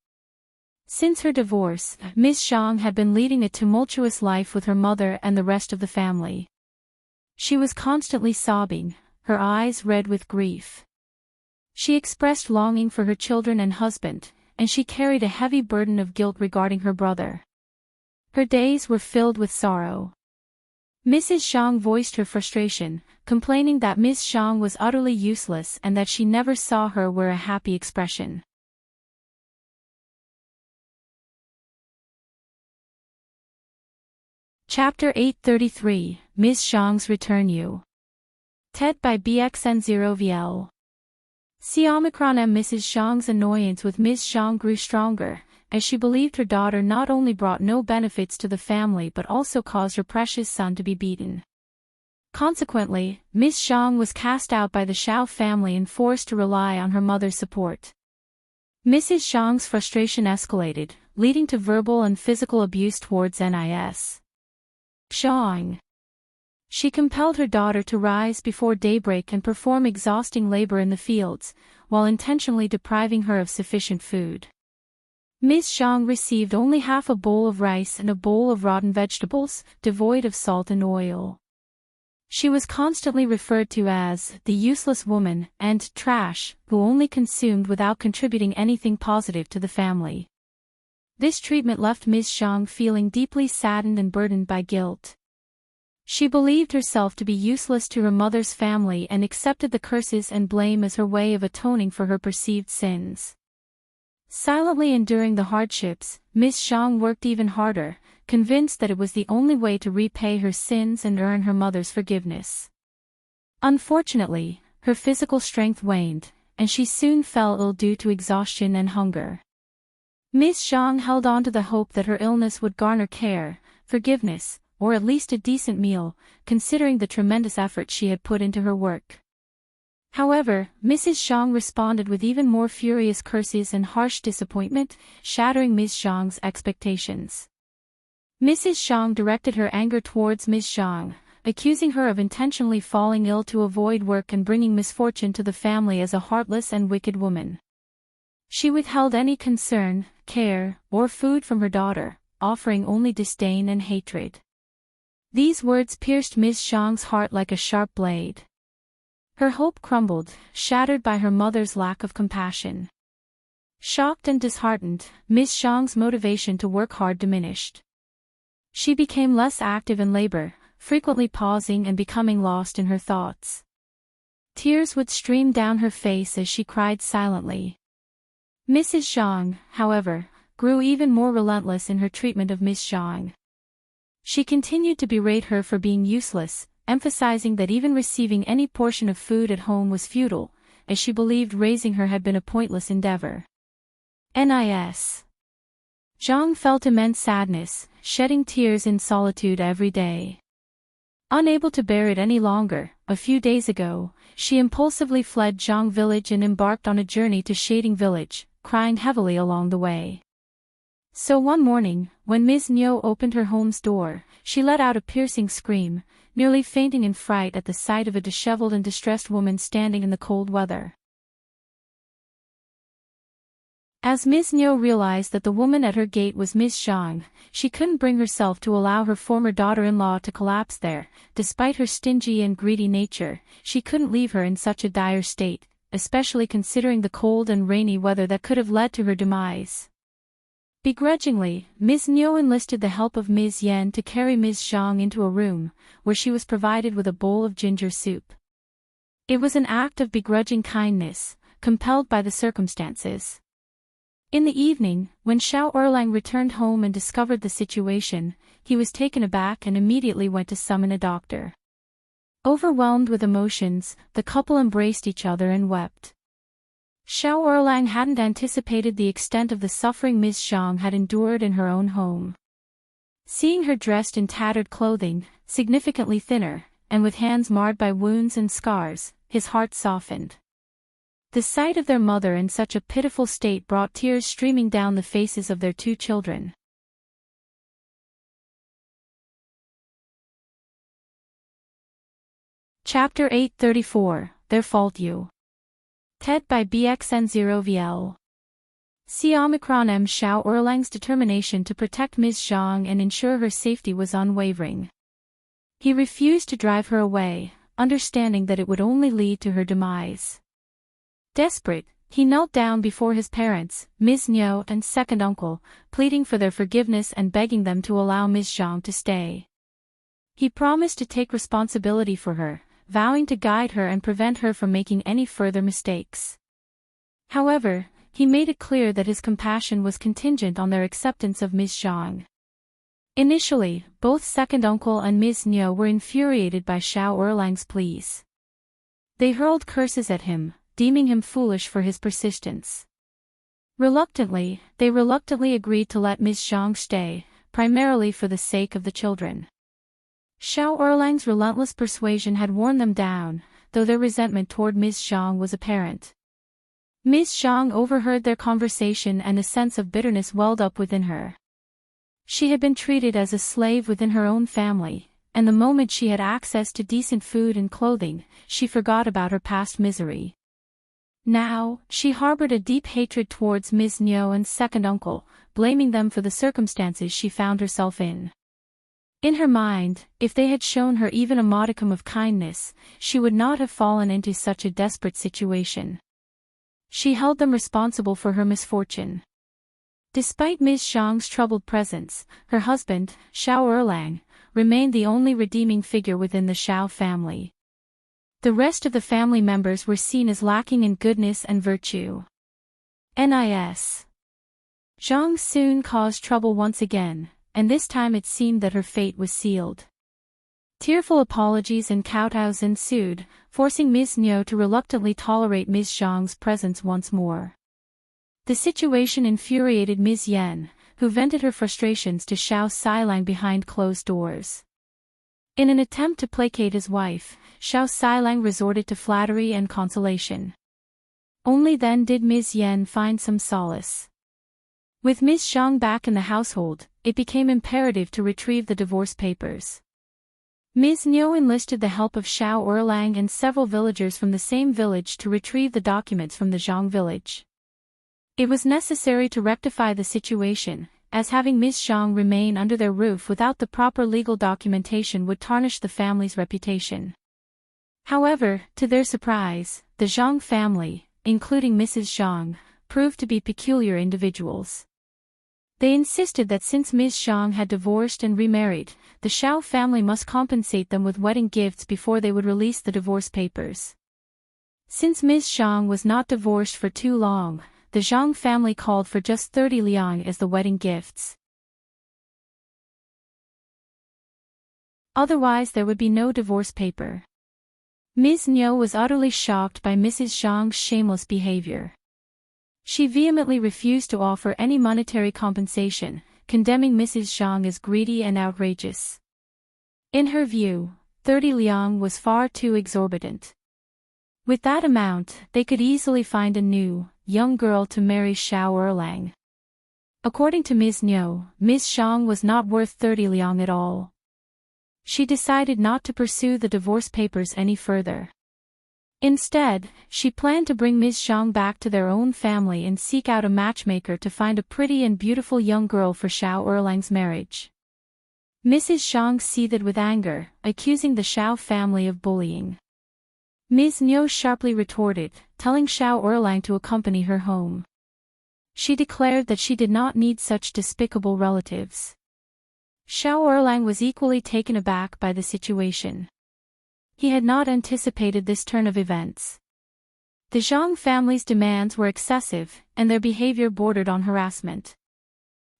Since her divorce, Ms.Zhang had been leading a tumultuous life with her mother and the rest of the family. She was constantly sobbing, her eyes red with grief. She expressed longing for her children and husband, and she carried a heavy burden of guilt regarding her brother. Her days were filled with sorrow. Mrs. Zhang voiced her frustration, complaining that Ms. Zhang was utterly useless and that she never saw her wear a happy expression. Chapter 833, Ms. Zhang's Return You. TED by BXN0VL. C-Omicron M. Mrs. Zhang's annoyance with Ms. Zhang grew stronger, as she believed her daughter not only brought no benefits to the family but also caused her precious son to be beaten. Consequently, Ms. Zhang was cast out by the Shao family and forced to rely on her mother's support. Mrs. Zhang's frustration escalated, leading to verbal and physical abuse towards Ms. Zhang. She compelled her daughter to rise before daybreak and perform exhausting labor in the fields, while intentionally depriving her of sufficient food. Ms. Zhang received only half a bowl of rice and a bowl of rotten vegetables, devoid of salt and oil. She was constantly referred to as the useless woman and trash, who only consumed without contributing anything positive to the family. This treatment left Ms. Zhang feeling deeply saddened and burdened by guilt. She believed herself to be useless to her mother's family and accepted the curses and blame as her way of atoning for her perceived sins. Silently enduring the hardships, Ms. Zhang worked even harder, convinced that it was the only way to repay her sins and earn her mother's forgiveness. Unfortunately, her physical strength waned, and she soon fell ill due to exhaustion and hunger. Ms.Zhang held on to the hope that her illness would garner care, forgiveness, or at least a decent meal, considering the tremendous effort she had put into her work. However, Mrs. Zhang responded with even more furious curses and harsh disappointment, shattering Ms. Zhang's expectations. Mrs. Zhang directed her anger towards Ms. Zhang, accusing her of intentionally falling ill to avoid work and bringing misfortune to the family as a heartless and wicked woman. She withheld any concern, care, or food from her daughter, offering only disdain and hatred. These words pierced Ms. Zhang's heart like a sharp blade. Her hope crumbled, shattered by her mother's lack of compassion. Shocked and disheartened, Ms. Zhang's motivation to work hard diminished. She became less active in labor, frequently pausing and becoming lost in her thoughts. Tears would stream down her face as she cried silently. Mrs. Zhang, however, grew even more relentless in her treatment of Ms. Zhang. She continued to berate her for being useless, emphasizing that even receiving any portion of food at home was futile, as she believed raising her had been a pointless endeavor. Ms. Zhang felt immense sadness, shedding tears in solitude every day. Unable to bear it any longer, a few days ago, she impulsively fled Zhang village and embarked on a journey to Shading village, crying heavily along the way. So one morning, when Ms.Mi opened her home's door, she let out a piercing scream, nearly fainting in fright at the sight of a disheveled and distressed woman standing in the cold weather. As Ms.Mi realized that the woman at her gate was Ms. Zhang, she couldn't bring herself to allow her former daughter-in-law to collapse there. Despite her stingy and greedy nature, she couldn't leave her in such a dire state, especially considering the cold and rainy weather that could have led to her demise. Begrudgingly, Ms.Mi enlisted the help of Ms. Yan to carry Ms. Zhang into a room, where she was provided with a bowl of ginger soup. It was an act of begrudging kindness, compelled by the circumstances. In the evening, when Shao returned home and discovered the situation, he was taken aback and immediately went to summon a doctor. Overwhelmed with emotions, the couple embraced each other and wept. Shao hadn't anticipated the extent of the suffering Ms. Zhang had endured in her own home. Seeing her dressed in tattered clothing, significantly thinner, and with hands marred by wounds and scars, his heart softened. The sight of their mother in such a pitiful state brought tears streaming down the faces of their two children. Chapter 834, Their Fault You. TED by BXN0VL. See Omicron. Shao Erlang's determination to protect Ms. Zhang and ensure her safety was unwavering. He refused to drive her away, understanding that it would only lead to her demise. Desperate, he knelt down before his parents, Ms.Mi and second uncle, pleading for their forgiveness and begging them to allow Ms. Zhang to stay. He promised to take responsibility for her, vowing to guide her and prevent her from making any further mistakes. However, he made it clear that his compassion was contingent on their acceptance of Ms. Zhang. Initially, both second uncle and Ms.Mi were infuriated by Shao Erlang's pleas. They hurled curses at him, deeming him foolish for his persistence. They reluctantly agreed to let Ms. Zhang stay, primarily for the sake of the children. Shao Erlang's relentless persuasion had worn them down, though their resentment toward Ms. Zhang was apparent. Ms. Zhang overheard their conversation and a sense of bitterness welled up within her. She had been treated as a slave within her own family, and the moment she had access to decent food and clothing, she forgot about her past misery. Now, she harbored a deep hatred towards Ms.Mi and second uncle, blaming them for the circumstances she found herself in. In her mind, if they had shown her even a modicum of kindness, she would not have fallen into such a desperate situation. She held them responsible for her misfortune. Despite Ms. Zhang's troubled presence, her husband, Shao Erlang, remained the only redeeming figure within the Shao family. The rest of the family members were seen as lacking in goodness and virtue. Ms. Zhang soon caused trouble once again, and this time it seemed that her fate was sealed. Tearful apologies and kowtows ensued, forcing Ms.Mi to reluctantly tolerate Ms.Zhang's presence once more. The situation infuriated Ms. Yan, who vented her frustrations to Shao Xilang behind closed doors. In an attempt to placate his wife, Shao Xilang resorted to flattery and consolation. Only then did Ms. Yan find some solace. With Ms. Zhang back in the household, it became imperative to retrieve the divorce papers. Ms.Mi enlisted the help of Shao Erlang and several villagers from the same village to retrieve the documents from the Zhang village. It was necessary to rectify the situation, as having Ms. Zhang remain under their roof without the proper legal documentation would tarnish the family's reputation. However, to their surprise, the Zhang family, including Mrs. Zhang, proved to be peculiar individuals. They insisted that since Ms. Zhang had divorced and remarried, the Shao family must compensate them with wedding gifts before they would release the divorce papers. Since Ms. Zhang was not divorced for too long, the Zhang family called for just 30 liang as the wedding gifts. Otherwise there would be no divorce paper. Ms.Mi was utterly shocked by Mrs. Zhang's shameless behavior. She vehemently refused to offer any monetary compensation, condemning Mrs. Zhang as greedy and outrageous. In her view, 30 liang was far too exorbitant. With that amount, they could easily find a new, young girl to marry Shao Erlang. According to Ms.Mi, Ms. Zhang was not worth 30 liang at all. She decided not to pursue the divorce papers any further. Instead, she planned to bring Ms. Zhang back to their own family and seek out a matchmaker to find a pretty and beautiful young girl for Shao Erlang's marriage. Mrs. Zhang seethed with anger, accusing the Shao family of bullying. Ms.Mi sharply retorted, telling Shao Erlang to accompany her home. She declared that she did not need such despicable relatives. Shao Erlang was equally taken aback by the situation. He had not anticipated this turn of events. The Zhang family's demands were excessive, and their behavior bordered on harassment.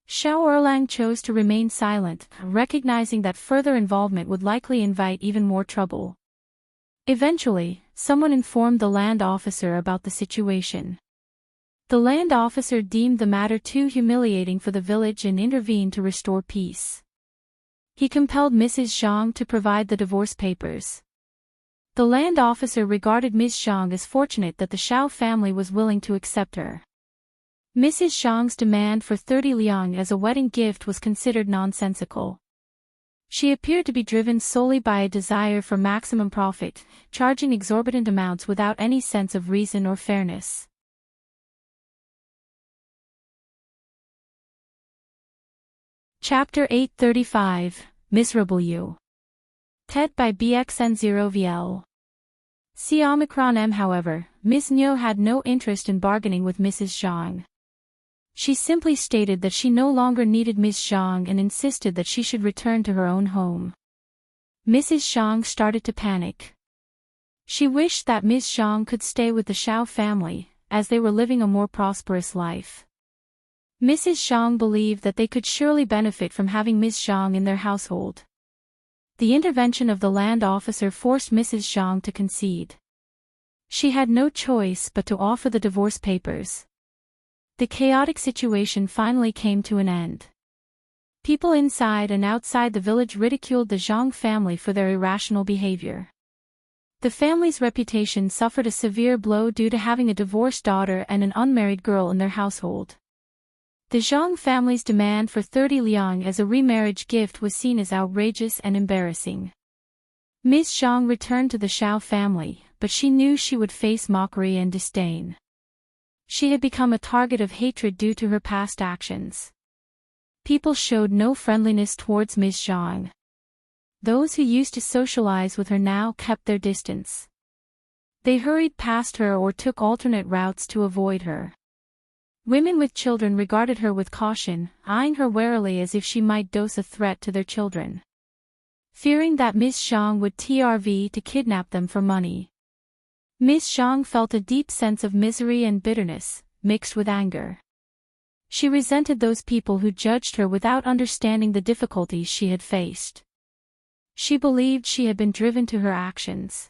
Shao Erlang chose to remain silent, recognizing that further involvement would likely invite even more trouble. Eventually, someone informed the land officer about the situation. The land officer deemed the matter too humiliating for the village and intervened to restore peace. He compelled Mrs. Zhang to provide the divorce papers. The land officer regarded Ms. Zhang as fortunate that the Shao family was willing to accept her. Mrs. Zhang's demand for 30 liang as a wedding gift was considered nonsensical. She appeared to be driven solely by a desire for maximum profit, charging exorbitant amounts without any sense of reason or fairness. Chapter 835, Miserable You. TED by BXN0VL. See Omicron M. However, Ms.Mi had no interest in bargaining with Mrs. Zhang. She simply stated that she no longer needed Ms. Zhang and insisted that she should return to her own home. Mrs. Zhang started to panic. She wished that Ms. Zhang could stay with the Shao family, as they were living a more prosperous life. Mrs. Zhang believed that they could surely benefit from having Ms. Zhang in their household. The intervention of the land officer forced Mrs. Zhang to concede. She had no choice but to offer the divorce papers. The chaotic situation finally came to an end. People inside and outside the village ridiculed the Zhang family for their irrational behavior. The family's reputation suffered a severe blow due to having a divorced daughter and an unmarried girl in their household. The Zhang family's demand for 30 liang as a remarriage gift was seen as outrageous and embarrassing. Ms. Zhang returned to the Shao family, but she knew she would face mockery and disdain. She had become a target of hatred due to her past actions. People showed no friendliness towards Ms. Zhang. Those who used to socialize with her now kept their distance. They hurried past her or took alternate routes to avoid her. Women with children regarded her with caution, eyeing her warily as if she might dose a threat to their children. Fearing that Ms. Zhang would TRV to kidnap them for money. Ms. Zhang felt a deep sense of misery and bitterness, mixed with anger. She resented those people who judged her without understanding the difficulties she had faced. She believed she had been driven to her actions.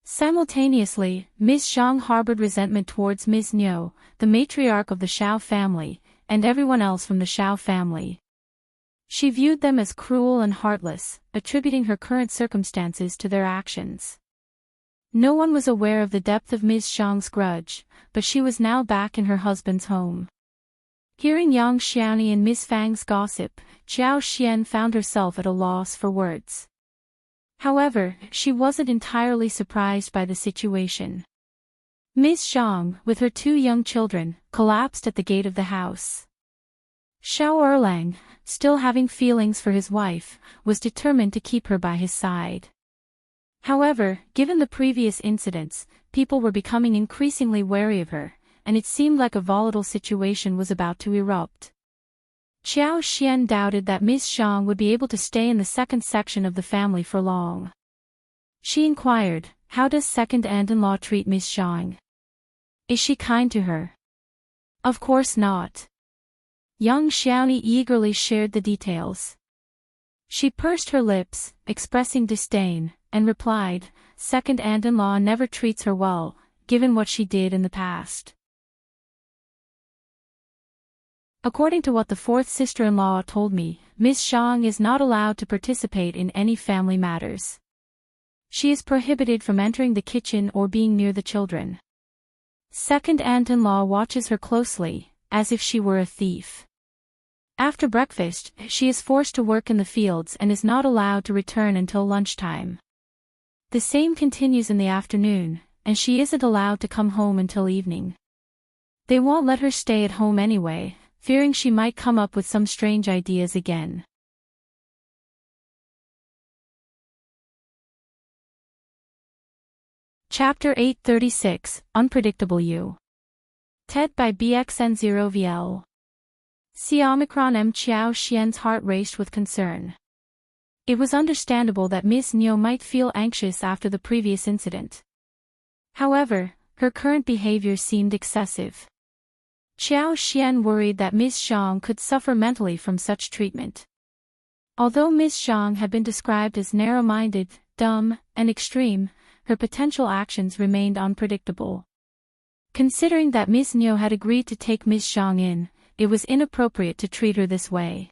Simultaneously, Ms.Zhang harbored resentment towards Ms.Mi, the matriarch of the Shao family, and everyone else from the Shao family. She viewed them as cruel and heartless, attributing her current circumstances to their actions. No one was aware of the depth of Ms.Zhang's grudge, but she was now back in her husband's home. Hearing Yang Xiaoni and Ms. Fang's gossip, Qiao Xian found herself at a loss for words. However, she wasn't entirely surprised by the situation. Ms.Zhang, with her 2 young children, collapsed at the gate of the house. Shao Erlang, still having feelings for his wife, was determined to keep her by his side. However, given the previous incidents, people were becoming increasingly wary of her, and it seemed like a volatile situation was about to erupt. Qiao Xian doubted that Ms.Zhang would be able to stay in the second section of the family for long. She inquired, "How does second aunt-in-law treat Ms.Zhang? Is she kind to her?" "Of course not." Yang Xiaoni eagerly shared the details. She pursed her lips, expressing disdain, and replied, "Second aunt-in-law never treats her well, given what she did in the past." According to what the 4th sister-in-law told me, Ms.Zhang is not allowed to participate in any family matters. She is prohibited from entering the kitchen or being near the children. Second aunt-in-law watches her closely, as if she were a thief. After breakfast, she is forced to work in the fields and is not allowed to return until lunchtime. The same continues in the afternoon, and she isn't allowed to come home until evening. They won't let her stay at home anyway, fearing she might come up with some strange ideas again. Chapter 836, Unpredictable You. TED by BXN0VL. C. Omicron M. Qiao Xian's heart raced with concern. It was understandable that Ms.Mi might feel anxious after the previous incident. However, her current behavior seemed excessive. Qiao Xian worried that Ms.Zhang could suffer mentally from such treatment. Although Ms.Zhang had been described as narrow-minded, dumb, and extreme, her potential actions remained unpredictable. Considering that Ms.Mi had agreed to take Ms.Zhang in, it was inappropriate to treat her this way.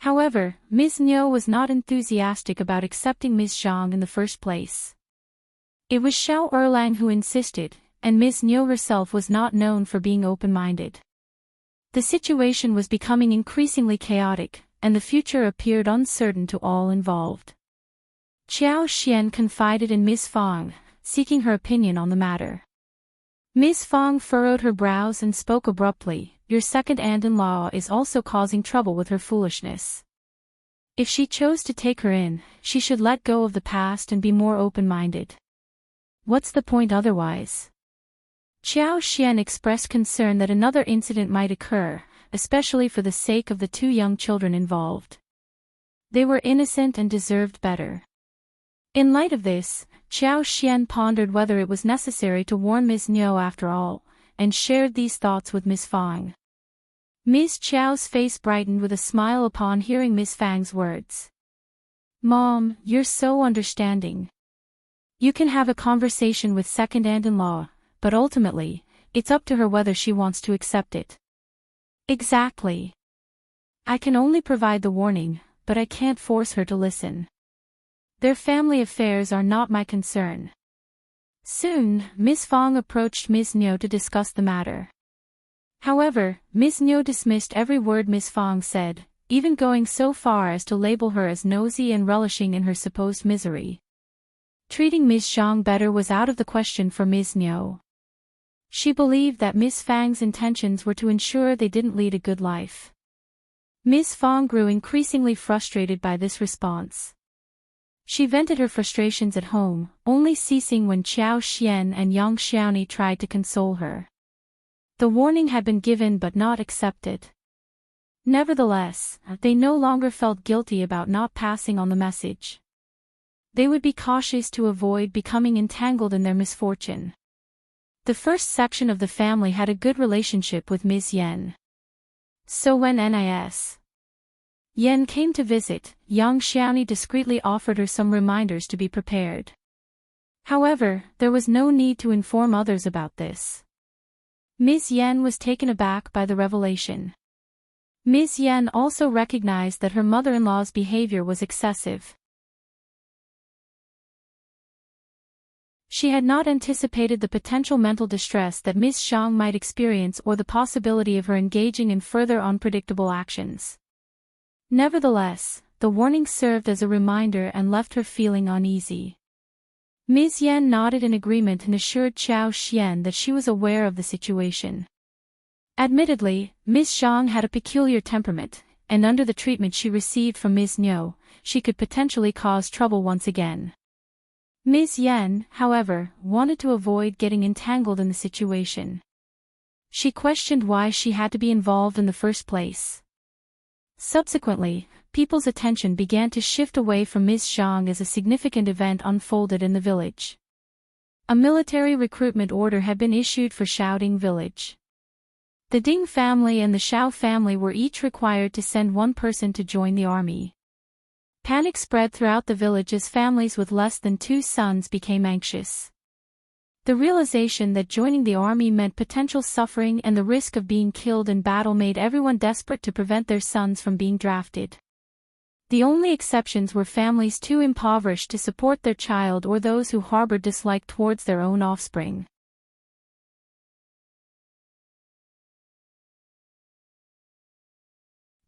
However, Ms.Mi was not enthusiastic about accepting Ms.Zhang in the first place. It was Shao Erlang who insisted, and Ms.Mi herself was not known for being open-minded. The situation was becoming increasingly chaotic, and the future appeared uncertain to all involved. Qiao Xian confided in Ms. Fang, seeking her opinion on the matter. Ms. Fang furrowed her brows and spoke abruptly, "Your second aunt-in-law is also causing trouble with her foolishness. If she chose to take her in, she should let go of the past and be more open-minded. What's the point otherwise?" Qiao Xian expressed concern that another incident might occur, especially for the sake of the 2 young children involved. They were innocent and deserved better. In light of this, Qiao Xian pondered whether it was necessary to warn Ms.Mi after all, and shared these thoughts with Ms. Fang. Ms. Qiao's face brightened with a smile upon hearing Ms. Fang's words. "Mom, you're so understanding. You can have a conversation with second aunt-in-law, but ultimately, it's up to her whether she wants to accept it." "Exactly. I can only provide the warning, but I can't force her to listen. Their family affairs are not my concern." Soon, Ms. Fang approached Ms.Mi to discuss the matter. However, Ms.Mi dismissed every word Ms. Fang said, even going so far as to label her as nosy and relishing in her supposed misery. Treating Ms.Zhang better was out of the question for Ms.Mi. She believed that Ms. Fang's intentions were to ensure they didn't lead a good life. Ms. Fang grew increasingly frustrated by this response. She vented her frustrations at home, only ceasing when Qiao Xian and Yang Xiaoni tried to console her. The warning had been given but not accepted. Nevertheless, they no longer felt guilty about not passing on the message. They would be cautious to avoid becoming entangled in their misfortune. The first section of the family had a good relationship with Ms. Yen. So when Nis. Yan came to visit. Young Xiaoni discreetly offered her some reminders to be prepared. However, there was no need to inform others about this. Ms. Yan was taken aback by the revelation. Ms. Yan also recognized that her mother-in-law's behavior was excessive. She had not anticipated the potential mental distress that Ms.Zhang might experience or the possibility of her engaging in further unpredictable actions. Nevertheless, the warning served as a reminder and left her feeling uneasy. Ms. Yan nodded in agreement and assured Qiao Xian that she was aware of the situation. Admittedly, Ms. Zhang had a peculiar temperament, and under the treatment she received from Ms.Mi, she could potentially cause trouble once again. Ms. Yan, however, wanted to avoid getting entangled in the situation. She questioned why she had to be involved in the first place. Subsequently, people's attention began to shift away from Ms. Zhang as a significant event unfolded in the village. A military recruitment order had been issued for Shaoding village. The Ding family and the Shao family were each required to send one person to join the army. Panic spread throughout the village as families with less than 2 sons became anxious. The realization that joining the army meant potential suffering and the risk of being killed in battle made everyone desperate to prevent their sons from being drafted. The only exceptions were families too impoverished to support their child or those who harbored dislike towards their own offspring.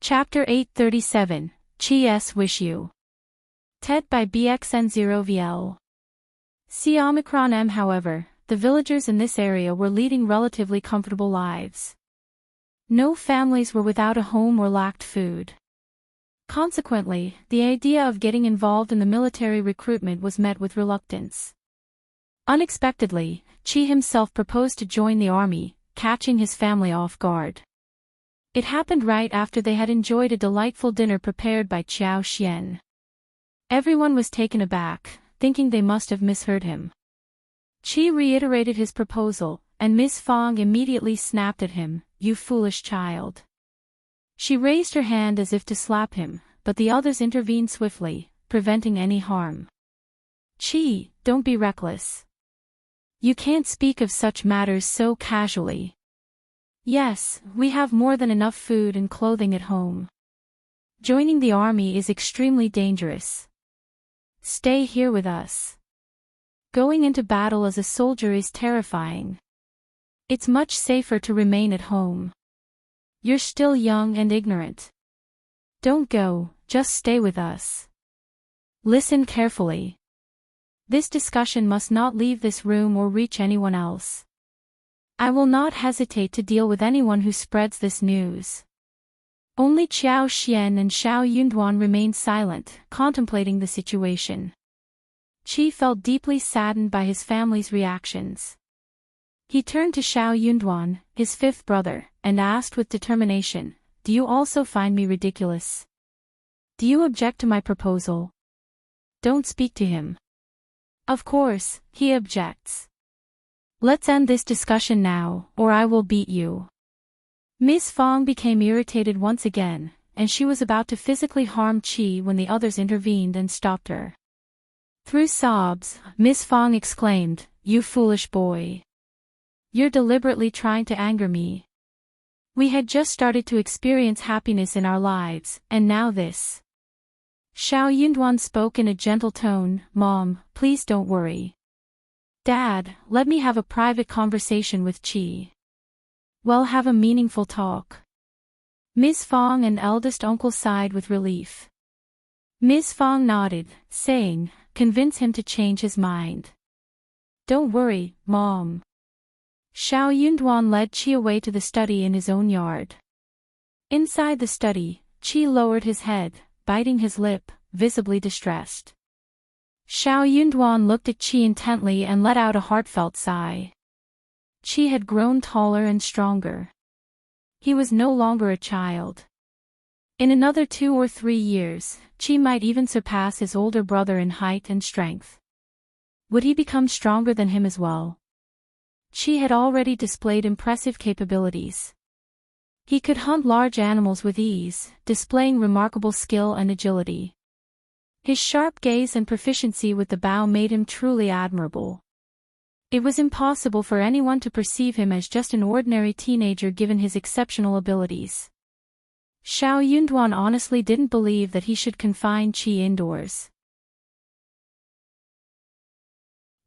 Chapter 837, Q's Wish You. TED by BXN0VL. See Omicron M. However, the villagers in this area were leading relatively comfortable lives. No families were without a home or lacked food. Consequently, the idea of getting involved in the military recruitment was met with reluctance. Unexpectedly, Qi himself proposed to join the army, catching his family off guard. It happened right after they had enjoyed a delightful dinner prepared by Qiao Xian. Everyone was taken aback, thinking they must have misheard him. Qi reiterated his proposal, and Miss Fong immediately snapped at him, "You foolish child." She raised her hand as if to slap him, but the others intervened swiftly, preventing any harm. "Qi, don't be reckless. You can't speak of such matters so casually. Yes, we have more than enough food and clothing at home. Joining the army is extremely dangerous. Stay here with us. Going into battle as a soldier is terrifying. It's much safer to remain at home. You're still young and ignorant. Don't go, just stay with us. Listen carefully. This discussion must not leave this room or reach anyone else. I will not hesitate to deal with anyone who spreads this news." Only Qiao Xian and Shao Yunduan remained silent, contemplating the situation. Qi felt deeply saddened by his family's reactions. He turned to Shao Yunduan, his 5th brother, and asked with determination, "Do you also find me ridiculous? Do you object to my proposal?" "Don't speak to him. Of course, he objects. Let's end this discussion now, or I will beat you." Miss Fong became irritated once again, and she was about to physically harm Qi when the others intervened and stopped her. Through sobs, Miss Fong exclaimed, "You foolish boy. You're deliberately trying to anger me. We had just started to experience happiness in our lives, and now this." Shao Yunduan spoke in a gentle tone, "Mom, please don't worry. Dad, let me have a private conversation with Qi. We'll have a meaningful talk." Miss Fong and eldest uncle sighed with relief. Miss Fong nodded, saying, "Convince him to change his mind." "Don't worry, Mom." Shao Yunduan led Qi away to the study in his own yard. Inside the study, Qi lowered his head, biting his lip, visibly distressed. Shao Yunduan looked at Qi intently and let out a heartfelt sigh. Qi had grown taller and stronger. He was no longer a child. In another 2 or 3 years, Qi might even surpass his older brother in height and strength. Would he become stronger than him as well? Qi had already displayed impressive capabilities. He could hunt large animals with ease, displaying remarkable skill and agility. His sharp gaze and proficiency with the bow made him truly admirable. It was impossible for anyone to perceive him as just an ordinary teenager given his exceptional abilities. Shao Yunduan honestly didn't believe that he should confine Qi indoors.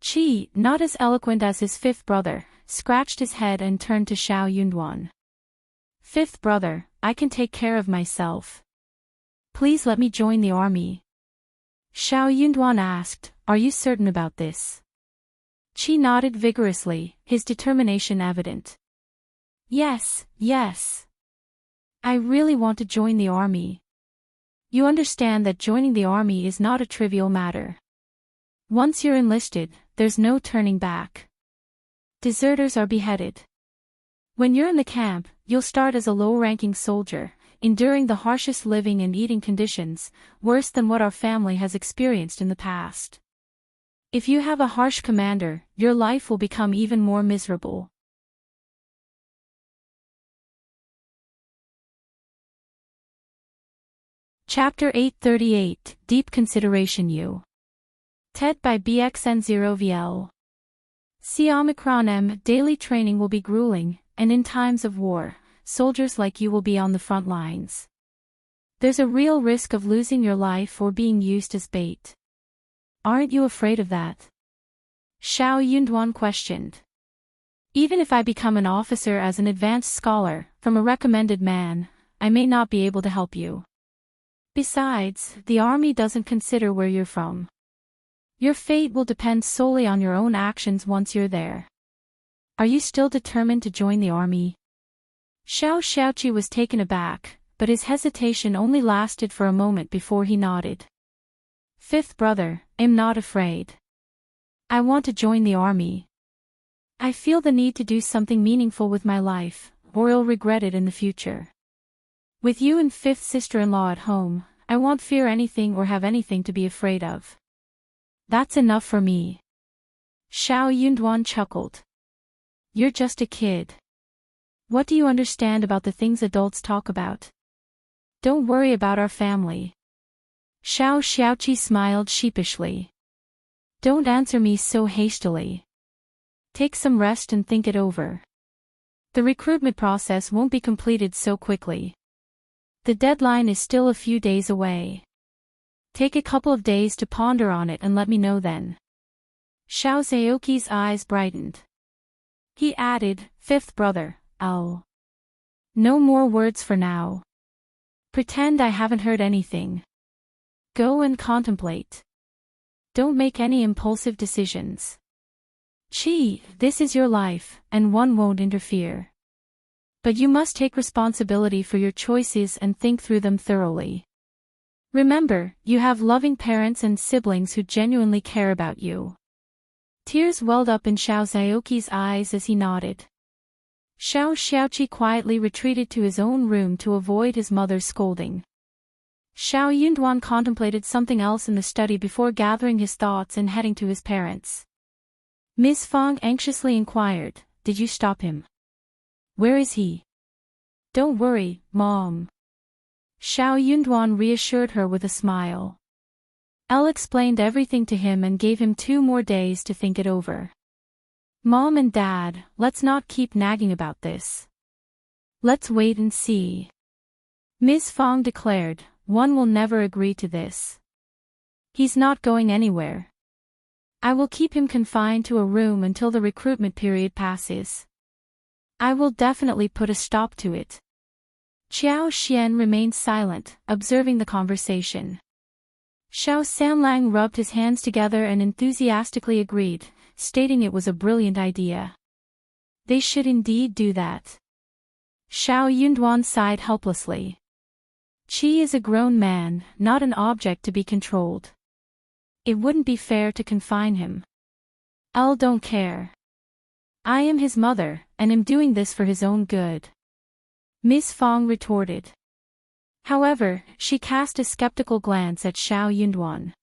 Qi, not as eloquent as his fifth brother, scratched his head and turned to Shao Yunduan. "Fifth brother, I can take care of myself. Please let me join the army." Shao Yunduan asked, "Are you certain about this?" Qi nodded vigorously, his determination evident. Yes. I really want to join the army. You understand that joining the army is not a trivial matter. Once you're enlisted, there's no turning back. Deserters are beheaded. When you're in the camp, you'll start as a low-ranking soldier, enduring the harshest living and eating conditions, worse than what our family has experienced in the past. If you have a harsh commander, your life will become even more miserable. Chapter 838, Deep Consideration U. TED by BXN0VL. C-Omicron-M, daily training will be grueling, and in times of war, soldiers like you will be on the front lines. There's a real risk of losing your life or being used as bait. Aren't you afraid of that? Shao Yunduan questioned. Even if I become an officer as an advanced scholar, from a recommended man, I may not be able to help you. Besides, the army doesn't consider where you're from. Your fate will depend solely on your own actions once you're there. Are you still determined to join the army? Shao Xiaoqi was taken aback, but his hesitation only lasted for a moment before he nodded. Fifth brother, I'm not afraid. I want to join the army. I feel the need to do something meaningful with my life, or I'll regret it in the future. With you and fifth sister-in-law at home, I won't fear anything or have anything to be afraid of. That's enough for me. Shao Yunduan chuckled. You're just a kid. What do you understand about the things adults talk about? Don't worry about our family. Shao Xiaoqi smiled sheepishly. Don't answer me so hastily. Take some rest and think it over. The recruitment process won't be completed so quickly. The deadline is still a few days away. Take a couple of days to ponder on it and let me know then. Shao Xiaoqi's eyes brightened. He added, Fifth brother, I'll. No more words for now. Pretend I haven't heard anything. Go and contemplate. Don't make any impulsive decisions. Qi, this is your life, and one won't interfere. But you must take responsibility for your choices and think through them thoroughly. Remember, you have loving parents and siblings who genuinely care about you. Tears welled up in Shao Xiaoqi's eyes as he nodded. Shao Xiaoqi quietly retreated to his own room to avoid his mother's scolding. Shao Yunduan contemplated something else in the study before gathering his thoughts and heading to his parents. Ms. Fang anxiously inquired, Did you stop him? Where is he? Don't worry, Mom. Shao Yunduan reassured her with a smile. Elle explained everything to him and gave him 2 more days to think it over. Mom and Dad, let's not keep nagging about this. Let's wait and see. Ms. Fang declared, One will never agree to this. He's not going anywhere. I will keep him confined to a room until the recruitment period passes. I will definitely put a stop to it. Qiao Xian remained silent, observing the conversation. Shao Sanlang rubbed his hands together and enthusiastically agreed, stating it was a brilliant idea. They should indeed do that. Shao Yunduan sighed helplessly. Qi is a grown man, not an object to be controlled. It wouldn't be fair to confine him. Elle don't care. I am his mother, and am doing this for his own good. Ms. Fang retorted. However, she cast a skeptical glance at Shao Yunduan.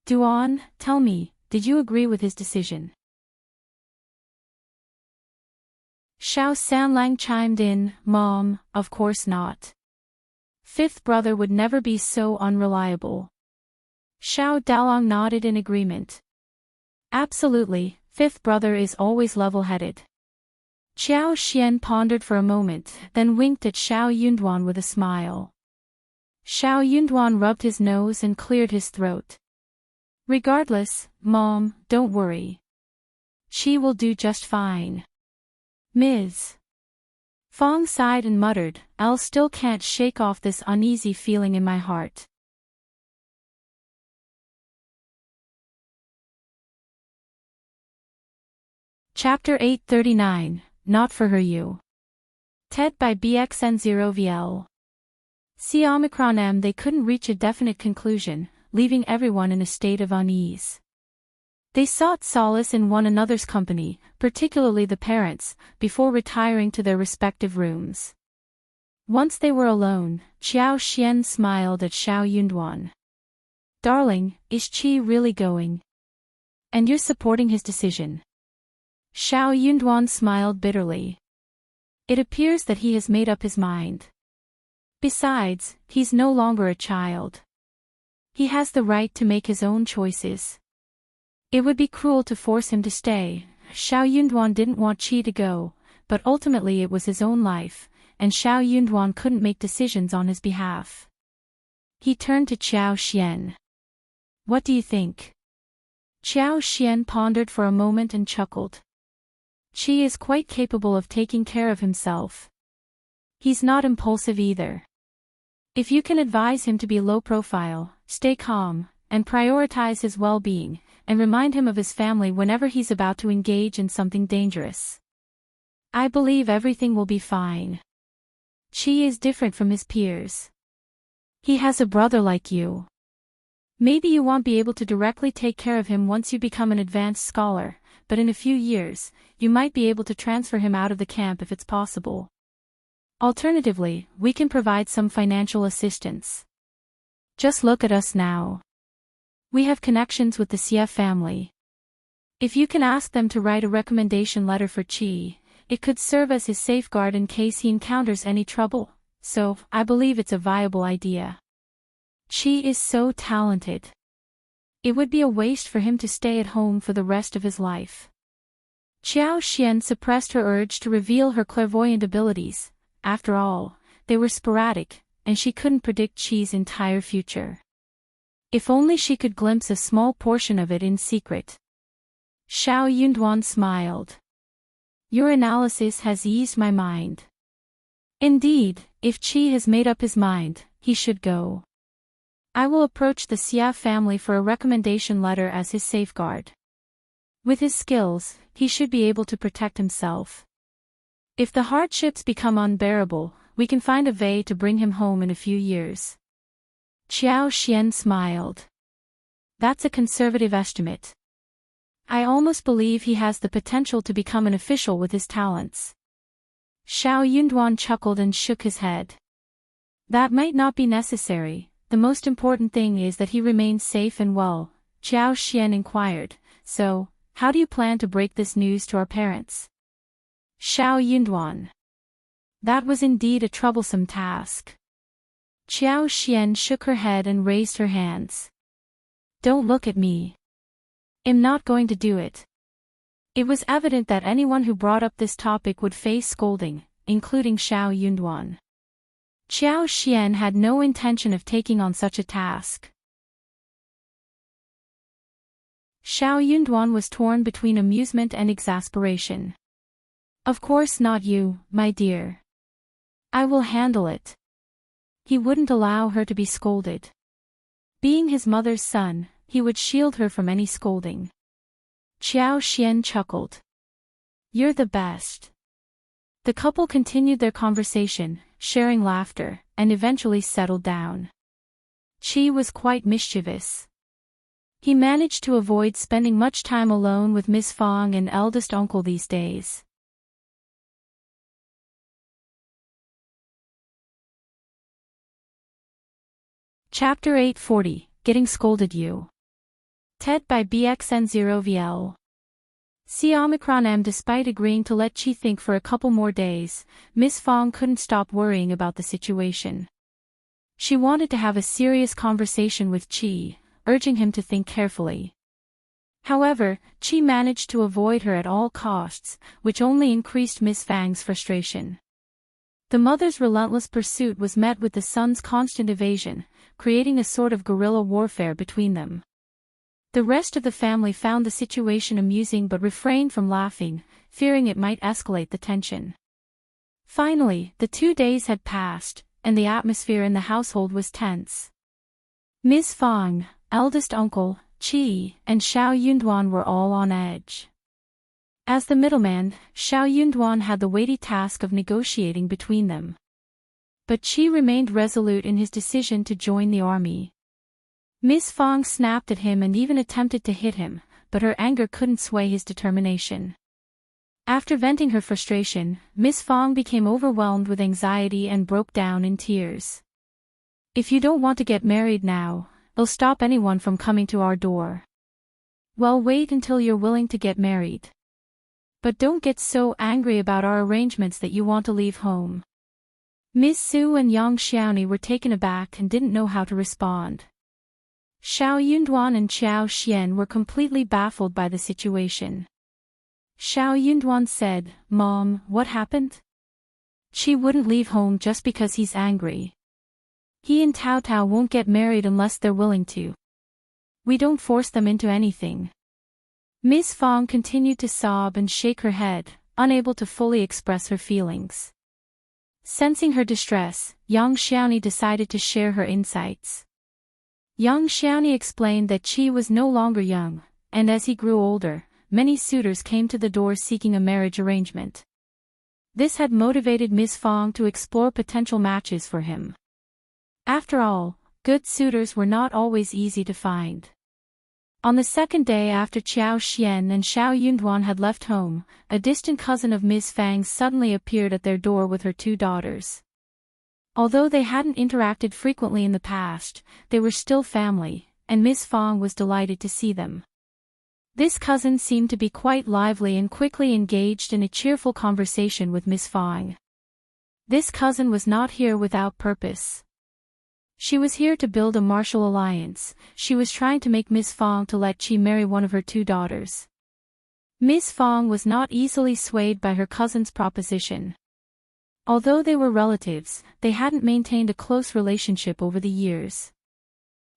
Duan, tell me, did you agree with his decision? Shao Sanlang chimed in, Mom, of course not. Fifth brother would never be so unreliable. Shao Dalong nodded in agreement. Absolutely, fifth brother is always level-headed. Qiao Xian pondered for a moment, then winked at Shao Yunduan with a smile. Shao Yunduan rubbed his nose and cleared his throat. Regardless, Mom, don't worry. She will do just fine. Ms. Fong sighed and muttered, I still can't shake off this uneasy feeling in my heart. Chapter 839, Not for Her You. TED by BXN0VL. See Omicron M. They couldn't reach a definite conclusion, leaving everyone in a state of unease. They sought solace in one another's company, particularly the parents, before retiring to their respective rooms. Once they were alone, Qiao Xian smiled at Shao Yunduan. Darling, is Qi really going? And you're supporting his decision? Shao Yunduan smiled bitterly. It appears that he has made up his mind. Besides, he's no longer a child. He has the right to make his own choices. It would be cruel to force him to stay. Shao Yunduan didn't want Qi to go, but ultimately it was his own life, and Shao Yunduan couldn't make decisions on his behalf. He turned to Qiao Xian. What do you think? Qiao Xian pondered for a moment and chuckled. Qi is quite capable of taking care of himself. He's not impulsive either. If you can advise him to be low profile, stay calm, and prioritize his well-being, and remind him of his family whenever he's about to engage in something dangerous, I believe everything will be fine. Qi is different from his peers. He has a brother like you. Maybe you won't be able to directly take care of him once you become an advanced scholar, but in a few years, you might be able to transfer him out of the camp if it's possible. Alternatively, we can provide some financial assistance. Just look at us now. We have connections with the Xie family. If you can ask them to write a recommendation letter for Qi, it could serve as his safeguard in case he encounters any trouble, so I believe it's a viable idea. Qi is so talented. It would be a waste for him to stay at home for the rest of his life. Qiao Xian suppressed her urge to reveal her clairvoyant abilities. After all, they were sporadic, and she couldn't predict Qi's entire future. If only she could glimpse a small portion of it in secret. Shao Yunduan smiled. Your analysis has eased my mind. Indeed, if Qi has made up his mind, he should go. I will approach the Xia family for a recommendation letter as his safeguard. With his skills, he should be able to protect himself. If the hardships become unbearable, we can find a way to bring him home in a few years. Qiao Xian smiled. That's a conservative estimate. I almost believe he has the potential to become an official with his talents. Shao Yunduan chuckled and shook his head. That might not be necessary. The most important thing is that he remains safe and well, Qiao Xian inquired. So, how do you plan to break this news to our parents? Shao Yunduan. That was indeed a troublesome task. Qiao Xian shook her head and raised her hands. Don't look at me. I'm not going to do it. It was evident that anyone who brought up this topic would face scolding, including Shao Yunduan. Qiao Xian had no intention of taking on such a task. Shao Yunduan was torn between amusement and exasperation. Of course not you, my dear. I will handle it. He wouldn't allow her to be scolded. Being his mother's son, he would shield her from any scolding. Qiao Xian chuckled. You're the best. The couple continued their conversation, sharing laughter, and eventually settled down. Qi was quite mischievous. He managed to avoid spending much time alone with Miss Fong and eldest uncle these days. Chapter 840, Getting Scolded You. TED by BXN0VL. Ms.Mi. Despite agreeing to let Qi think for a couple more days, Miss Fang couldn't stop worrying about the situation. She wanted to have a serious conversation with Qi, urging him to think carefully. However, Qi managed to avoid her at all costs, which only increased Miss Fang's frustration. The mother's relentless pursuit was met with the son's constant evasion, creating a sort of guerrilla warfare between them. The rest of the family found the situation amusing but refrained from laughing, fearing it might escalate the tension. Finally, the 2 days had passed, and the atmosphere in the household was tense. Ms. Fang, eldest uncle, Qi, and Shao Yunduan were all on edge. As the middleman, Shao Yunduan had the weighty task of negotiating between them. But Qi remained resolute in his decision to join the army. Miss Fang snapped at him and even attempted to hit him, but her anger couldn't sway his determination. After venting her frustration, Miss Fang became overwhelmed with anxiety and broke down in tears. "If you don't want to get married now, it'll stop anyone from coming to our door. Well, wait until you're willing to get married. But don't get so angry about our arrangements that you want to leave home." Miss Su and Yang Xiaoni were taken aback and didn't know how to respond. Shao Yunduan and Qiao Xian were completely baffled by the situation. Shao Yunduan said, "Mom, what happened? Qi wouldn't leave home just because he's angry. He and Taotao won't get married unless they're willing to. We don't force them into anything." Miss Fang continued to sob and shake her head, unable to fully express her feelings. Sensing her distress, Yang Xiaoni decided to share her insights. Yang Xiaoni explained that Qi was no longer young, and as he grew older, many suitors came to the door seeking a marriage arrangement. This had motivated Miss Fang to explore potential matches for him. After all, good suitors were not always easy to find. On the second day after Qiao Xian and Shao Yunduan had left home, a distant cousin of Miss Fang's suddenly appeared at their door with her 2 daughters. Although they hadn't interacted frequently in the past, they were still family, and Miss Fang was delighted to see them. This cousin seemed to be quite lively and quickly engaged in a cheerful conversation with Miss Fang. This cousin was not here without purpose. She was here to build a martial alliance. She was trying to make Miss Fang to let Qi marry one of her 2 daughters. Miss Fang was not easily swayed by her cousin's proposition. Although they were relatives, they hadn't maintained a close relationship over the years.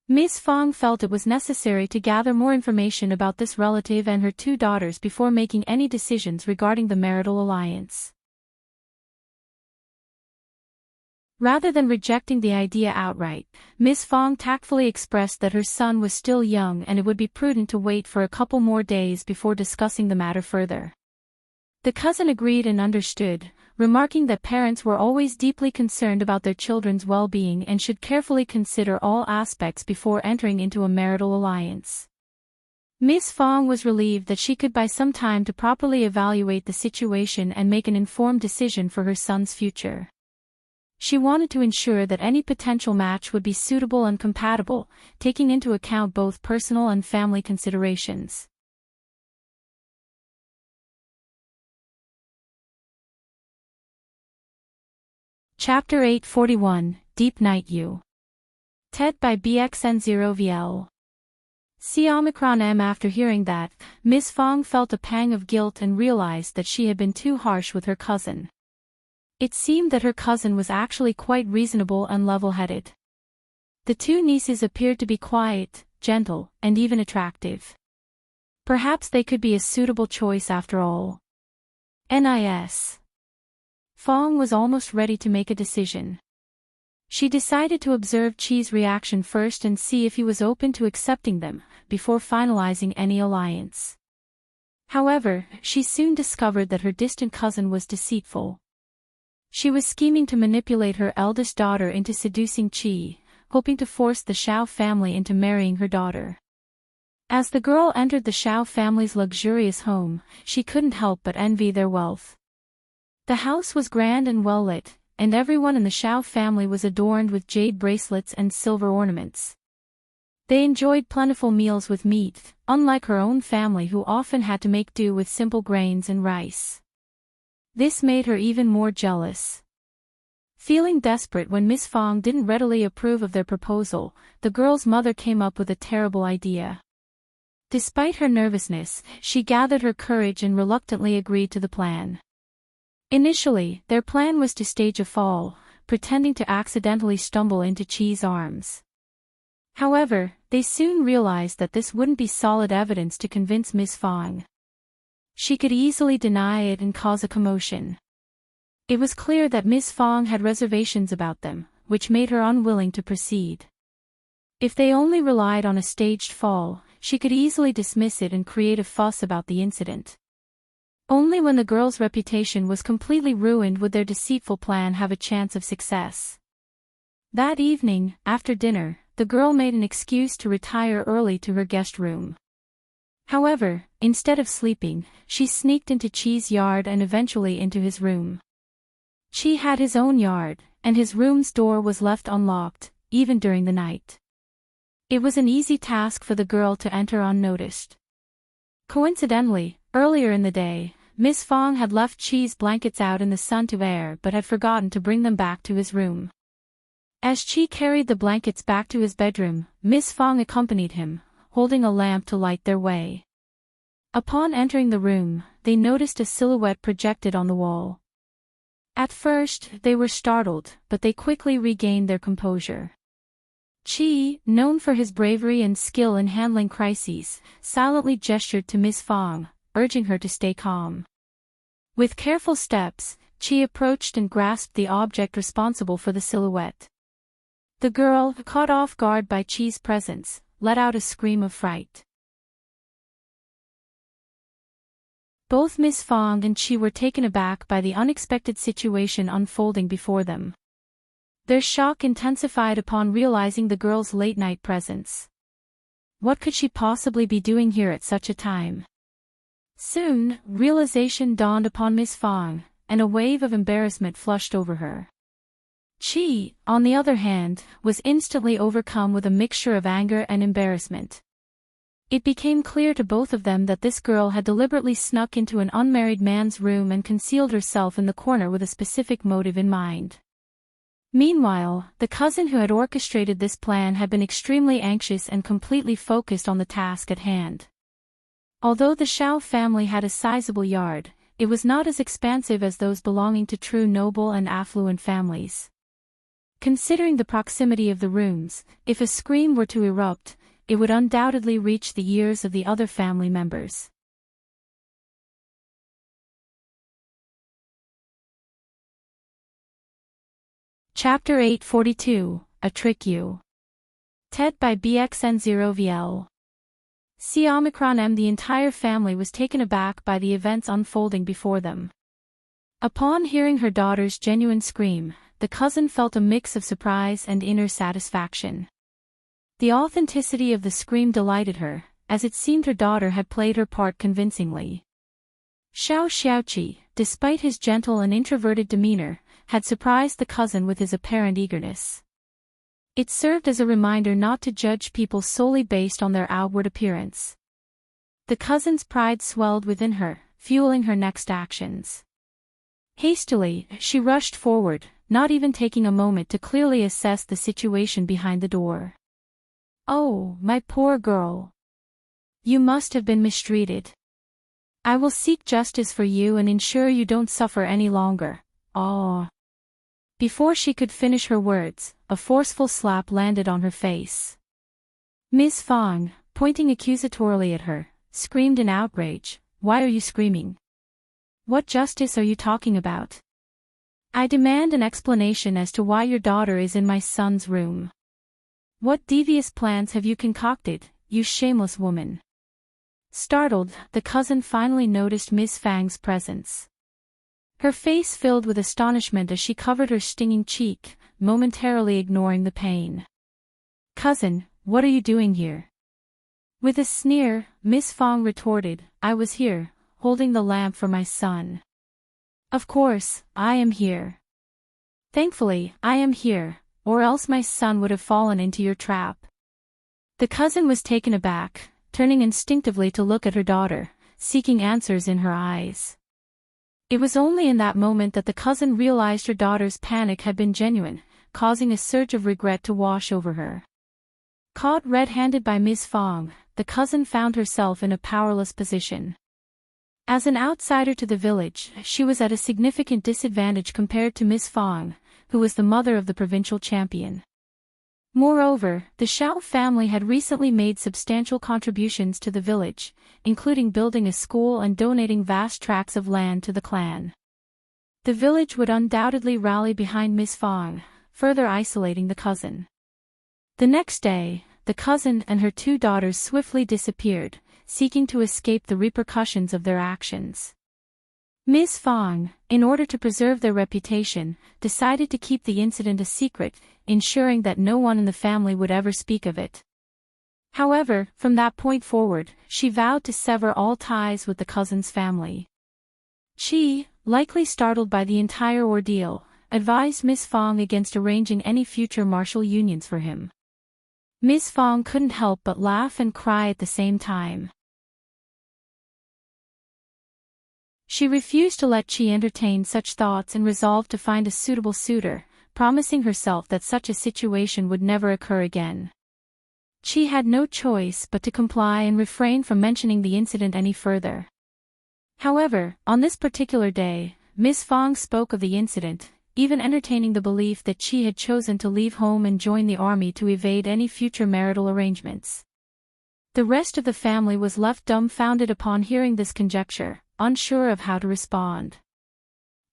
Miss Fang felt it was necessary to gather more information about this relative and her 2 daughters before making any decisions regarding the marital alliance. Rather than rejecting the idea outright, Miss Fang tactfully expressed that her son was still young and it would be prudent to wait for a couple more days before discussing the matter further. The cousin agreed and understood, remarking that parents were always deeply concerned about their children's well-being and should carefully consider all aspects before entering into a marital alliance. Miss Fang was relieved that she could buy some time to properly evaluate the situation and make an informed decision for her son's future. She wanted to ensure that any potential match would be suitable and compatible, taking into account both personal and family considerations. Chapter 841, Deep Night U. TED by BXN0VL. Ms.Mi. After hearing that, Miss Fang felt a pang of guilt and realized that she had been too harsh with her cousin. It seemed that her cousin was actually quite reasonable and level-headed. The 2 nieces appeared to be quiet, gentle, and even attractive. Perhaps they could be a suitable choice after all. Nis. Fang was almost ready to make a decision. She decided to observe Qi's reaction first and see if he was open to accepting them, before finalizing any alliance. However, she soon discovered that her distant cousin was deceitful. She was scheming to manipulate her eldest daughter into seducing Qi, hoping to force the Shao family into marrying her daughter. As the girl entered the Shao family's luxurious home, she couldn't help but envy their wealth. The house was grand and well-lit, and everyone in the Shao family was adorned with jade bracelets and silver ornaments. They enjoyed plentiful meals with meat, unlike her own family who often had to make do with simple grains and rice. This made her even more jealous. Feeling desperate when Miss Fang didn't readily approve of their proposal, the girl's mother came up with a terrible idea. Despite her nervousness, she gathered her courage and reluctantly agreed to the plan. Initially, their plan was to stage a fall, pretending to accidentally stumble into Qi's arms. However, they soon realized that this wouldn't be solid evidence to convince Miss Fang. She could easily deny it and cause a commotion. It was clear that Miss Fang had reservations about them, which made her unwilling to proceed. If they only relied on a staged fall, she could easily dismiss it and create a fuss about the incident. Only when the girl's reputation was completely ruined would their deceitful plan have a chance of success. That evening, after dinner, the girl made an excuse to retire early to her guest room. However, instead of sleeping, she sneaked into Qi's yard and eventually into his room. Qi had his own yard, and his room's door was left unlocked, even during the night. It was an easy task for the girl to enter unnoticed. Coincidentally, earlier in the day, Miss Fang had left Qi's blankets out in the sun to air but had forgotten to bring them back to his room. As Qi carried the blankets back to his bedroom, Miss Fang accompanied him, holding a lamp to light their way. Upon entering the room, they noticed a silhouette projected on the wall. At first, they were startled, but they quickly regained their composure. Qi, known for his bravery and skill in handling crises, silently gestured to Miss Fang, urging her to stay calm. With careful steps, Qi approached and grasped the object responsible for the silhouette. The girl, caught off guard by Qi's presence, let out a scream of fright. Both Miss Fang and Qi were taken aback by the unexpected situation unfolding before them. Their shock intensified upon realizing the girl's late-night presence. What could she possibly be doing here at such a time? Soon, realization dawned upon Miss Fang, and a wave of embarrassment flushed over her. Qi, on the other hand, was instantly overcome with a mixture of anger and embarrassment. It became clear to both of them that this girl had deliberately snuck into an unmarried man's room and concealed herself in the corner with a specific motive in mind. Meanwhile, the cousin who had orchestrated this plan had been extremely anxious and completely focused on the task at hand. Although the Shao family had a sizable yard, it was not as expansive as those belonging to true noble and affluent families. Considering the proximity of the rooms, if a scream were to erupt, it would undoubtedly reach the ears of the other family members. Chapter 842, A Trick You. TED by BXN0VL. C Omicron M. The entire family was taken aback by the events unfolding before them. Upon hearing her daughter's genuine scream, the cousin felt a mix of surprise and inner satisfaction. The authenticity of the scream delighted her, as it seemed her daughter had played her part convincingly. Shao Xiaoqi, despite his gentle and introverted demeanor, had surprised the cousin with his apparent eagerness. It served as a reminder not to judge people solely based on their outward appearance. The cousin's pride swelled within her, fueling her next actions. Hastily, she rushed forward, not even taking a moment to clearly assess the situation behind the door. "Oh, my poor girl. You must have been mistreated. I will seek justice for you and ensure you don't suffer any longer. Oh." Before she could finish her words, a forceful slap landed on her face. Miss Fang, pointing accusatorily at her, screamed in outrage, "Why are you screaming? What justice are you talking about? I demand an explanation as to why your daughter is in my son's room. What devious plans have you concocted, you shameless woman?" Startled, the cousin finally noticed Miss Fang's presence. Her face filled with astonishment as she covered her stinging cheek, momentarily ignoring the pain. "Cousin, what are you doing here?" With a sneer, Miss Fang retorted, "I was here, holding the lamp for my son." "Of course, I am here. Thankfully, I am here, or else my son would have fallen into your trap." The cousin was taken aback, turning instinctively to look at her daughter, seeking answers in her eyes. It was only in that moment that the cousin realized her daughter's panic had been genuine, causing a surge of regret to wash over her. Caught red-handed by Ms.Mi, the cousin found herself in a powerless position. As an outsider to the village, she was at a significant disadvantage compared to Ms.Mi, who was the mother of the provincial champion. Moreover, the Shao family had recently made substantial contributions to the village, including building a school and donating vast tracts of land to the clan. The village would undoubtedly rally behind Ms.Mi, further isolating the cousin. The next day, the cousin and her two daughters swiftly disappeared, seeking to escape the repercussions of their actions. Ms.Mi, in order to preserve their reputation, decided to keep the incident a secret, ensuring that no one in the family would ever speak of it. However, from that point forward, she vowed to sever all ties with the cousin's family. She, likely startled by the entire ordeal, advised Ms.Mi against arranging any future martial unions for him. Ms.Mi couldn't help but laugh and cry at the same time. She refused to let Qi entertain such thoughts and resolved to find a suitable suitor, promising herself that such a situation would never occur again. Qi had no choice but to comply and refrain from mentioning the incident any further. However, on this particular day, Ms.Mi spoke of the incident, even entertaining the belief that Qi had chosen to leave home and join the army to evade any future marital arrangements. The rest of the family was left dumbfounded upon hearing this conjecture, unsure of how to respond.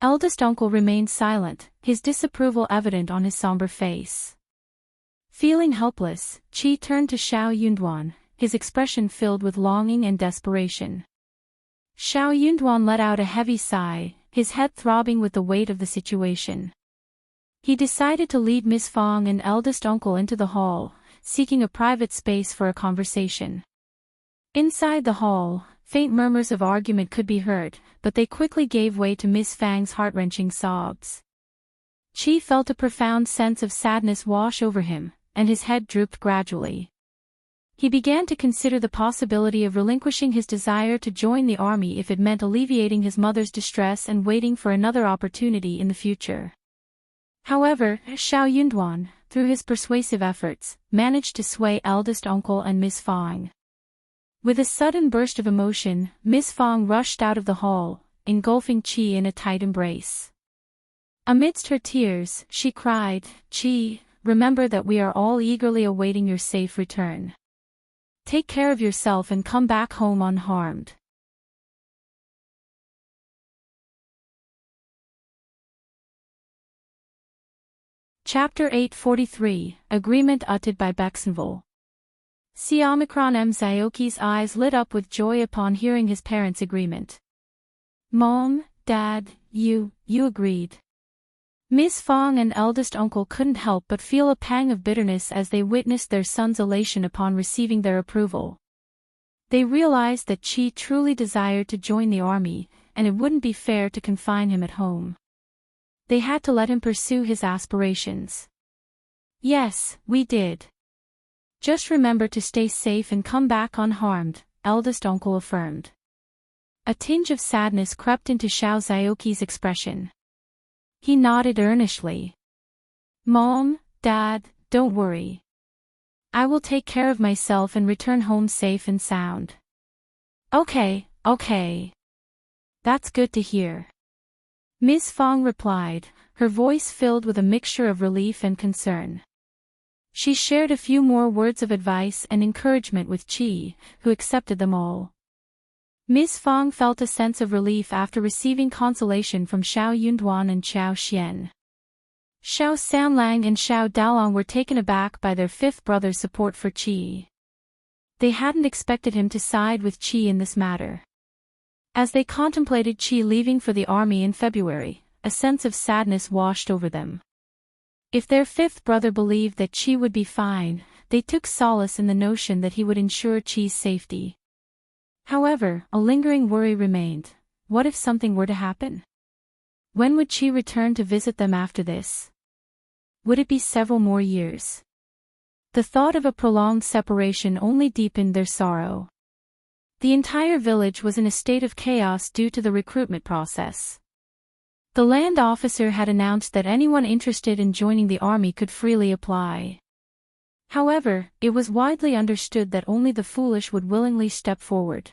Eldest uncle remained silent, his disapproval evident on his somber face. Feeling helpless, Qi turned to Shao Yunduan, his expression filled with longing and desperation. Shao Yunduan let out a heavy sigh, his head throbbing with the weight of the situation. He decided to lead Ms.Mi and eldest uncle into the hall, seeking a private space for a conversation. Inside the hall, faint murmurs of argument could be heard, but they quickly gave way to Miss Fang's heart-wrenching sobs. Qi felt a profound sense of sadness wash over him, and his head drooped gradually. He began to consider the possibility of relinquishing his desire to join the army if it meant alleviating his mother's distress and waiting for another opportunity in the future. However, Shao Yunduan, through his persuasive efforts, managed to sway eldest uncle and Ms.Mi. With a sudden burst of emotion, Ms.Mi rushed out of the hall, engulfing Qi in a tight embrace. Amidst her tears, she cried, "Qi, remember that we are all eagerly awaiting your safe return. Take care of yourself and come back home unharmed." Chapter 843, Agreement uttered by Grudge. Ms.Mi's eyes lit up with joy upon hearing his parents' agreement. "Mom, Dad, you agreed." Ms.Mi and eldest uncle couldn't help but feel a pang of bitterness as they witnessed their son's elation upon receiving their approval. They realized that Qi truly desired to join the army, and it wouldn't be fair to confine him at home. They had to let him pursue his aspirations. "Yes, we did. Just remember to stay safe and come back unharmed," eldest uncle affirmed. A tinge of sadness crept into Xiao Zhaoqi's expression. He nodded earnestly. "Mom, Dad, don't worry. I will take care of myself and return home safe and sound." Okay. That's good to hear." Ms.Mi replied, her voice filled with a mixture of relief and concern. She shared a few more words of advice and encouragement with Qi, who accepted them all. Ms.Mi felt a sense of relief after receiving consolation from Shao Yunduan and Qiao Xian. Shao Sanlang and Shao Daolong were taken aback by their fifth brother's support for Qi. They hadn't expected him to side with Qi in this matter. As they contemplated Qi leaving for the army in February, a sense of sadness washed over them. If their fifth brother believed that Qi would be fine, they took solace in the notion that he would ensure Qi's safety. However, a lingering worry remained. What if something were to happen? When would Qi return to visit them after this? Would it be several more years? The thought of a prolonged separation only deepened their sorrow. The entire village was in a state of chaos due to the recruitment process. The land officer had announced that anyone interested in joining the army could freely apply. However, it was widely understood that only the foolish would willingly step forward.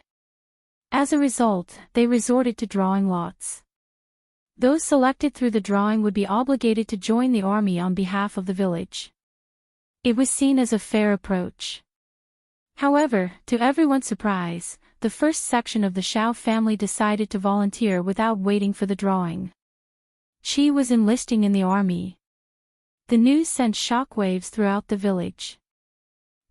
As a result, they resorted to drawing lots. Those selected through the drawing would be obligated to join the army on behalf of the village. It was seen as a fair approach. However, to everyone's surprise, the first section of the Shao family decided to volunteer without waiting for the drawing. She was enlisting in the army. The news sent shockwaves throughout the village.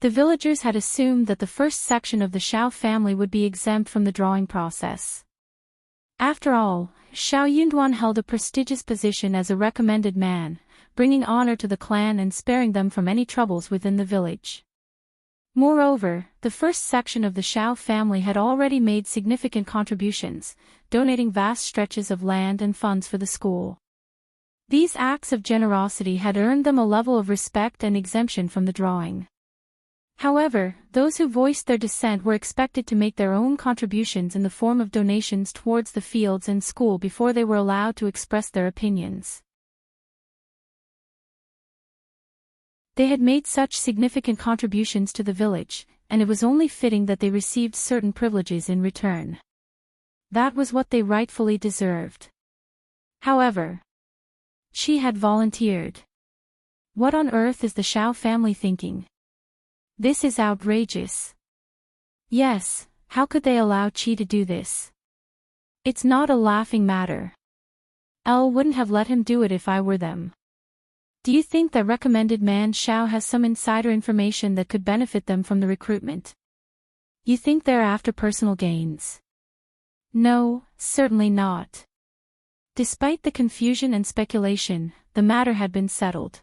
The villagers had assumed that the first section of the Shao family would be exempt from the drawing process. After all, Shao Yunduan held a prestigious position as a recommended man, bringing honor to the clan and sparing them from any troubles within the village. Moreover, the first section of the Shao family had already made significant contributions, donating vast stretches of land and funds for the school. These acts of generosity had earned them a level of respect and exemption from the drawing. However, those who voiced their dissent were expected to make their own contributions in the form of donations towards the fields and school before they were allowed to express their opinions. They had made such significant contributions to the village, and it was only fitting that they received certain privileges in return. That was what they rightfully deserved. However, she had volunteered. What on earth is the Shao family thinking? This is outrageous. Yes, how could they allow Qi to do this? It's not a laughing matter. Elle wouldn't have let him do it if I were them. Do you think that recommended man Shao has some insider information that could benefit them from the recruitment? You think they're after personal gains? No, certainly not. Despite the confusion and speculation, the matter had been settled.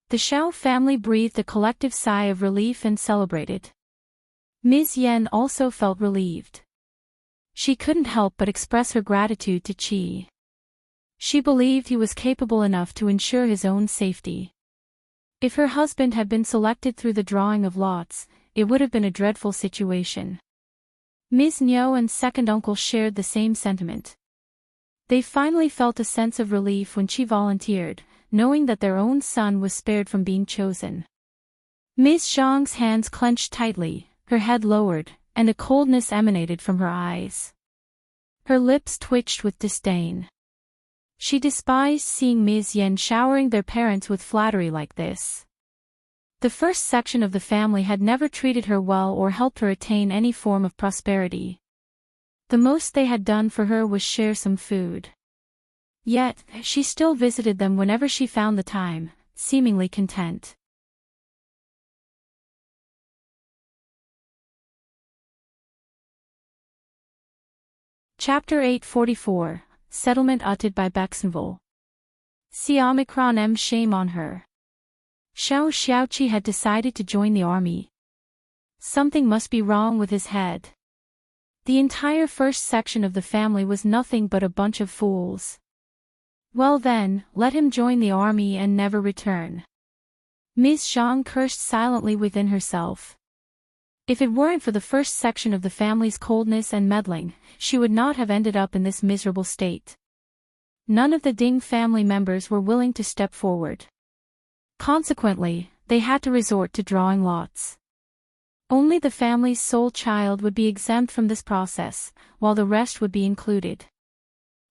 The Shao family breathed a collective sigh of relief and celebrated. Ms. Yen also felt relieved. She couldn't help but express her gratitude to Qi. She believed he was capable enough to ensure his own safety. If her husband had been selected through the drawing of lots, it would have been a dreadful situation. Ms.Mi and second uncle shared the same sentiment. They finally felt a sense of relief when Qi volunteered, knowing that their own son was spared from being chosen. Ms.Zhang's hands clenched tightly, her head lowered, and a coldness emanated from her eyes. Her lips twitched with disdain. She despised seeing Ms. Yen showering their parents with flattery like this. The first section of the family had never treated her well or helped her attain any form of prosperity. The most they had done for her was share some food. Yet, she still visited them whenever she found the time, seemingly content. Chapter 844, Settlement uttered by Grudge. See Omicron M. Shame on her. Shao Xiaoqi had decided to join the army. Something must be wrong with his head. The entire first section of the family was nothing but a bunch of fools. Well then, let him join the army and never return. Ms.Zhang cursed silently within herself. If it weren't for the first section of the family's coldness and meddling, she would not have ended up in this miserable state. None of the Ting family members were willing to step forward. Consequently, they had to resort to drawing lots. Only the family's sole child would be exempt from this process, while the rest would be included.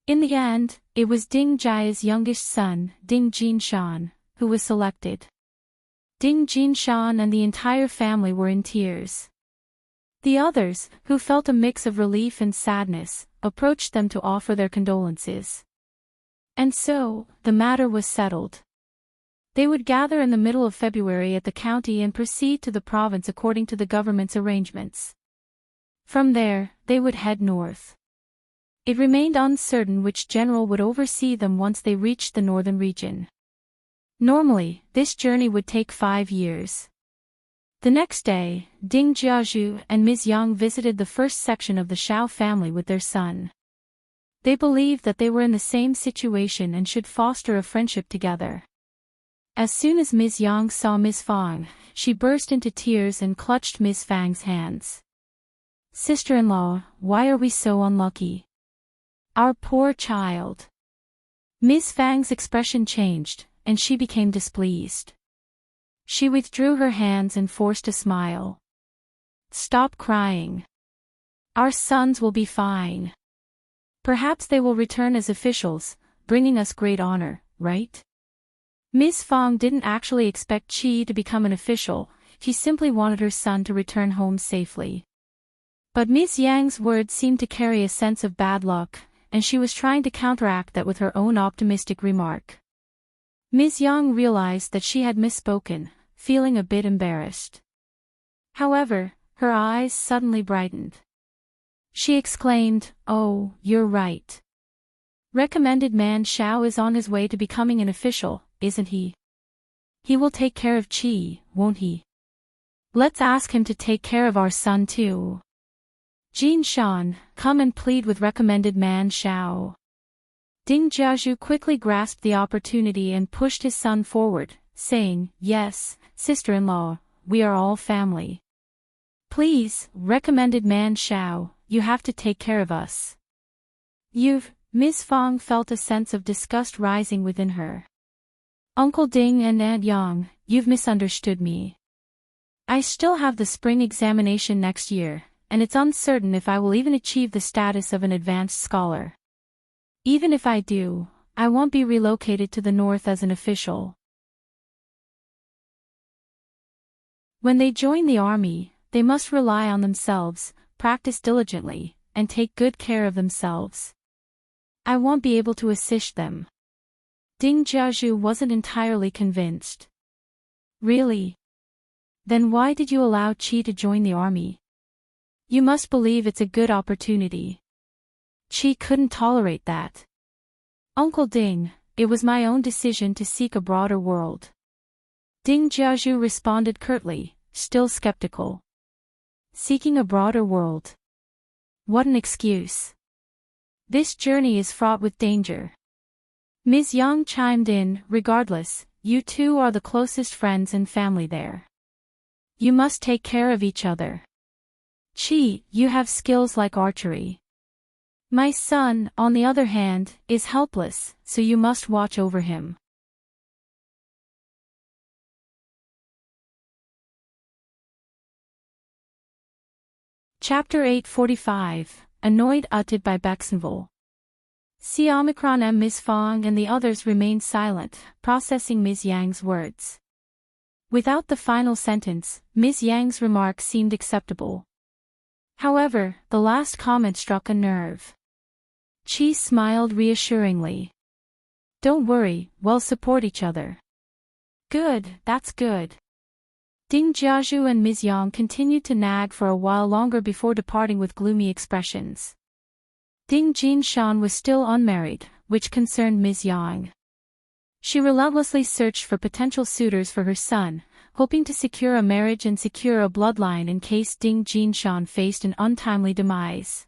In the end, it was Ding Jia's youngest son, Ding Jinshan, who was selected. Ding Jinshan and the entire family were in tears. The others, who felt a mix of relief and sadness, approached them to offer their condolences. And so, the matter was settled. They would gather in the middle of February at the county and proceed to the province according to the government's arrangements. From there, they would head north. It remained uncertain which general would oversee them once they reached the northern region. Normally, this journey would take 5 years. The next day, Ding Jiazhu and Ms.Zhang visited the first section of the Shao family with their son. They believed that they were in the same situation and should foster a friendship together. As soon as Ms. Yang saw Ms. Fang, she burst into tears and clutched Ms. Fang's hands. "Sister-in-law, why are we so unlucky? Our poor child." Ms. Fang's expression changed, and she became displeased. She withdrew her hands and forced a smile. "Stop crying. Our sons will be fine. Perhaps they will return as officials, bringing us great honor, right?" Ms. Fang didn't actually expect Qi to become an official, she simply wanted her son to return home safely. But Ms. Yang's words seemed to carry a sense of bad luck, and she was trying to counteract that with her own optimistic remark. Ms. Yang realized that she had misspoken, feeling a bit embarrassed. However, her eyes suddenly brightened. She exclaimed, "Oh, you're right. Recommended man Shao is on his way to becoming an official, isn't he? He will take care of Qi, won't he? Let's ask him to take care of our son too. Jin Shan, come and plead with recommended man Shao." Ding Jiazhu quickly grasped the opportunity and pushed his son forward, saying, "Yes, sister-in-law, we are all family. Please, recommended man Shao, you have to take care of us." Ms. Fang felt a sense of disgust rising within her. "Uncle Ding and Aunt Yang, you've misunderstood me. I still have the spring examination next year, and it's uncertain if I will even achieve the status of an advanced scholar. Even if I do, I won't be relocated to the north as an official." When they join the army, they must rely on themselves, practice diligently, and take good care of themselves. "I won't be able to assist them." Ding Jiazhu wasn't entirely convinced. "Really? Then why did you allow Qi to join the army? You must believe it's a good opportunity." Qi couldn't tolerate that. "Uncle Ding, it was my own decision to seek a broader world." Ding Jiazhu responded curtly, still skeptical. "Seeking a broader world? What an excuse. This journey is fraught with danger." Ms. Yang chimed in, "Regardless, you two are the closest friends and family there. You must take care of each other. Qi, you have skills like archery. My son, on the other hand, is helpless, so you must watch over him." Chapter 845, Annoyed uttered by Bexenville. Omicron and Ms. Fang and the others remained silent, processing Ms. Yang's words. Without the final sentence, Ms. Yang's remark seemed acceptable. However, the last comment struck a nerve. Qi smiled reassuringly. "Don't worry, we'll support each other." "Good, that's good." Ding Jiazhu and Ms. Yang continued to nag for a while longer before departing with gloomy expressions. Ding Jinshan was still unmarried, which concerned Ms. Yang. She relentlessly searched for potential suitors for her son, hoping to secure a marriage and secure a bloodline in case Ding Jinshan faced an untimely demise.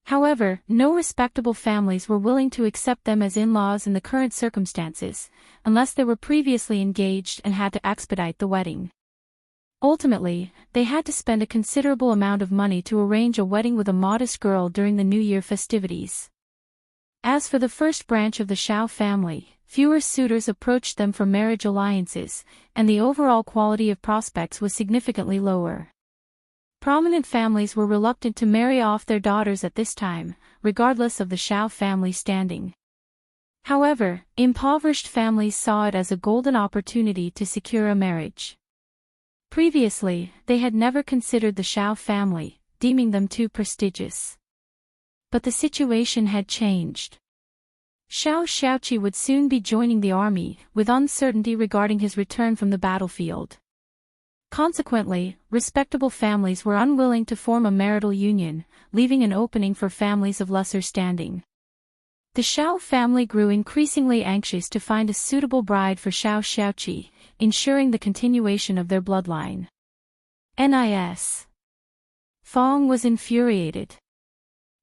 However, no respectable families were willing to accept them as in-laws in the current circumstances, unless they were previously engaged and had to expedite the wedding. Ultimately, they had to spend a considerable amount of money to arrange a wedding with a modest girl during the New Year festivities. As for the first branch of the Shao family, fewer suitors approached them for marriage alliances, and the overall quality of prospects was significantly lower. Prominent families were reluctant to marry off their daughters at this time, regardless of the Shao family standing. However, impoverished families saw it as a golden opportunity to secure a marriage. Previously, they had never considered the Shao family, deeming them too prestigious. But the situation had changed. Shao Xiaoqi would soon be joining the army, with uncertainty regarding his return from the battlefield. Consequently, respectable families were unwilling to form a marital union, leaving an opening for families of lesser standing. The Shao family grew increasingly anxious to find a suitable bride for Shao Xiaoqi, ensuring the continuation of their bloodline. Nis. Fang was infuriated.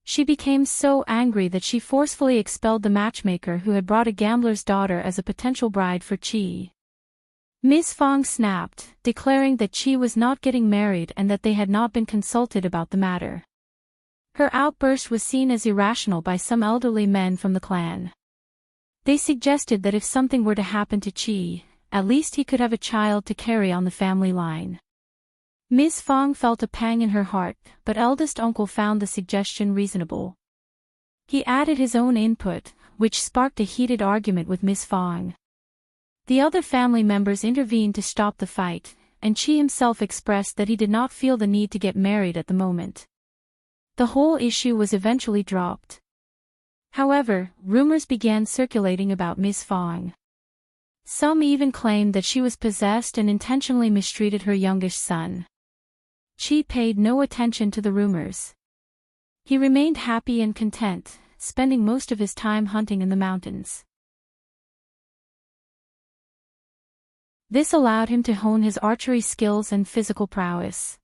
She became so angry that she forcefully expelled the matchmaker who had brought a gambler's daughter as a potential bride for Qi. Ms. Fang snapped, declaring that Qi was not getting married and that they had not been consulted about the matter. Her outburst was seen as irrational by some elderly men from the clan. They suggested that if something were to happen to Qi, at least he could have a child to carry on the family line. Ms. Fang felt a pang in her heart, but eldest uncle found the suggestion reasonable. He added his own input, which sparked a heated argument with Ms. Fang. The other family members intervened to stop the fight, and Qi himself expressed that he did not feel the need to get married at the moment. The whole issue was eventually dropped. However, rumors began circulating about Ms. Fang. Some even claimed that she was possessed and intentionally mistreated her youngest son. Qi paid no attention to the rumors. He remained happy and content, spending most of his time hunting in the mountains. This allowed him to hone his archery skills and physical prowess.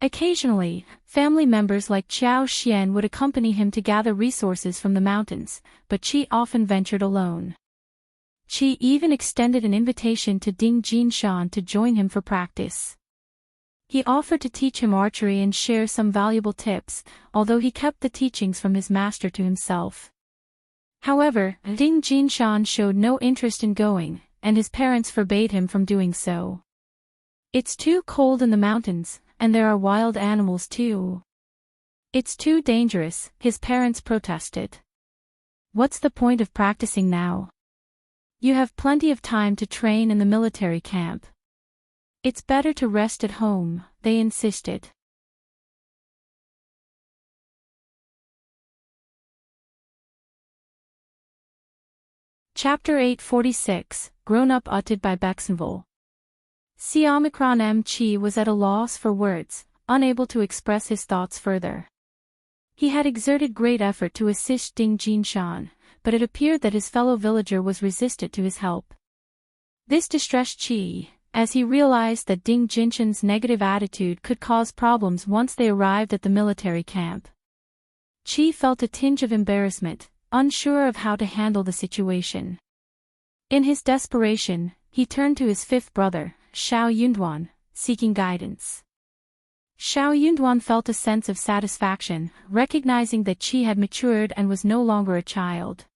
Occasionally, family members like Qiao Xian would accompany him to gather resources from the mountains, but Qi often ventured alone. Qi even extended an invitation to Ding Jinshan to join him for practice. He offered to teach him archery and share some valuable tips, although he kept the teachings from his master to himself. However, Ding Jinshan showed no interest in going, and his parents forbade him from doing so. "It's too cold in the mountains, and there are wild animals too. It's too dangerous," his parents protested. "What's the point of practicing now? You have plenty of time to train in the military camp. It's better to rest at home," they insisted. Chapter 846, Grownup uttered by Bexenville. Xiomicron Qi was at a loss for words, unable to express his thoughts further. He had exerted great effort to assist Ding Jinshan, but it appeared that his fellow villager was resistant to his help. This distressed Qi, as he realized that Ding Jinshan's negative attitude could cause problems once they arrived at the military camp. Qi felt a tinge of embarrassment, unsure of how to handle the situation. In his desperation, he turned to his fifth brother, Shao Yunduan, seeking guidance. Shao Yunduan felt a sense of satisfaction, recognizing that Qi had matured and was no longer a child.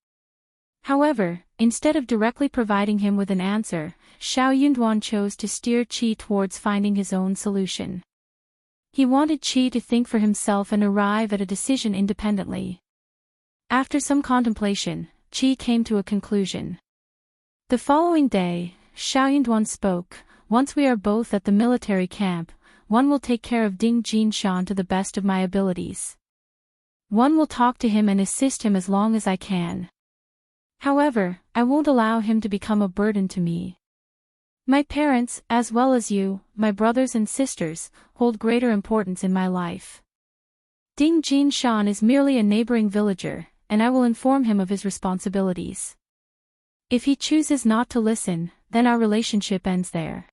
However, instead of directly providing him with an answer, Shao Yunduan chose to steer Qi towards finding his own solution. He wanted Qi to think for himself and arrive at a decision independently. After some contemplation, Qi came to a conclusion. The following day, Shao Yunduan spoke, "Once we are both at the military camp, one will take care of Ding Jinshan to the best of my abilities. One will talk to him and assist him as long as I can. However, I won't allow him to become a burden to me. My parents, as well as you, my brothers and sisters, hold greater importance in my life. Ding Jinshan is merely a neighboring villager, and I will inform him of his responsibilities. If he chooses not to listen, then our relationship ends there."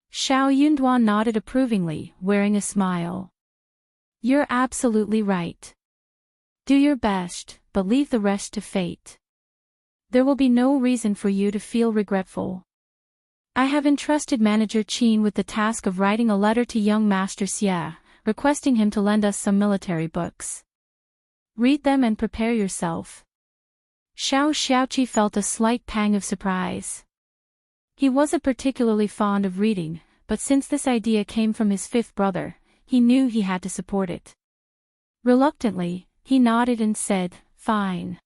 Shao Yunduan nodded approvingly, wearing a smile. "You're absolutely right. Do your best, but leave the rest to fate. There will be no reason for you to feel regretful. I have entrusted Manager Qin with the task of writing a letter to young Master Xie, requesting him to lend us some military books. Read them and prepare yourself." Shao Xiaoqi felt a slight pang of surprise. He wasn't particularly fond of reading, but since this idea came from his fifth brother, he knew he had to support it. Reluctantly, he nodded and said, "Fine.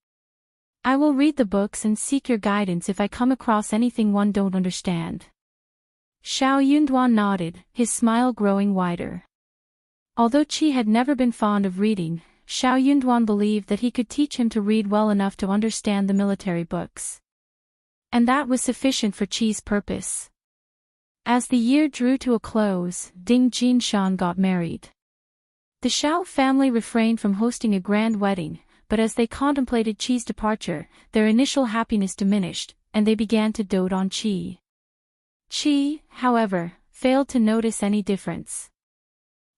I will read the books and seek your guidance if I come across anything one don't understand." Shao Yunduan nodded, his smile growing wider. Although Qi had never been fond of reading, Shao Yunduan believed that he could teach him to read well enough to understand the military books. And that was sufficient for Qi's purpose. As the year drew to a close, Ding Jinshan got married. The Shao family refrained from hosting a grand wedding, but as they contemplated Qi's departure, their initial happiness diminished, and they began to dote on Qi. Qi, however, failed to notice any difference.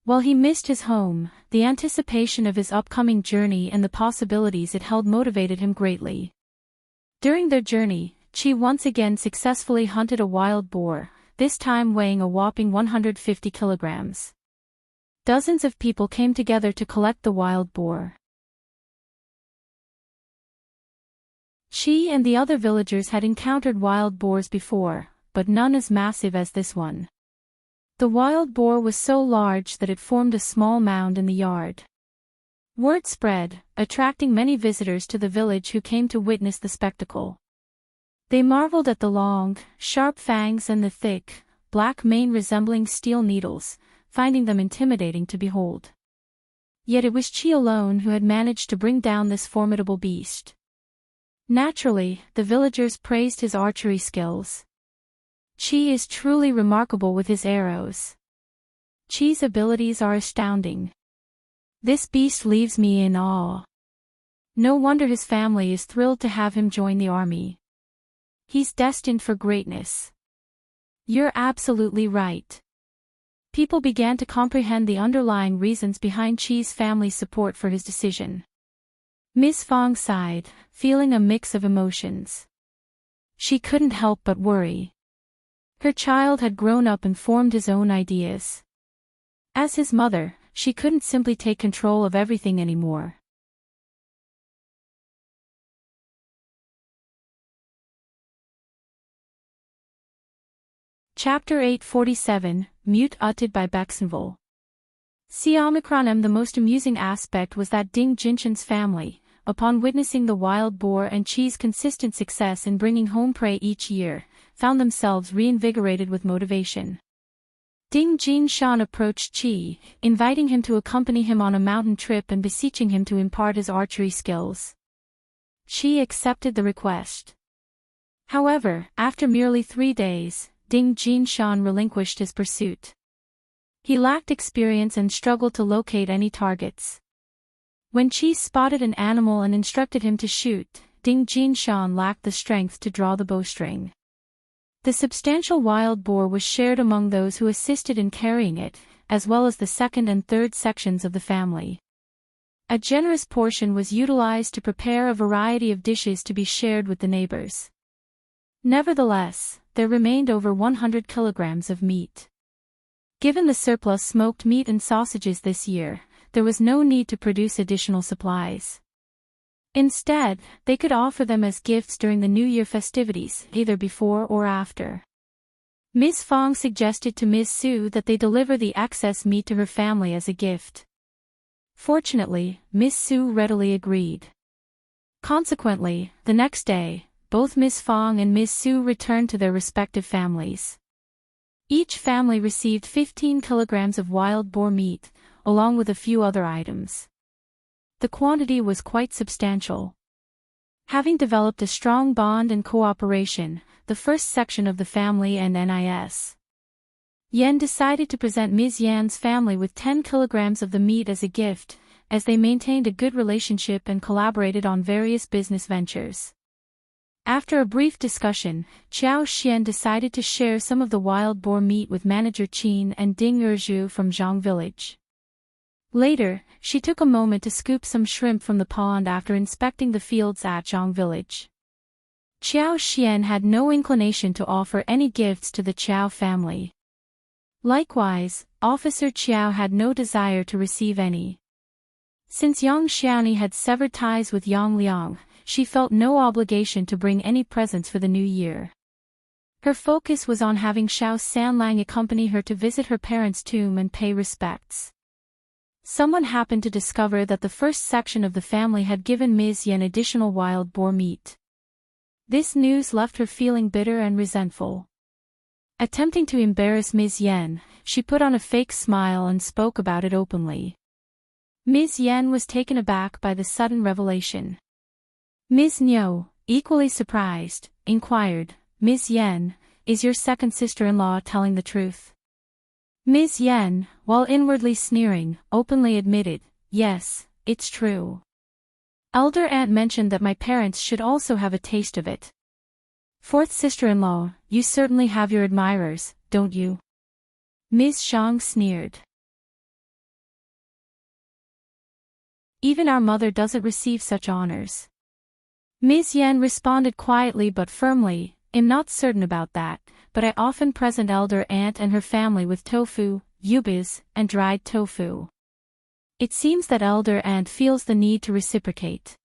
While he missed his home, the anticipation of his upcoming journey and the possibilities it held motivated him greatly. During their journey, Qi once again successfully hunted a wild boar, this time weighing a whopping 150 kilograms. Dozens of people came together to collect the wild boar. Qi and the other villagers had encountered wild boars before, but none as massive as this one. The wild boar was so large that it formed a small mound in the yard. Word spread, attracting many visitors to the village who came to witness the spectacle. They marveled at the long, sharp fangs and the thick, black mane resembling steel needles, finding them intimidating to behold. Yet it was Qi alone who had managed to bring down this formidable beast. Naturally, the villagers praised his archery skills. Qi is truly remarkable with his arrows. Qi's abilities are astounding. This beast leaves me in awe. No wonder his family is thrilled to have him join the army. He's destined for greatness. You're absolutely right. People began to comprehend the underlying reasons behind Qi's family's support for his decision. Ms. Fang sighed, feeling a mix of emotions. She couldn't help but worry. Her child had grown up and formed his own ideas. As his mother, she couldn't simply take control of everything anymore. Chapter 847, Mute uttered by Baxenville. Xiaomicron. The most amusing aspect was that Ding Jinshan's family, upon witnessing the wild boar and Qi's consistent success in bringing home prey each year, found themselves reinvigorated with motivation. Ding Jinshan approached Qi, inviting him to accompany him on a mountain trip and beseeching him to impart his archery skills. Qi accepted the request. However, after merely 3 days, Ding Jinshan relinquished his pursuit. He lacked experience and struggled to locate any targets. When Qi spotted an animal and instructed him to shoot, Ding Jinshan lacked the strength to draw the bowstring. The substantial wild boar was shared among those who assisted in carrying it, as well as the second and third sections of the family. A generous portion was utilized to prepare a variety of dishes to be shared with the neighbors. Nevertheless, there remained over 100 kilograms of meat. Given the surplus smoked meat and sausages this year, there was no need to produce additional supplies. Instead, they could offer them as gifts during the New Year festivities, either before or after. Ms. Fang suggested to Ms. Su that they deliver the excess meat to her family as a gift. Fortunately, Ms. Su readily agreed. Consequently, the next day, both Ms. Fang and Ms. Su returned to their respective families. Each family received 15 kilograms of wild boar meat, along with a few other items. The quantity was quite substantial. Having developed a strong bond and cooperation, the first section of the family and Nis. Yan decided to present Ms. Yan's family with 10 kilograms of the meat as a gift, as they maintained a good relationship and collaborated on various business ventures. After a brief discussion, Qiao Xian decided to share some of the wild boar meat with manager Qin and Ding Erzhu from Zhang village. Later, she took a moment to scoop some shrimp from the pond after inspecting the fields at Zhang village. Qiao Xian had no inclination to offer any gifts to the Qiao family. Likewise, Officer Qiao had no desire to receive any. Since Yang Xiaoni had severed ties with Yang Liang, she felt no obligation to bring any presents for the new year. Her focus was on having Shao Sanlang accompany her to visit her parents' tomb and pay respects. Someone happened to discover that the first section of the family had given Ms. Yan additional wild boar meat. This news left her feeling bitter and resentful. Attempting to embarrass Ms. Yan, she put on a fake smile and spoke about it openly. Ms. Yan was taken aback by the sudden revelation. Ms. Niu, equally surprised, inquired, "Ms. Yan, is your second sister-in-law telling the truth?" Ms. Yan, while inwardly sneering, openly admitted, "Yes, it's true. Elder aunt mentioned that my parents should also have a taste of it." "Fourth sister-in-law, you certainly have your admirers, don't you?" Ms. Zhang sneered. "Even our mother doesn't receive such honors." Ms. Yan responded quietly but firmly, "I'm not certain about that, but I often present elder aunt and her family with tofu, yubis, and dried tofu. It seems that elder aunt feels the need to reciprocate."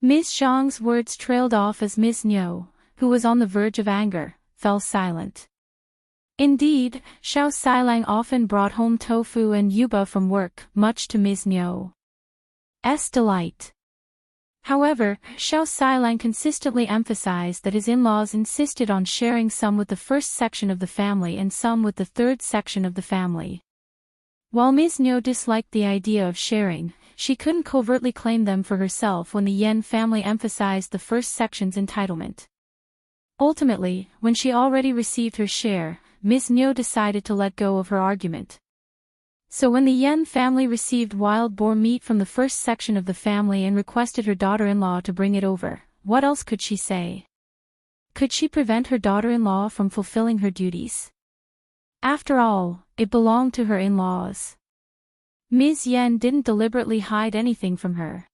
Ms. Zhang's words trailed off as Ms.Mi, who was on the verge of anger, fell silent. Indeed, Shao Xilang often brought home tofu and yuba from work, much to Ms.Mi.'s delight. However, Shao Xilang consistently emphasized that his in-laws insisted on sharing some with the first section of the family and some with the third section of the family. While Ms.Mi disliked the idea of sharing, she couldn't covertly claim them for herself when the Yan family emphasized the first section's entitlement. Ultimately, when she already received her share, Ms.Mi decided to let go of her argument. So when the Yan family received wild boar meat from the first section of the family and requested her daughter-in-law to bring it over, what else could she say? Could she prevent her daughter-in-law from fulfilling her duties? After all, it belonged to her in-laws. Ms. Yan didn't deliberately hide anything from her.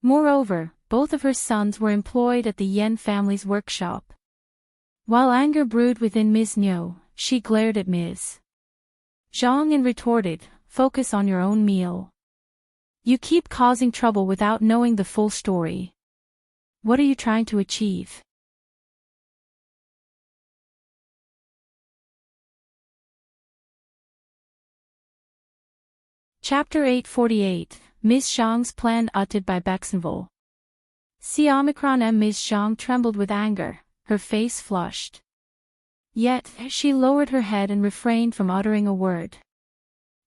Moreover, both of her sons were employed at the Yan family's workshop. While anger brewed within Ms.Mi, she glared at Ms.Zhang and retorted, "Focus on your own meal. You keep causing trouble without knowing the full story. What are you trying to achieve?" Chapter 848, Ms.Zhang's Plan uttered by Grudge. Ms.Zhang trembled with anger, her face flushed. Yet, she lowered her head and refrained from uttering a word.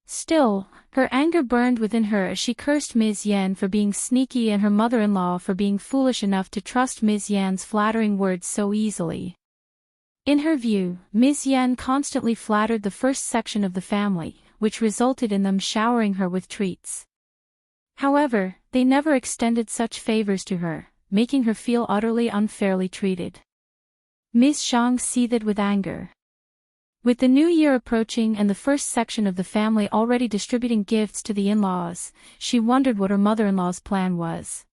Still, her anger burned within her as she cursed Ms. Yan for being sneaky and her mother-in-law for being foolish enough to trust Ms. Yan's flattering words so easily. In her view, Ms. Yan constantly flattered the first section of the family, which resulted in them showering her with treats. However, they never extended such favors to her, making her feel utterly unfairly treated. Ms.Zhang seethed with anger. With the new year approaching and the first section of the family already distributing gifts to the in-laws, she wondered what her mother-in-law's plan was.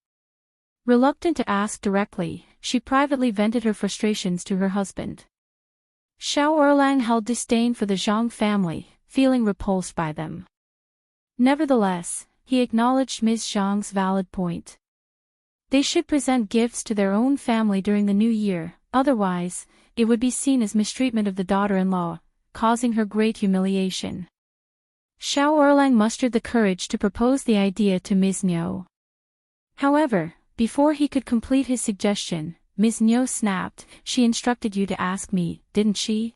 Reluctant to ask directly, she privately vented her frustrations to her husband. Shao Erlang held disdain for the Zhang family, feeling repulsed by them. Nevertheless, he acknowledged Ms. Zhang's valid point. They should present gifts to their own family during the new year, otherwise, it would be seen as mistreatment of the daughter-in-law, causing her great humiliation. Shao Erlang mustered the courage to propose the idea to Ms.Mi. However, before he could complete his suggestion, Ms.Mi snapped, "She instructed you to ask me, didn't she?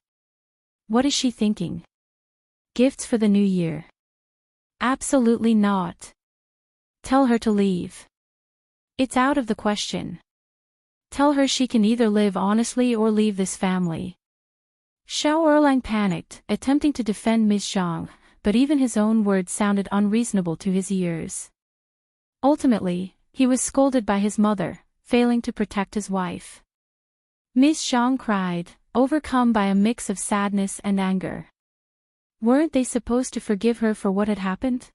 What is she thinking? Gifts for the new year? Absolutely not. Tell her to leave. It's out of the question. Tell her she can either live honestly or leave this family." Shao Erlang panicked, attempting to defend Ms. Zhang, but even his own words sounded unreasonable to his ears. Ultimately, he was scolded by his mother, failing to protect his wife. Ms. Zhang cried, overcome by a mix of sadness and anger. Weren't they supposed to forgive her for what had happened?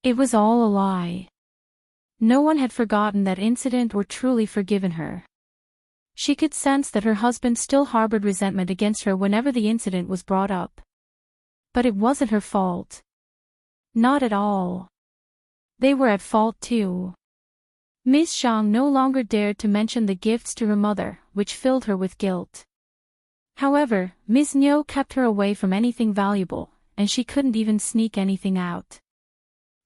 It was all a lie. No one had forgotten that incident or truly forgiven her. She could sense that her husband still harbored resentment against her whenever the incident was brought up. But it wasn't her fault. Not at all. They were at fault too. Ms. Zhang no longer dared to mention the gifts to her mother, which filled her with guilt. However, Ms.Mi kept her away from anything valuable, and she couldn't even sneak anything out.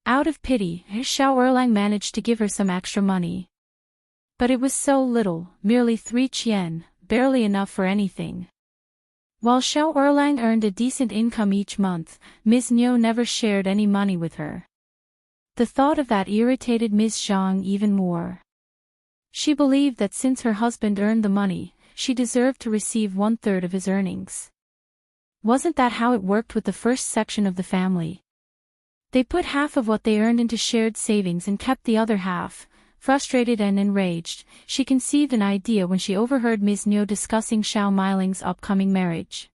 Out of pity, Shao Erlang managed to give her some extra money. But it was so little, merely 3 qian, barely enough for anything. While Shao Erlang earned a decent income each month, Ms.Mi never shared any money with her. The thought of that irritated Ms. Zhang even more. She believed that since her husband earned the money, she deserved to receive 1/3 of his earnings. Wasn't that how it worked with the first section of the family? They put half of what they earned into shared savings and kept the other half. Frustrated and enraged, she conceived an idea when she overheard Ms.Mi discussing Shao Miling's upcoming marriage.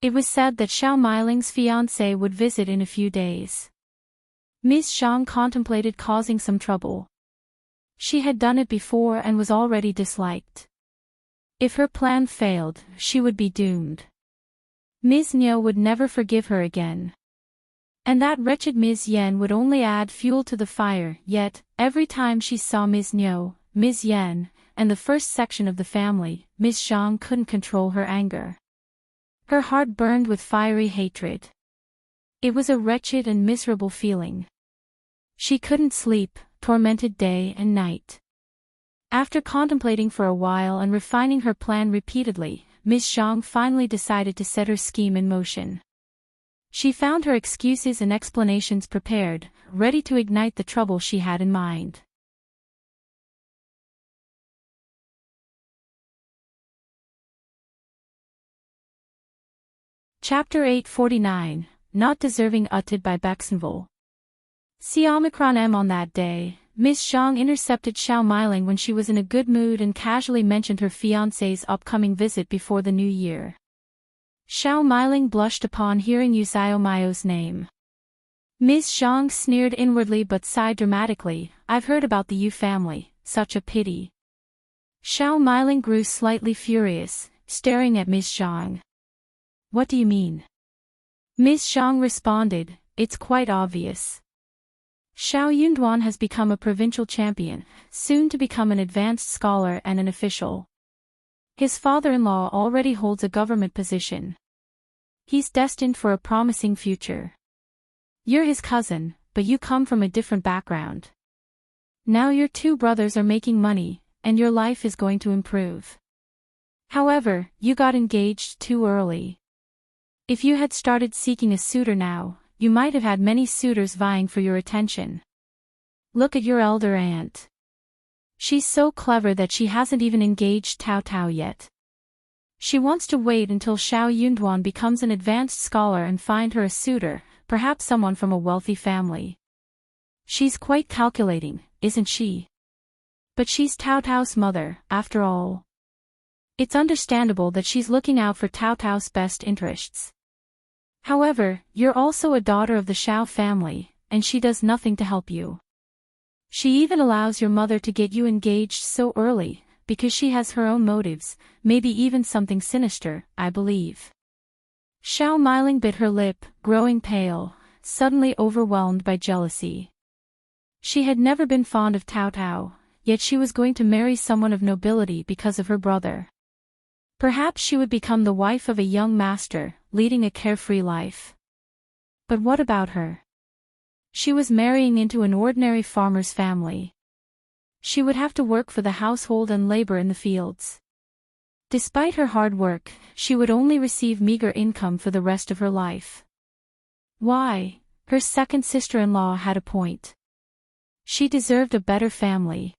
It was said that Shao Miling's fiancé would visit in a few days. Ms.Zhang contemplated causing some trouble. She had done it before and was already disliked. If her plan failed, she would be doomed. Ms.Mi would never forgive her again. And that wretched Ms. Yan would only add fuel to the fire, yet, every time she saw Ms.Mi, Ms. Yan, and the first section of the family, Ms.Zhang couldn't control her anger. Her heart burned with fiery hatred. It was a wretched and miserable feeling. She couldn't sleep, tormented day and night. After contemplating for a while and refining her plan repeatedly, Ms.Zhang finally decided to set her scheme in motion. She found her excuses and explanations prepared, ready to ignite the trouble she had in mind. Chapter 849, Not Deserving uttered by Grudge. See Omicron M on that day, Ms.Zhang intercepted Shao Miling when she was in a good mood and casually mentioned her fiancé's upcoming visit before the new year. Shao Miling blushed upon hearing Yuezheng's name. Ms.Zhang sneered inwardly but sighed dramatically, "I've heard about the Yu family, such a pity." Shao Miling grew slightly furious, staring at Ms.Zhang. "What do you mean?" Ms.Zhang responded, "It's quite obvious. Shao Yunduan has become a provincial champion, soon to become an advanced scholar and an official. His father-in-law already holds a government position. He's destined for a promising future. You're his cousin, but you come from a different background. Now your two brothers are making money, and your life is going to improve. However, you got engaged too early. If you had started seeking a suitor now, you might have had many suitors vying for your attention. Look at your elder aunt. She's so clever that she hasn't even engaged Taotao yet. She wants to wait until Shao Yunduan becomes an advanced scholar and find her a suitor, perhaps someone from a wealthy family. She's quite calculating, isn't she? But she's Taotao's mother, after all. It's understandable that she's looking out for Taotao's best interests. However, you're also a daughter of the Shao family, and she does nothing to help you. She even allows your mother to get you engaged so early, because she has her own motives, maybe even something sinister, I believe." Shao Miling bit her lip, growing pale, suddenly overwhelmed by jealousy. She had never been fond of Taotao, yet she was going to marry someone of nobility because of her brother. Perhaps she would become the wife of a young master, leading a carefree life. But what about her? She was marrying into an ordinary farmer's family. She would have to work for the household and labor in the fields. Despite her hard work, she would only receive meager income for the rest of her life. Why? Her second sister-in-law had a point. She deserved a better family.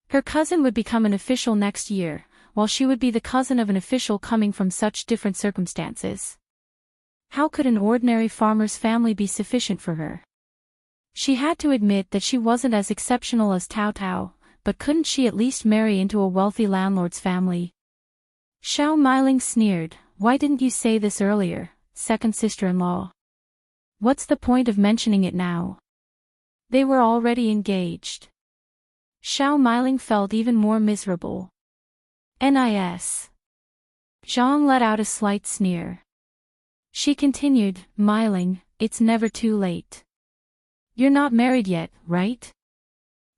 Her cousin would become an official next year, while she would be the cousin of an official coming from such different circumstances. How could an ordinary farmer's family be sufficient for her? She had to admit that she wasn't as exceptional as Taotao, but couldn't she at least marry into a wealthy landlord's family? Shao Miling sneered, "Why didn't you say this earlier, second sister-in-law? What's the point of mentioning it now?" They were already engaged. Shao Miling felt even more miserable. Nis. Zhang let out a slight sneer. She continued, "Miling, it's never too late. You're not married yet, right?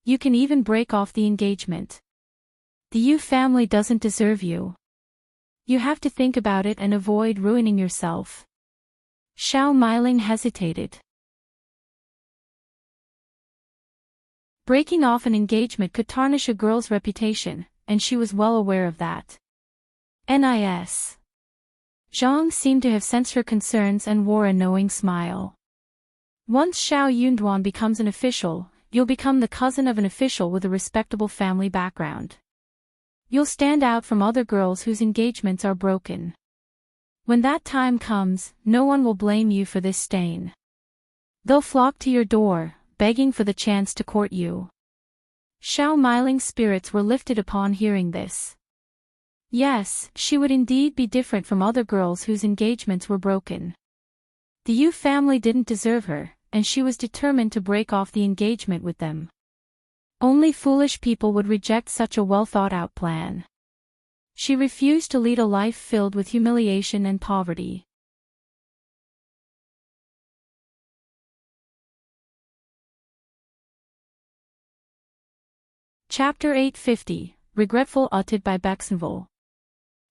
You can even break off the engagement. The Yu family doesn't deserve you. You have to think about it and avoid ruining yourself." Shao Miling hesitated. Breaking off an engagement could tarnish a girl's reputation, and she was well aware of that. Nis. Zhang seemed to have sensed her concerns and wore a knowing smile. "Once Shao Yunduan becomes an official, you'll become the cousin of an official with a respectable family background. You'll stand out from other girls whose engagements are broken. When that time comes, no one will blame you for this stain. They'll flock to your door, begging for the chance to court you." Shao Miling's spirits were lifted upon hearing this. Yes, she would indeed be different from other girls whose engagements were broken. The Yu family didn't deserve her, and she was determined to break off the engagement with them. Only foolish people would reject such a well-thought-out plan. She refused to lead a life filled with humiliation and poverty. Chapter 850, Regretful, uttered by Bexenville.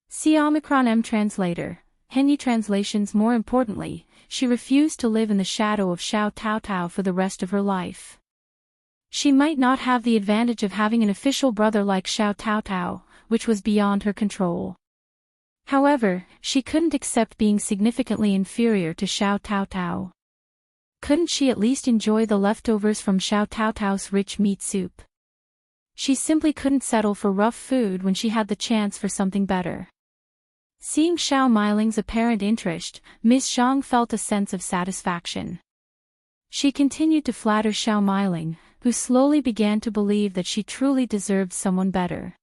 See Omicron M translator. Henny translations. More importantly, she refused to live in the shadow of Shao Taotao for the rest of her life. She might not have the advantage of having an official brother like Shao Taotao, which was beyond her control. However, she couldn't accept being significantly inferior to Shao Taotao. Couldn't she at least enjoy the leftovers from Shao Taotao's rich meat soup? She simply couldn't settle for rough food when she had the chance for something better. Seeing Xiao Miling's apparent interest, Ms.Zhang felt a sense of satisfaction. She continued to flatter Xiao Miling, who slowly began to believe that she truly deserved someone better.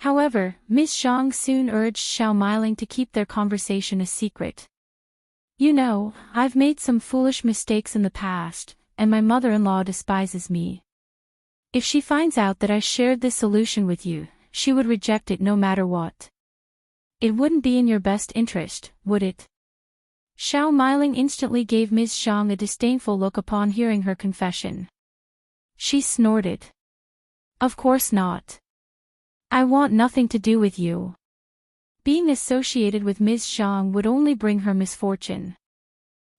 However, Ms.Zhang soon urged Xiao Miling to keep their conversation a secret. You know, I've made some foolish mistakes in the past, and my mother-in-law despises me. If she finds out that I shared this solution with you, she would reject it no matter what. It wouldn't be in your best interest, would it? Xiao Miling instantly gave Ms. Zhang a disdainful look upon hearing her confession. She snorted. Of course not. I want nothing to do with you. Being associated with Ms. Zhang would only bring her misfortune.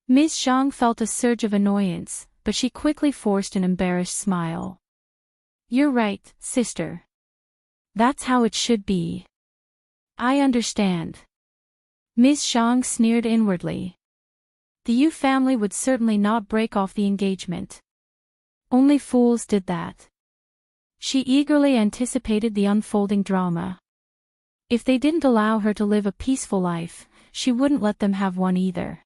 Ms. Zhang felt a surge of annoyance, but she quickly forced an embarrassed smile. You're right, sister. That's how it should be. I understand. Ms. Zhang sneered inwardly. The Yu family would certainly not break off the engagement. Only fools did that. She eagerly anticipated the unfolding drama. If they didn't allow her to live a peaceful life, she wouldn't let them have one either.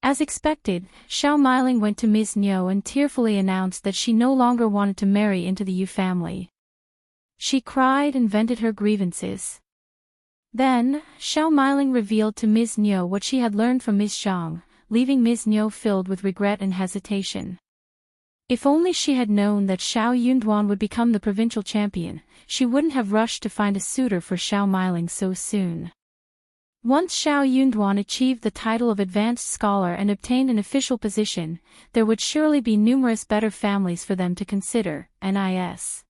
As expected, Xiao Miling went to Ms.Mi and tearfully announced that she no longer wanted to marry into the Yu family. She cried and vented her grievances. Then, Xiao Miling revealed to Ms.Mi what she had learned from Ms. Zhang, leaving Ms.Mi filled with regret and hesitation. If only she had known that Shao Yunduan would become the provincial champion, she wouldn't have rushed to find a suitor for Xiao Miling so soon. Once Shao Yunduan achieved the title of advanced scholar and obtained an official position, there would surely be numerous better families for them to consider, Nis.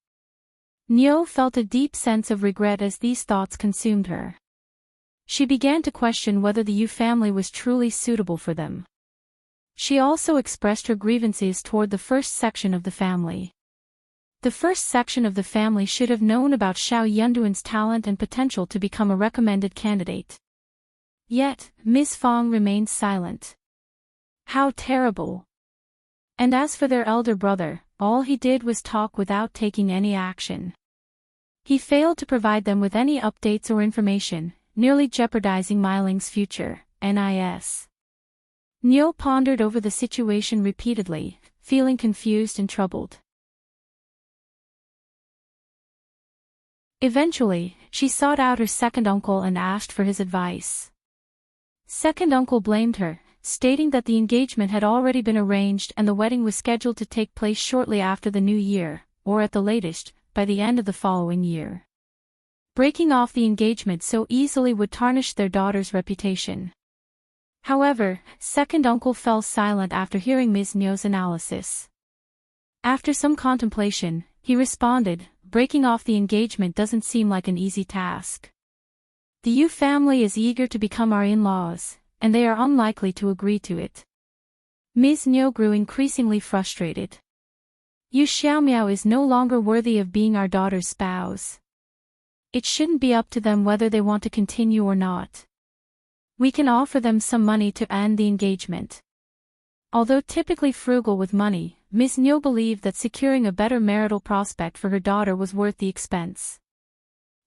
Nio felt a deep sense of regret as these thoughts consumed her. She began to question whether the Yu family was truly suitable for them. She also expressed her grievances toward the first section of the family. The first section of the family should have known about Shao Yunduan's talent and potential to become a recommended candidate. Yet, Ms. Fang remained silent. How terrible! And as for their elder brother, all he did was talk without taking any action. He failed to provide them with any updates or information, nearly jeopardizing Miling's future, Nis. Nio pondered over the situation repeatedly, feeling confused and troubled. Eventually, she sought out her second uncle and asked for his advice. Second uncle blamed her, stating that the engagement had already been arranged and the wedding was scheduled to take place shortly after the new year, or at the latest, by the end of the following year. Breaking off the engagement so easily would tarnish their daughter's reputation. However, second uncle fell silent after hearing Ms.Mi's analysis. After some contemplation, he responded, breaking off the engagement doesn't seem like an easy task. The Yu family is eager to become our in-laws, and they are unlikely to agree to it. Ms.Mi grew increasingly frustrated. Yu Xiaomiao is no longer worthy of being our daughter's spouse. It shouldn't be up to them whether they want to continue or not. We can offer them some money to end the engagement. Although typically frugal with money, Ms.Mi believed that securing a better marital prospect for her daughter was worth the expense.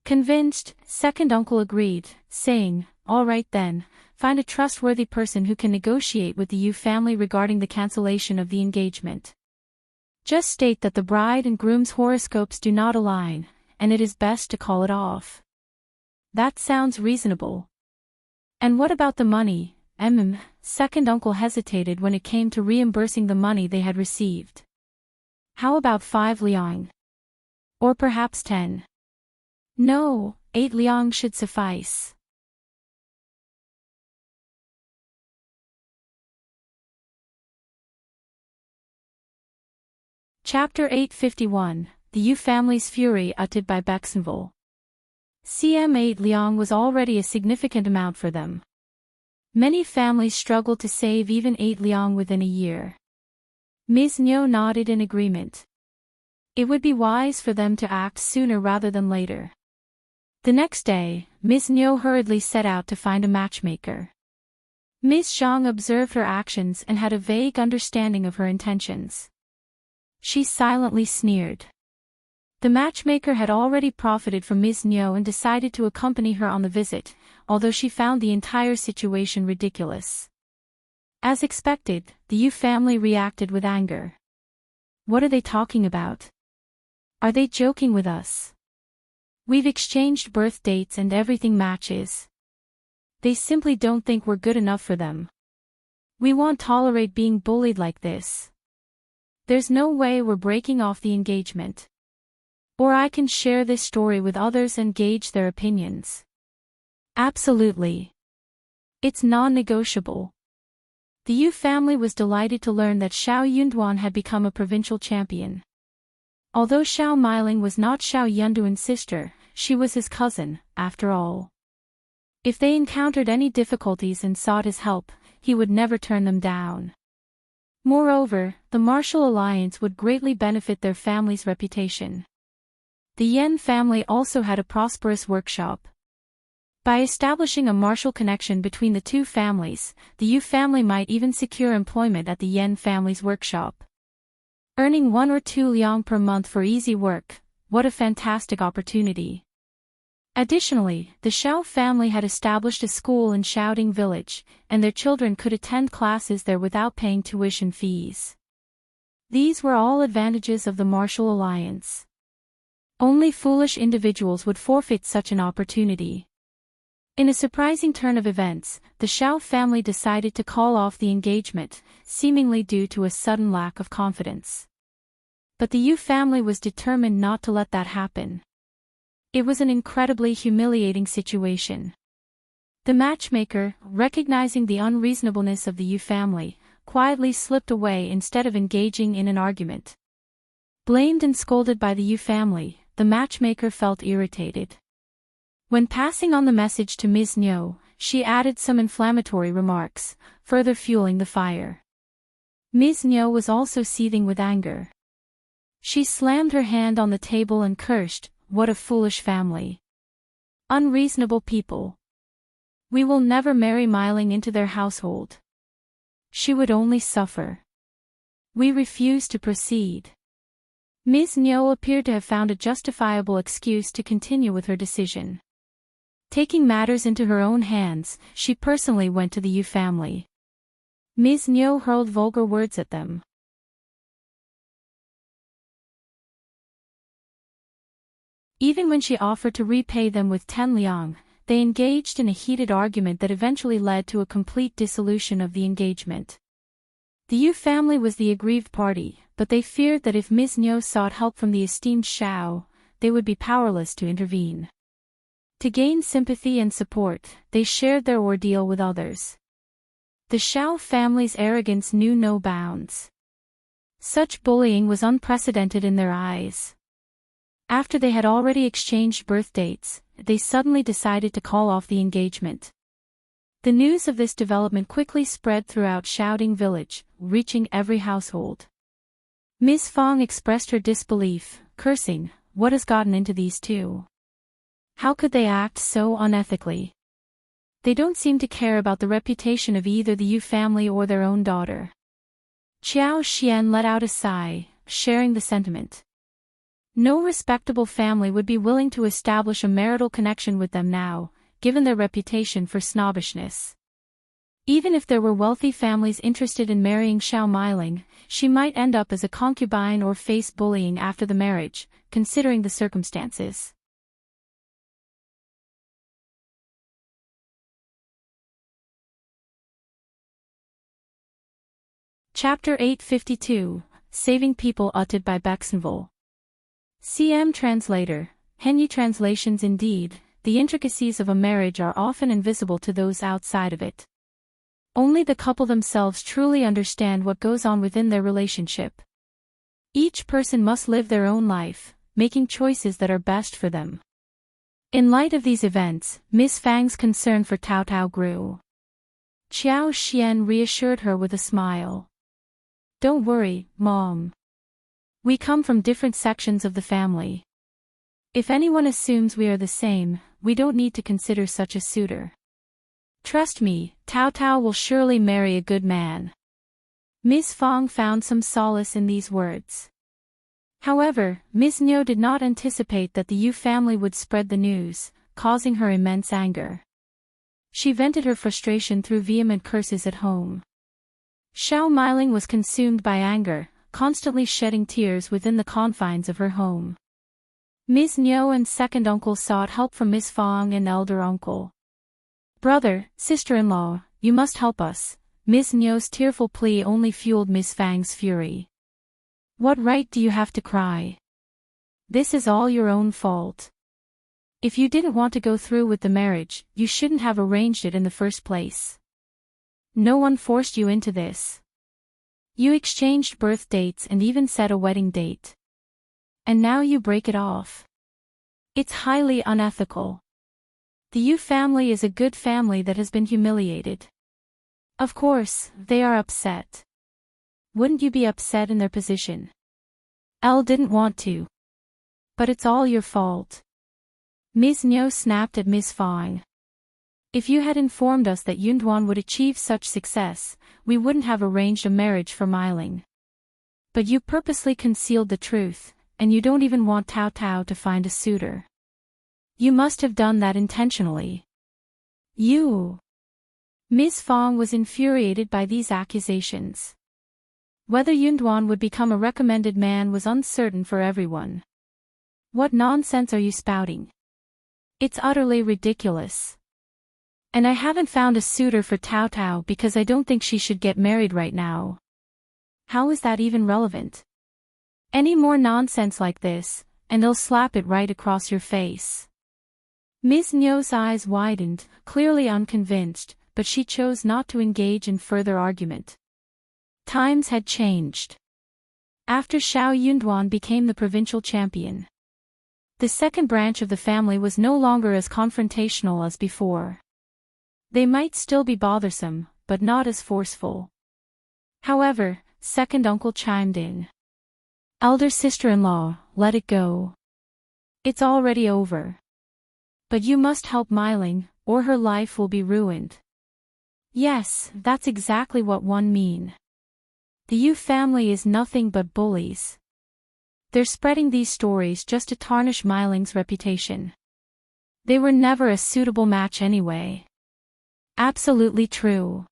Convinced, second uncle agreed, saying, "All right then, find a trustworthy person who can negotiate with the Yu family regarding the cancellation of the engagement. Just state that the bride and groom's horoscopes do not align, and it is best to call it off." That sounds reasonable. And what about the money? second uncle hesitated when it came to reimbursing the money they had received. How about 5 liang? Or perhaps 10? No, 8 liang should suffice. Chapter 851, The Yu Family's Fury Uttered by Grudge. 8 liang was already a significant amount for them. Many families struggled to save even 8 liang within a year. Ms.Mi nodded in agreement. It would be wise for them to act sooner rather than later. The next day, Ms.Mi hurriedly set out to find a matchmaker. Ms.Zhang observed her actions and had a vague understanding of her intentions. She silently sneered. The matchmaker had already profited from Ms.Mi and decided to accompany her on the visit, although she found the entire situation ridiculous. As expected, the Yu family reacted with anger. What are they talking about? Are they joking with us? We've exchanged birth dates and everything matches. They simply don't think we're good enough for them. We won't tolerate being bullied like this. There's no way we're breaking off the engagement. Or I can share this story with others and gauge their opinions. Absolutely. It's non-negotiable. The Yu family was delighted to learn that Shao Yunduan had become a provincial champion. Although Shao Miling was not Shao Yunduan's sister, she was his cousin, after all. If they encountered any difficulties and sought his help, he would never turn them down. Moreover, the martial alliance would greatly benefit their family's reputation. The Yan family also had a prosperous workshop. By establishing a martial connection between the two families, the Yu family might even secure employment at the Yan family's workshop. Earning 1 or 2 liang per month for easy work, what a fantastic opportunity. Additionally, the Shao family had established a school in Shaoding village, and their children could attend classes there without paying tuition fees. These were all advantages of the martial alliance. Only foolish individuals would forfeit such an opportunity. In a surprising turn of events, the Shao family decided to call off the engagement, seemingly due to a sudden lack of confidence. But the Yu family was determined not to let that happen. It was an incredibly humiliating situation. The matchmaker, recognizing the unreasonableness of the Yu family, quietly slipped away instead of engaging in an argument. Blamed and scolded by the Yu family, the matchmaker felt irritated. When passing on the message to Ms.Mi, she added some inflammatory remarks, further fueling the fire. Ms.Mi was also seething with anger. She slammed her hand on the table and cursed, "What a foolish family. Unreasonable people. We will never marry Miling into their household. She would only suffer. We refuse to proceed." Ms.Mi appeared to have found a justifiable excuse to continue with her decision. Taking matters into her own hands, she personally went to the Yu family. Ms.Mi hurled vulgar words at them. Even when she offered to repay them with 10 liang, they engaged in a heated argument that eventually led to a complete dissolution of the engagement. The Yu family was the aggrieved party, but they feared that if Ms.Mi sought help from the esteemed Shao, they would be powerless to intervene. To gain sympathy and support, they shared their ordeal with others. The Shao family's arrogance knew no bounds. Such bullying was unprecedented in their eyes. After they had already exchanged birth dates, they suddenly decided to call off the engagement. The news of this development quickly spread throughout Shaoding village, reaching every household. Ms. Fang expressed her disbelief, cursing, "What has gotten into these two? How could they act so unethically? They don't seem to care about the reputation of either the Yu family or their own daughter." Qiao Xian let out a sigh, sharing the sentiment. No respectable family would be willing to establish a marital connection with them now, given their reputation for snobbishness. Even if there were wealthy families interested in marrying Shao Miling, she might end up as a concubine or face bullying after the marriage, considering the circumstances. Chapter 852, Saving People uttered by Baxenville. CM Translator, Henyi translations. Indeed, the intricacies of a marriage are often invisible to those outside of it. Only the couple themselves truly understand what goes on within their relationship. Each person must live their own life, making choices that are best for them. In light of these events, Miss Fang's concern for Taotao grew. Qiao Xian reassured her with a smile. Don't worry, Mom. We come from different sections of the family. If anyone assumes we are the same, we don't need to consider such a suitor. Trust me, Taotao will surely marry a good man. Ms. Fang found some solace in these words. However, Ms.Mi did not anticipate that the Yu family would spread the news, causing her immense anger. She vented her frustration through vehement curses at home. Shao Miling was consumed by anger, constantly shedding tears within the confines of her home. Ms.Mi and second uncle sought help from Ms. Fang and elder uncle. Brother, sister-in-law, you must help us. Ms.Mi's tearful plea only fueled Ms. Fang's fury. What right do you have to cry? This is all your own fault. If you didn't want to go through with the marriage, you shouldn't have arranged it in the first place. No one forced you into this. You exchanged birth dates and even set a wedding date. And now you break it off. It's highly unethical. The Yu family is a good family that has been humiliated. Of course, they are upset. Wouldn't you be upset in their position? Elle didn't want to. But it's all your fault. Ms.Mi snapped at Ms. Fang. If you had informed us that Yunduan would achieve such success, we wouldn't have arranged a marriage for Miling. But you purposely concealed the truth, and you don't even want Taotao to find a suitor. You must have done that intentionally. You. Ms. Fang was infuriated by these accusations. Whether Yunduan would become a recommended man was uncertain for everyone. What nonsense are you spouting? It's utterly ridiculous. And I haven't found a suitor for Taotao because I don't think she should get married right now. How is that even relevant? Any more nonsense like this, and they'll slap it right across your face. Ms.Mi's eyes widened, clearly unconvinced, but she chose not to engage in further argument. Times had changed. After Shao Yunduan became the provincial champion, the second branch of the family was no longer as confrontational as before. They might still be bothersome, but not as forceful. However, second uncle chimed in. Elder sister-in-law, let it go. It's already over. But you must help Miling, or her life will be ruined. Yes, that's exactly what one mean. The Yu family is nothing but bullies. They're spreading these stories just to tarnish Miling's reputation. They were never a suitable match anyway. Absolutely true.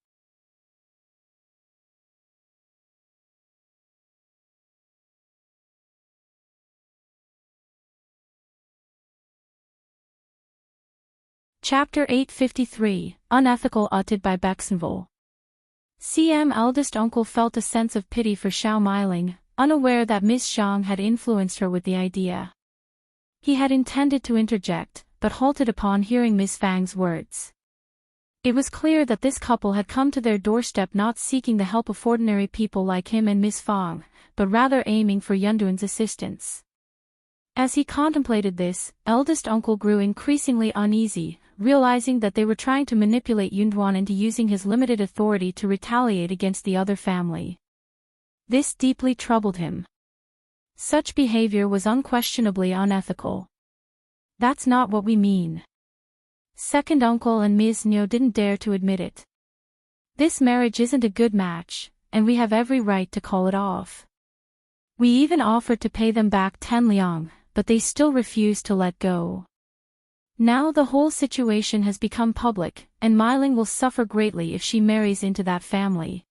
Chapter 853, Unethical uttered by Baxenville. CM eldest uncle felt a sense of pity for Shao Miling, unaware that Ms.Zhang had influenced her with the idea. He had intended to interject, but halted upon hearing Ms. Fang's words. It was clear that this couple had come to their doorstep not seeking the help of ordinary people like him and Ms. Fang, but rather aiming for Yunduan's assistance. As he contemplated this, eldest uncle grew increasingly uneasy, realizing that they were trying to manipulate Yunduan into using his limited authority to retaliate against the other family. This deeply troubled him. Such behavior was unquestionably unethical. That's not what we mean. Second uncle and Ms.Mi didn't dare to admit it. This marriage isn't a good match, and we have every right to call it off. We even offered to pay them back 10 liang, but they still refused to let go. Now the whole situation has become public, and Miling will suffer greatly if she marries into that family.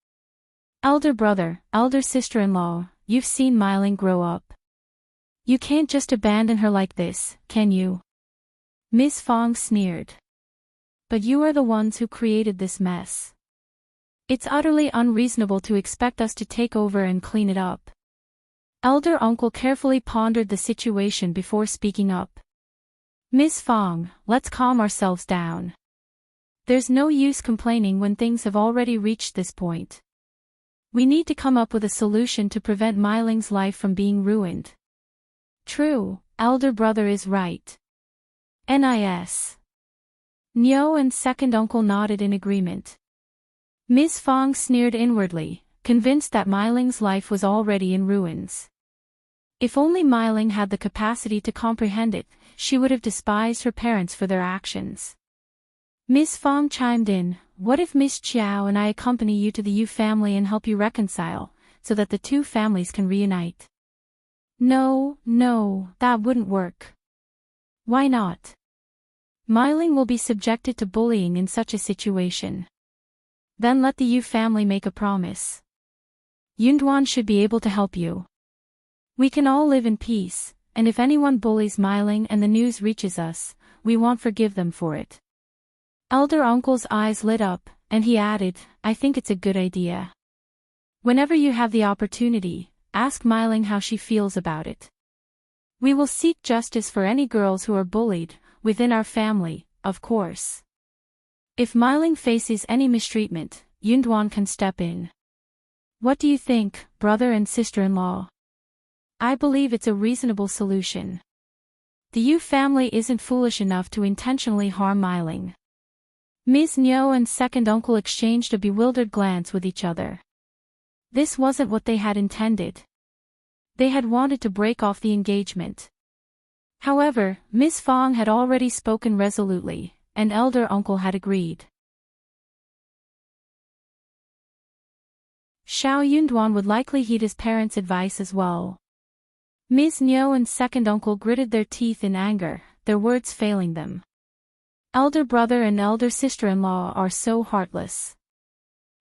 Elder brother, elder sister-in-law, you've seen Miling grow up. You can't just abandon her like this, can you? Ms. Fang sneered. But you are the ones who created this mess. It's utterly unreasonable to expect us to take over and clean it up. Elder uncle carefully pondered the situation before speaking up. Miss Fang, let's calm ourselves down. There's no use complaining when things have already reached this point. We need to come up with a solution to prevent Mi-Ling's life from being ruined. True, elder brother is right. Nis. Nyo and second uncle nodded in agreement. Ms. Fang sneered inwardly, convinced that Mi-Ling's life was already in ruins. If only Mi-Ling had the capacity to comprehend it, she would have despised her parents for their actions. Ms. Fang chimed in, what if Miss Qiao and I accompany you to the Yu family and help you reconcile, so that the two families can reunite? No, that wouldn't work. Why not? Mi-Ling will be subjected to bullying in such a situation. Then let the Yu family make a promise. Yunduan should be able to help you. We can all live in peace, and if anyone bullies Mi-Ling and the news reaches us, we won't forgive them for it. Elder uncle's eyes lit up, and he added, I think it's a good idea. Whenever you have the opportunity, ask Mi-Ling how she feels about it. We will seek justice for any girls who are bullied, within our family, of course. If Mi-Ling faces any mistreatment, Yunduan can step in. What do you think, brother and sister-in-law? I believe it's a reasonable solution. The Yu family isn't foolish enough to intentionally harm Mi-Ling. Ms. Nyo and second uncle exchanged a bewildered glance with each other. This wasn't what they had intended. They had wanted to break off the engagement. However, Miss Fang had already spoken resolutely, and elder uncle had agreed. Shao Yunduan would likely heed his parents' advice as well. Ms. Nyo and second uncle gritted their teeth in anger, their words failing them. Elder brother and elder sister-in-law are so heartless.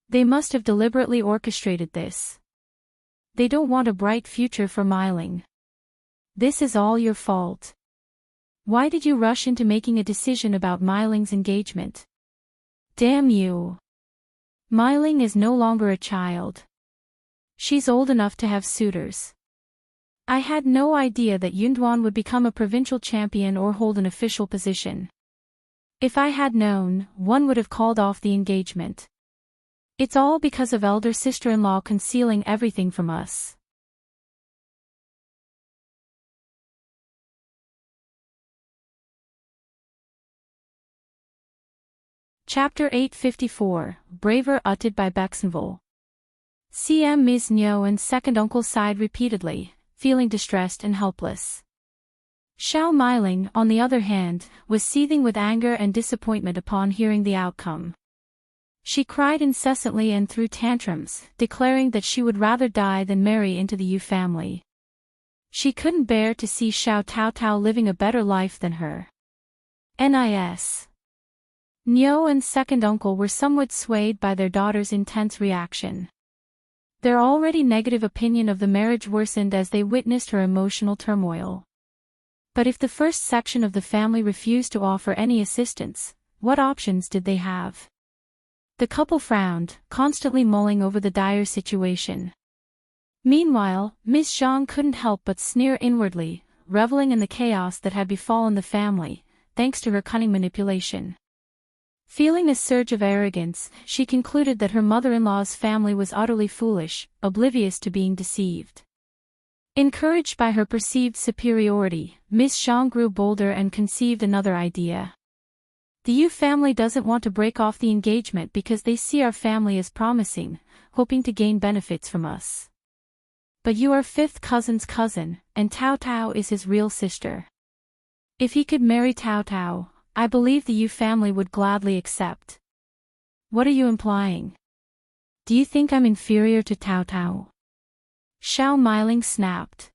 They must have deliberately orchestrated this. They don't want a bright future for Mi-Ling. This is all your fault. Why did you rush into making a decision about Mi-Ling's engagement? Damn you. Mi-Ling is no longer a child. She's old enough to have suitors. I had no idea that Yunduan would become a provincial champion or hold an official position. If I had known, one would have called off the engagement. It's all because of elder sister-in-law concealing everything from us. Chapter 854, Braver uttered by Bexenville. CM Ms. Nyo and second uncle sighed repeatedly, feeling distressed and helpless. Shao Mi-Ling, on the other hand, was seething with anger and disappointment upon hearing the outcome. She cried incessantly and threw tantrums, declaring that she would rather die than marry into the Yu family. She couldn't bear to see Shao Taotao living a better life than her. Nis. Nyo and second uncle were somewhat swayed by their daughter's intense reaction. Their already negative opinion of the marriage worsened as they witnessed her emotional turmoil. But if the first section of the family refused to offer any assistance, what options did they have? The couple frowned, constantly mulling over the dire situation. Meanwhile, Ms.Zhang couldn't help but sneer inwardly, reveling in the chaos that had befallen the family, thanks to her cunning manipulation. Feeling a surge of arrogance, she concluded that her mother-in-law's family was utterly foolish, oblivious to being deceived. Encouraged by her perceived superiority, Ms.Zhang grew bolder and conceived another idea. The Yu family doesn't want to break off the engagement because they see our family as promising, hoping to gain benefits from us. But you are fifth cousin's cousin, and Taotao is his real sister. If he could marry Taotao, I believe the Yu family would gladly accept. What are you implying? Do you think I'm inferior to Taotao? Shao Mi-Ling snapped.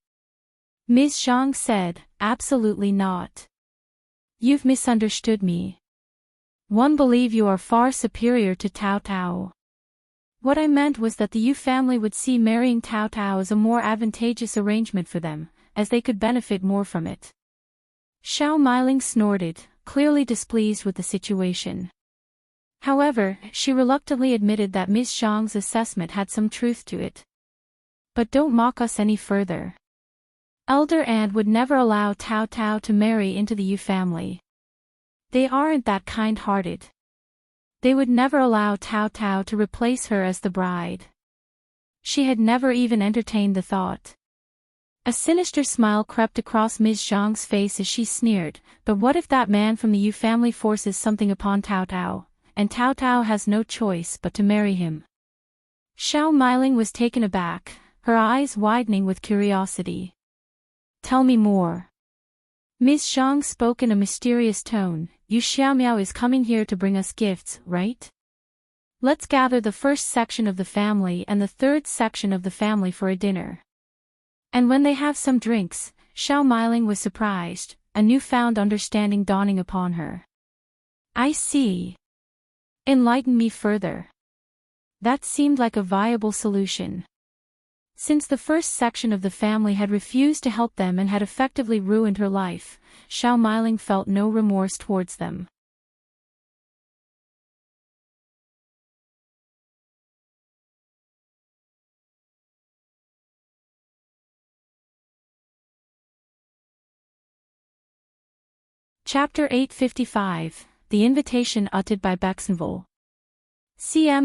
Ms.Zhang said, absolutely not. You've misunderstood me. One believe you are far superior to Taotao. What I meant was that the Yu family would see marrying Taotao as a more advantageous arrangement for them, as they could benefit more from it. Shao Mi-Ling snorted, clearly displeased with the situation. However, she reluctantly admitted that Ms. Zhang's assessment had some truth to it. But don't mock us any further. Elder Aunt would never allow Taotao to marry into the Yu family. They aren't that kind-hearted. They would never allow Taotao to replace her as the bride. She had never even entertained the thought. A sinister smile crept across Ms. Zhang's face as she sneered, but what if that man from the Yu family forces something upon Taotao, and Taotao has no choice but to marry him? Shao Miling was taken aback, her eyes widening with curiosity. Tell me more. Ms. Zhang spoke in a mysterious tone. Yu Xiaomiao is coming here to bring us gifts, right? Let's gather the first section of the family and the third section of the family for a dinner. And when they have some drinks, Shao Miling was surprised, a newfound understanding dawning upon her. I see. Enlighten me further. That seemed like a viable solution. Since the first section of the family had refused to help them and had effectively ruined her life, Shao Miling felt no remorse towards them. Chapter 855, The Invitation Uttered by Grudge.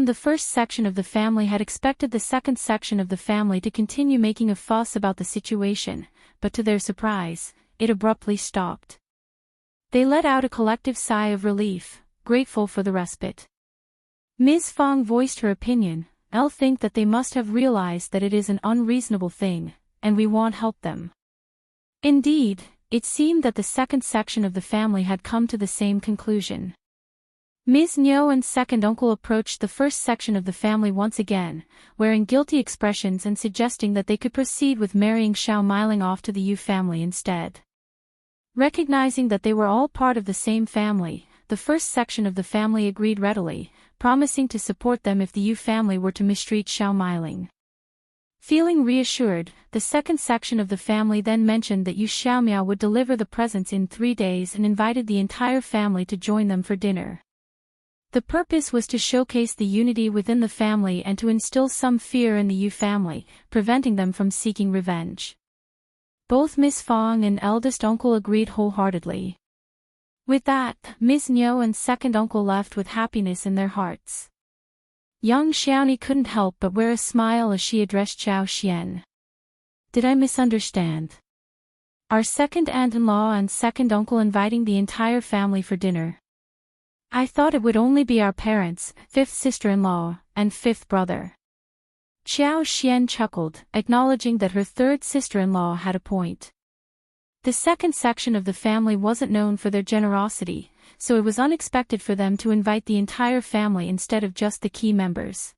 The first section of the family had expected the second section of the family to continue making a fuss about the situation, but to their surprise, it abruptly stopped. They let out a collective sigh of relief, grateful for the respite. Ms. Fang voiced her opinion. I'll think that they must have realized that it is an unreasonable thing, and we won't help them. Indeed, it seemed that the second section of the family had come to the same conclusion. Ms.Mi and second uncle approached the first section of the family once again, wearing guilty expressions and suggesting that they could proceed with marrying Shao Miling off to the Yu family instead. Recognizing that they were all part of the same family, the first section of the family agreed readily, promising to support them if the Yu family were to mistreat Shao Miling. Feeling reassured, the second section of the family then mentioned that Yu Xiaomiao would deliver the presents in 3 days and invited the entire family to join them for dinner. The purpose was to showcase the unity within the family and to instill some fear in the Yu family, preventing them from seeking revenge. Both Ms. Fang and eldest uncle agreed wholeheartedly. With that, Ms.Mi and second uncle left with happiness in their hearts. Young Xiaoni couldn't help but wear a smile as she addressed Qiao Xian. Did I misunderstand? Our second aunt-in-law and second uncle inviting the entire family for dinner? I thought it would only be our parents, fifth sister-in-law, and fifth brother. Qiao Xian chuckled, acknowledging that her third sister-in-law had a point. The second section of the family wasn't known for their generosity, so it was unexpected for them to invite the entire family instead of just the key members.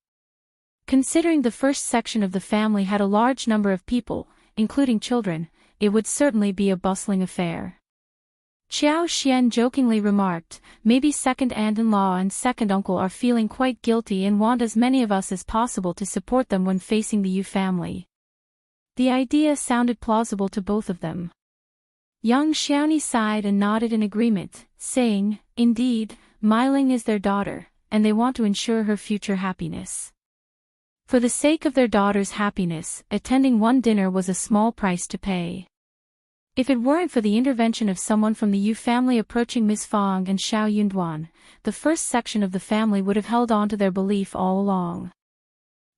Considering the first section of the family had a large number of people, including children, it would certainly be a bustling affair. Qiao Xian jokingly remarked, maybe second aunt-in-law and second uncle are feeling quite guilty and want as many of us as possible to support them when facing the Yu family. The idea sounded plausible to both of them. Young Xiaoni sighed and nodded in agreement, saying, indeed, Miling is their daughter, and they want to ensure her future happiness. For the sake of their daughter's happiness, attending one dinner was a small price to pay. If it weren't for the intervention of someone from the Yu family approaching Ms. Fang and Shao Yunduan, the first section of the family would have held on to their belief all along.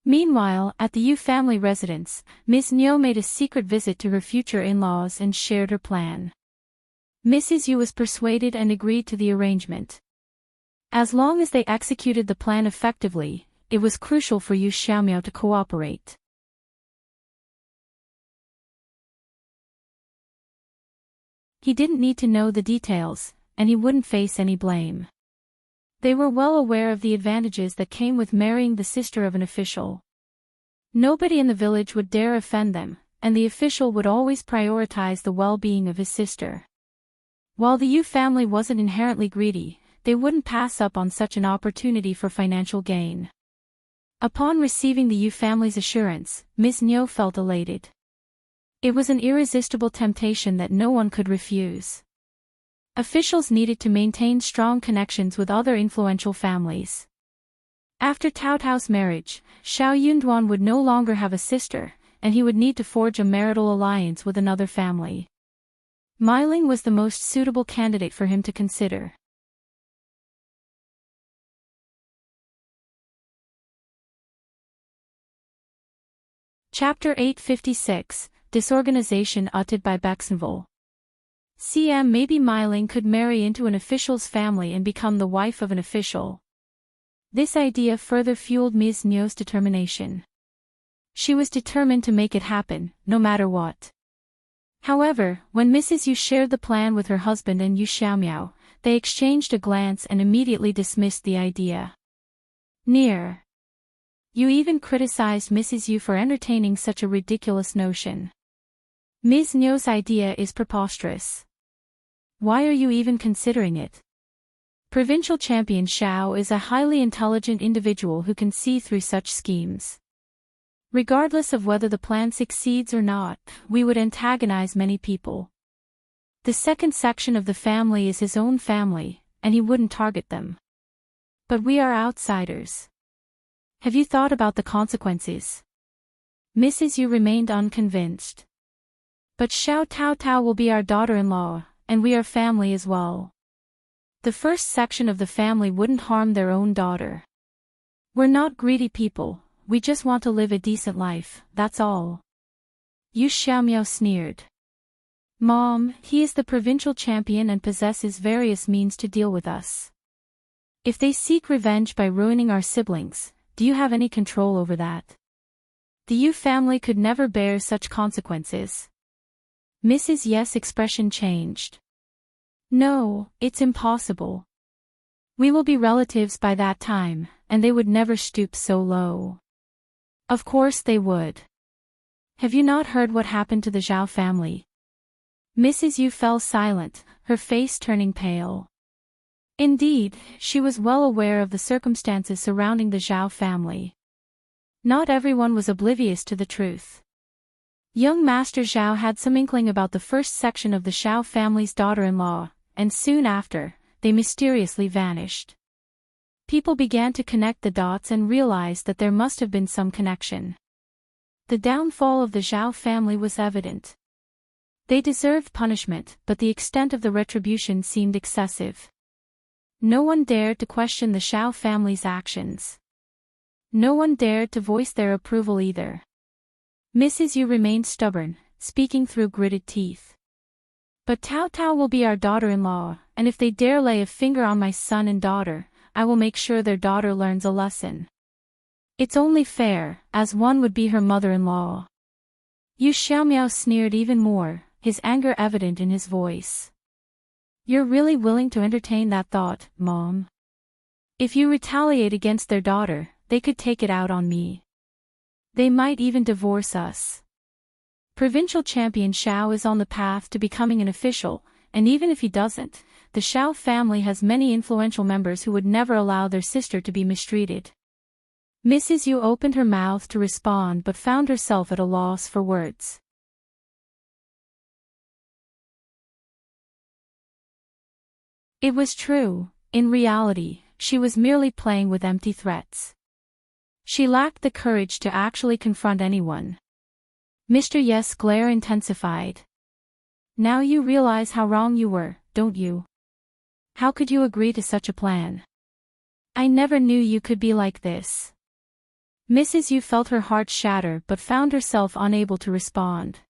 Meanwhile, at the Yu family residence, Ms.Mi made a secret visit to her future in-laws and shared her plan. Mrs. Yu was persuaded and agreed to the arrangement. As long as they executed the plan effectively, it was crucial for Yu Xiaomiao to cooperate. He didn't need to know the details, and he wouldn't face any blame. They were well aware of the advantages that came with marrying the sister of an official. Nobody in the village would dare offend them, and the official would always prioritize the well-being of his sister. While the Yu family wasn't inherently greedy, they wouldn't pass up on such an opportunity for financial gain. Upon receiving the Yu family's assurance, Ms.Mi felt elated. It was an irresistible temptation that no one could refuse. Officials needed to maintain strong connections with other influential families. After Taotao's marriage, Shao Yunduan would no longer have a sister, and he would need to forge a marital alliance with another family. Ms.Mi was the most suitable candidate for him to consider. Chapter 856, Disorganization uttered by Grudge. Maybe Ms.Mi could marry into an official's family and become the wife of an official. This idea further fueled Ms.Mi's determination. She was determined to make it happen, no matter what. However, when Ms.Yu shared the plan with her husband and Yuezheng, they exchanged a glance and immediately dismissed the idea. You even criticized Ms.Yu for entertaining such a ridiculous notion. Ms.Mi's idea is preposterous. Why are you even considering it? Provincial champion Shao is a highly intelligent individual who can see through such schemes. Regardless of whether the plan succeeds or not, we would antagonize many people. The second section of the family is his own family, and he wouldn't target them. But we are outsiders. Have you thought about the consequences? Ms.Yu remained unconvinced. But Shao Taotao will be our daughter-in-law, and we are family as well. The first section of the family wouldn't harm their own daughter. We're not greedy people, we just want to live a decent life, that's all. Yuezheng sneered. Mom, he is the provincial champion and possesses various means to deal with us. If they seek revenge by ruining our siblings, do you have any control over that? The Yu family could never bear such consequences. Mrs. Yes' expression changed. No, it's impossible. We will be relatives by that time, and they would never stoop so low. Of course they would. Have you not heard what happened to the Zhao family? Mrs. Yu fell silent, her face turning pale. Indeed, she was well aware of the circumstances surrounding the Zhao family. Not everyone was oblivious to the truth. Young Master Zhao had some inkling about the first section of the Shao family's daughter-in-law, and soon after, they mysteriously vanished. People began to connect the dots and realized that there must have been some connection. The downfall of the Zhao family was evident. They deserved punishment, but the extent of the retribution seemed excessive. No one dared to question the Shao family's actions. No one dared to voice their approval either. Mrs. Yu remained stubborn, speaking through gritted teeth. But Taotao will be our daughter-in-law, and if they dare lay a finger on my son and daughter, I will make sure their daughter learns a lesson. It's only fair, as one would be her mother-in-law. Yuezheng sneered even more, his anger evident in his voice. You're really willing to entertain that thought, Mom? If you retaliate against their daughter, they could take it out on me. They might even divorce us. Provincial champion Shao is on the path to becoming an official, and even if he doesn't, the Shao family has many influential members who would never allow their sister to be mistreated. Mrs. Yu opened her mouth to respond but found herself at a loss for words. It was true, in reality, she was merely playing with empty threats. She lacked the courage to actually confront anyone. Mr. Yes' glare intensified. Now you realize how wrong you were, don't you? How could you agree to such a plan? I never knew you could be like this. Mrs. Yu felt her heart shatter but found herself unable to respond.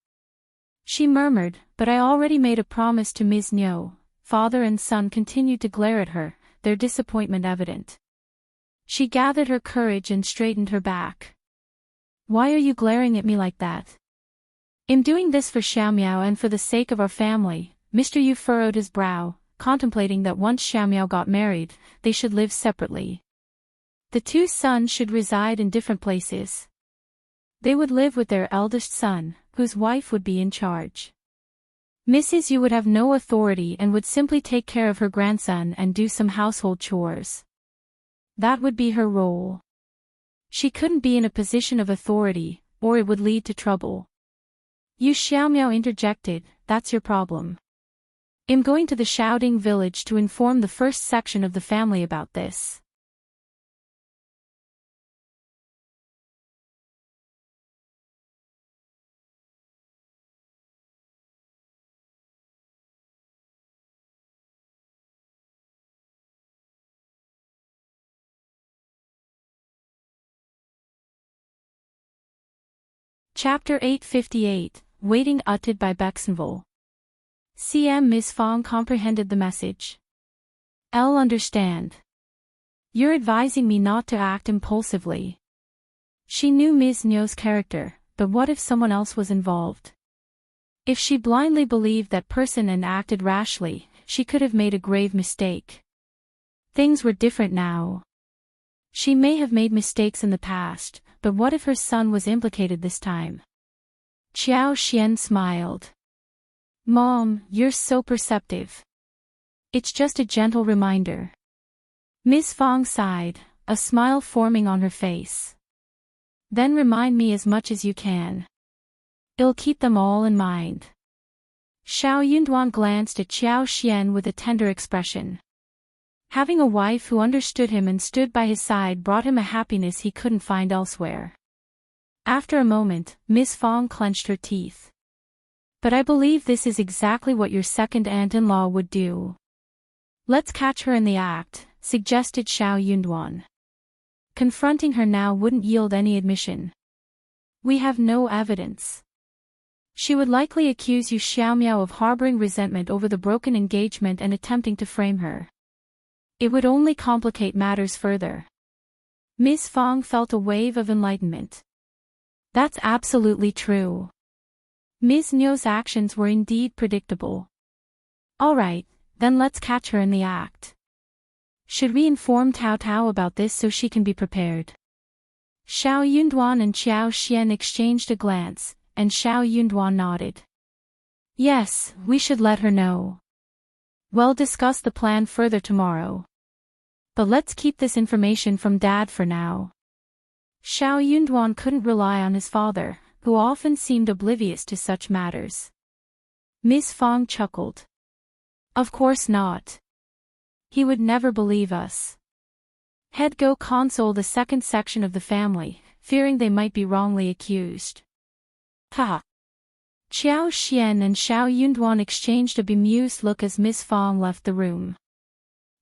She murmured, but I already made a promise to Ms.Mi. Father and son continued to glare at her, their disappointment evident. She gathered her courage and straightened her back. Why are you glaring at me like that? I'm doing this for Xiaomiao and for the sake of our family. Mr. Yu furrowed his brow, contemplating that once Xiaomiao got married, they should live separately. The two sons should reside in different places. They would live with their eldest son, whose wife would be in charge. Mrs. Yu would have no authority and would simply take care of her grandson and do some household chores. That would be her role. She couldn't be in a position of authority, or it would lead to trouble. Yuezheng interjected, that's your problem. I'm going to the Shouting village to inform the first section of the family about this. Chapter 858, Waiting uttered by Bexenville. Ms.Fong comprehended the message. I'll understand. You're advising me not to act impulsively. She knew Ms.Nyo's character, but what if someone else was involved? If she blindly believed that person and acted rashly, she could have made a grave mistake. Things were different now. She may have made mistakes in the past, but what if her son was implicated this time? Qiao Xian smiled. Mom, you're so perceptive. It's just a gentle reminder. Ms. Fong sighed, a smile forming on her face. Then remind me as much as you can. I'll keep them all in mind. Shao Yunduan glanced at Qiao Xian with a tender expression. Having a wife who understood him and stood by his side brought him a happiness he couldn't find elsewhere. After a moment, Ms. Fong clenched her teeth. But I believe this is exactly what your second aunt-in-law would do. Let's catch her in the act, suggested Shao Yunduan. Confronting her now wouldn't yield any admission. We have no evidence. She would likely accuse Yu Xiaomiao of harboring resentment over the broken engagement and attempting to frame her. It would only complicate matters further. Ms. Fong felt a wave of enlightenment. That's absolutely true. Ms. Nyo's actions were indeed predictable. All right, then let's catch her in the act. Should we inform Taotao about this so she can be prepared? Shao Yunduan and Qiao Xian exchanged a glance, and Shao Yunduan nodded. Yes, we should let her know. We'll discuss the plan further tomorrow. But let's keep this information from Dad for now. Shao Yunduan couldn't rely on his father, who often seemed oblivious to such matters. Ms. Fong chuckled. Of course not. He would never believe us. Head go console the second section of the family, fearing they might be wrongly accused. Ha! Qiao Xian and Shao Yunduan exchanged a bemused look as Ms. Fong left the room.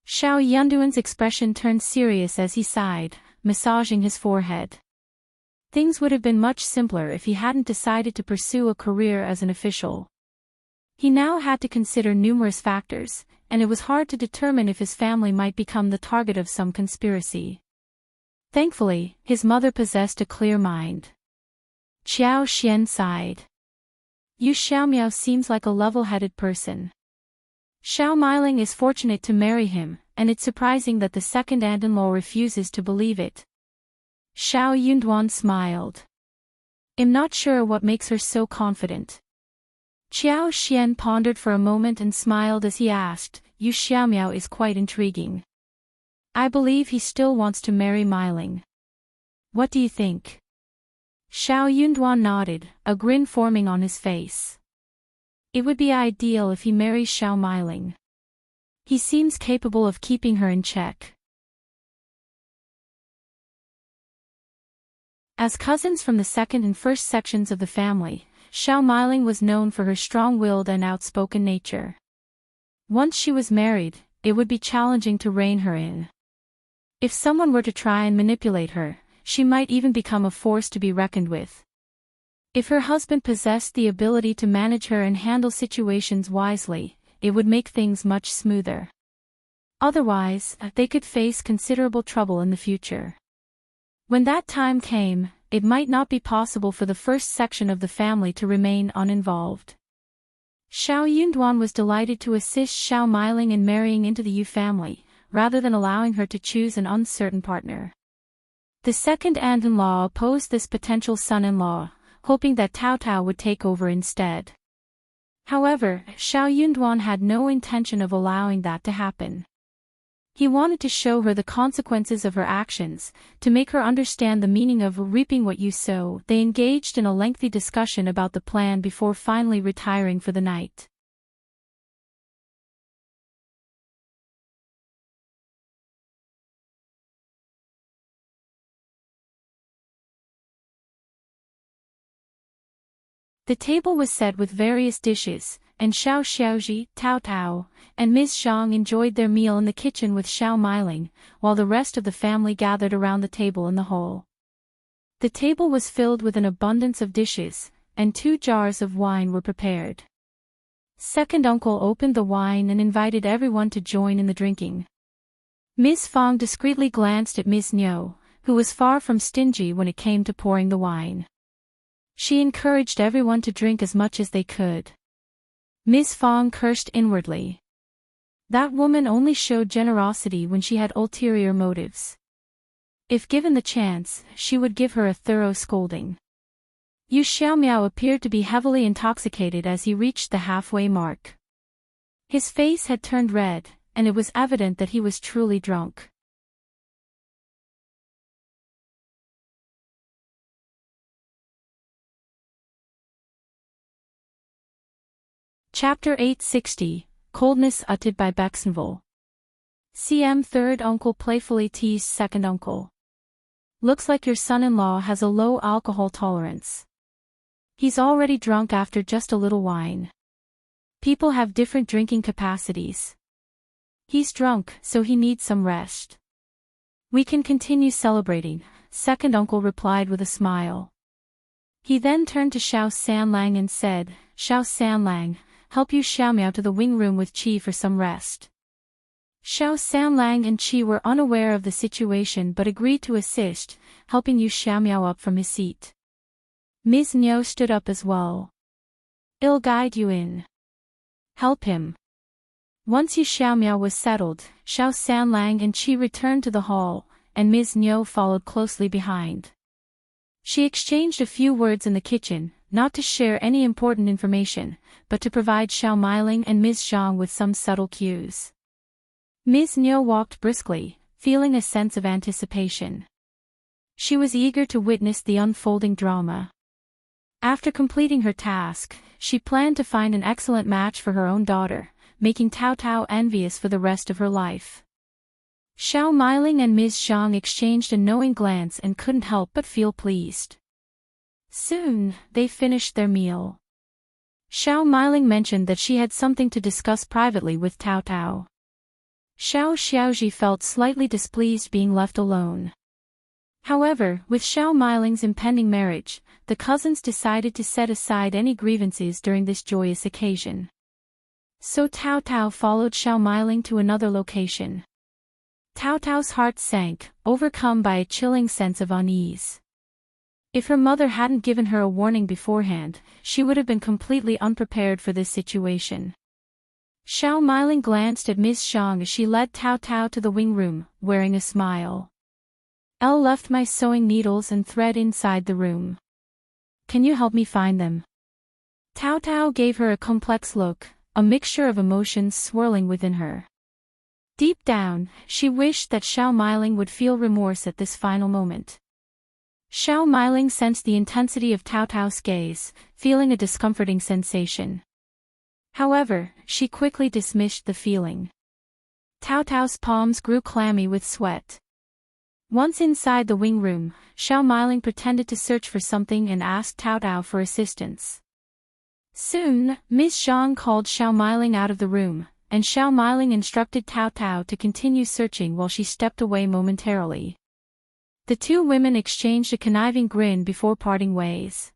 Shao Yunduan's expression turned serious as he sighed, massaging his forehead. Things would have been much simpler if he hadn't decided to pursue a career as an official. He now had to consider numerous factors, and it was hard to determine if his family might become the target of some conspiracy. Thankfully, his mother possessed a clear mind. Qiao Xian sighed. Yu Xiaomiao seems like a level-headed person. Shao Miling is fortunate to marry him, and it's surprising that the second aunt-in-law refuses to believe it. Shao Yunduan smiled. I'm not sure what makes her so confident. Qiao Xian pondered for a moment and smiled as he asked, Yu Xiaomiao is quite intriguing. I believe he still wants to marry Miling. What do you think? Shao Yunduan nodded, a grin forming on his face. It would be ideal if he marries Shao Miling. He seems capable of keeping her in check. As cousins from the second and first sections of the family, Shao Miling was known for her strong-willed and outspoken nature. Once she was married, it would be challenging to rein her in. If someone were to try and manipulate her, she might even become a force to be reckoned with. If her husband possessed the ability to manage her and handle situations wisely, it would make things much smoother. Otherwise, they could face considerable trouble in the future. When that time came, it might not be possible for the first section of the family to remain uninvolved. Shao Yunduan was delighted to assist Shao Miling in marrying into the Yu family, rather than allowing her to choose an uncertain partner. The second aunt-in-law opposed this potential son-in-law, hoping that Taotao would take over instead. However, Shao Yunduan had no intention of allowing that to happen. He wanted to show her the consequences of her actions, to make her understand the meaning of reaping what you sow. They engaged in a lengthy discussion about the plan before finally retiring for the night. The table was set with various dishes, and Shao Xiaoji, Taotao, and Ms.Zhang enjoyed their meal in the kitchen with Xiao Meiling, while the rest of the family gathered around the table in the hall. The table was filled with an abundance of dishes, and 2 jars of wine were prepared. Second uncle opened the wine and invited everyone to join in the drinking. Ms. Fang discreetly glanced at Ms.Mi, who was far from stingy when it came to pouring the wine. She encouraged everyone to drink as much as they could. Ms. Fang cursed inwardly. That woman only showed generosity when she had ulterior motives. If given the chance, she would give her a thorough scolding. Yu Xiaomiao appeared to be heavily intoxicated as he reached the halfway mark. His face had turned red, and it was evident that he was truly drunk. Chapter 860, Coldness uttered by Bexenville. CM third uncle playfully teased second uncle. Looks like your son-in-law has a low alcohol tolerance. He's already drunk after just a little wine. People have different drinking capacities. He's drunk, so he needs some rest. We can continue celebrating, second uncle replied with a smile. He then turned to Shao Sanlang and said, Shao Sanlang, help Yu Xiaomiao to the wing room with Qi for some rest. Shao Sanlang and Qi were unaware of the situation but agreed to assist, helping Yu Xiaomiao up from his seat. Ms.Mi stood up as well. I'll guide you in. Help him. Once Yu Xiaomiao was settled, Shao Sanlang and Qi returned to the hall, and Ms.Mi followed closely behind. She exchanged a few words in the kitchen, not to share any important information, but to provide Xiao Meiling and Ms.Zhang with some subtle cues. Ms.Mi walked briskly, feeling a sense of anticipation. She was eager to witness the unfolding drama. After completing her task, she planned to find an excellent match for her own daughter, making Taotao envious for the rest of her life. Xiao Meiling and Ms.Zhang exchanged a knowing glance and couldn't help but feel pleased. Soon, they finished their meal. Xiao Meiling mentioned that she had something to discuss privately with Taotao. Shao Xiaoji felt slightly displeased being left alone. However, with Xiao Meiling's impending marriage, the cousins decided to set aside any grievances during this joyous occasion. So Taotao followed Xiao Meiling to another location. Taotao's heart sank, overcome by a chilling sense of unease. If her mother hadn't given her a warning beforehand, she would have been completely unprepared for this situation. Xiao Meiling glanced at Ms.Zhang as she led Taotao to the wing room, wearing a smile. Elle left my sewing needles and thread inside the room. Can you help me find them? Taotao gave her a complex look, a mixture of emotions swirling within her. Deep down, she wished that Xiao Meiling would feel remorse at this final moment. Xiao Meiling sensed the intensity of Taotao's gaze, feeling a discomforting sensation. However, she quickly dismissed the feeling. Taotao's palms grew clammy with sweat. Once inside the wing room, Xiao Meiling pretended to search for something and asked Taotao for assistance. Soon, Ms.Zhang called Xiao Meiling out of the room, and Xiao Meiling instructed Taotao to continue searching while she stepped away momentarily. The two women exchanged a conniving grin before parting ways.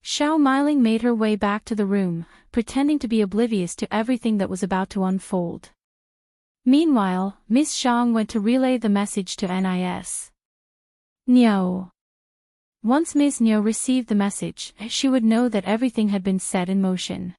Xiao Meiling made her way back to the room, pretending to be oblivious to everything that was about to unfold. Meanwhile, Ms.Zhang went to relay the message to Ms.Mi. Once Ms.Mi received the message, she would know that everything had been set in motion.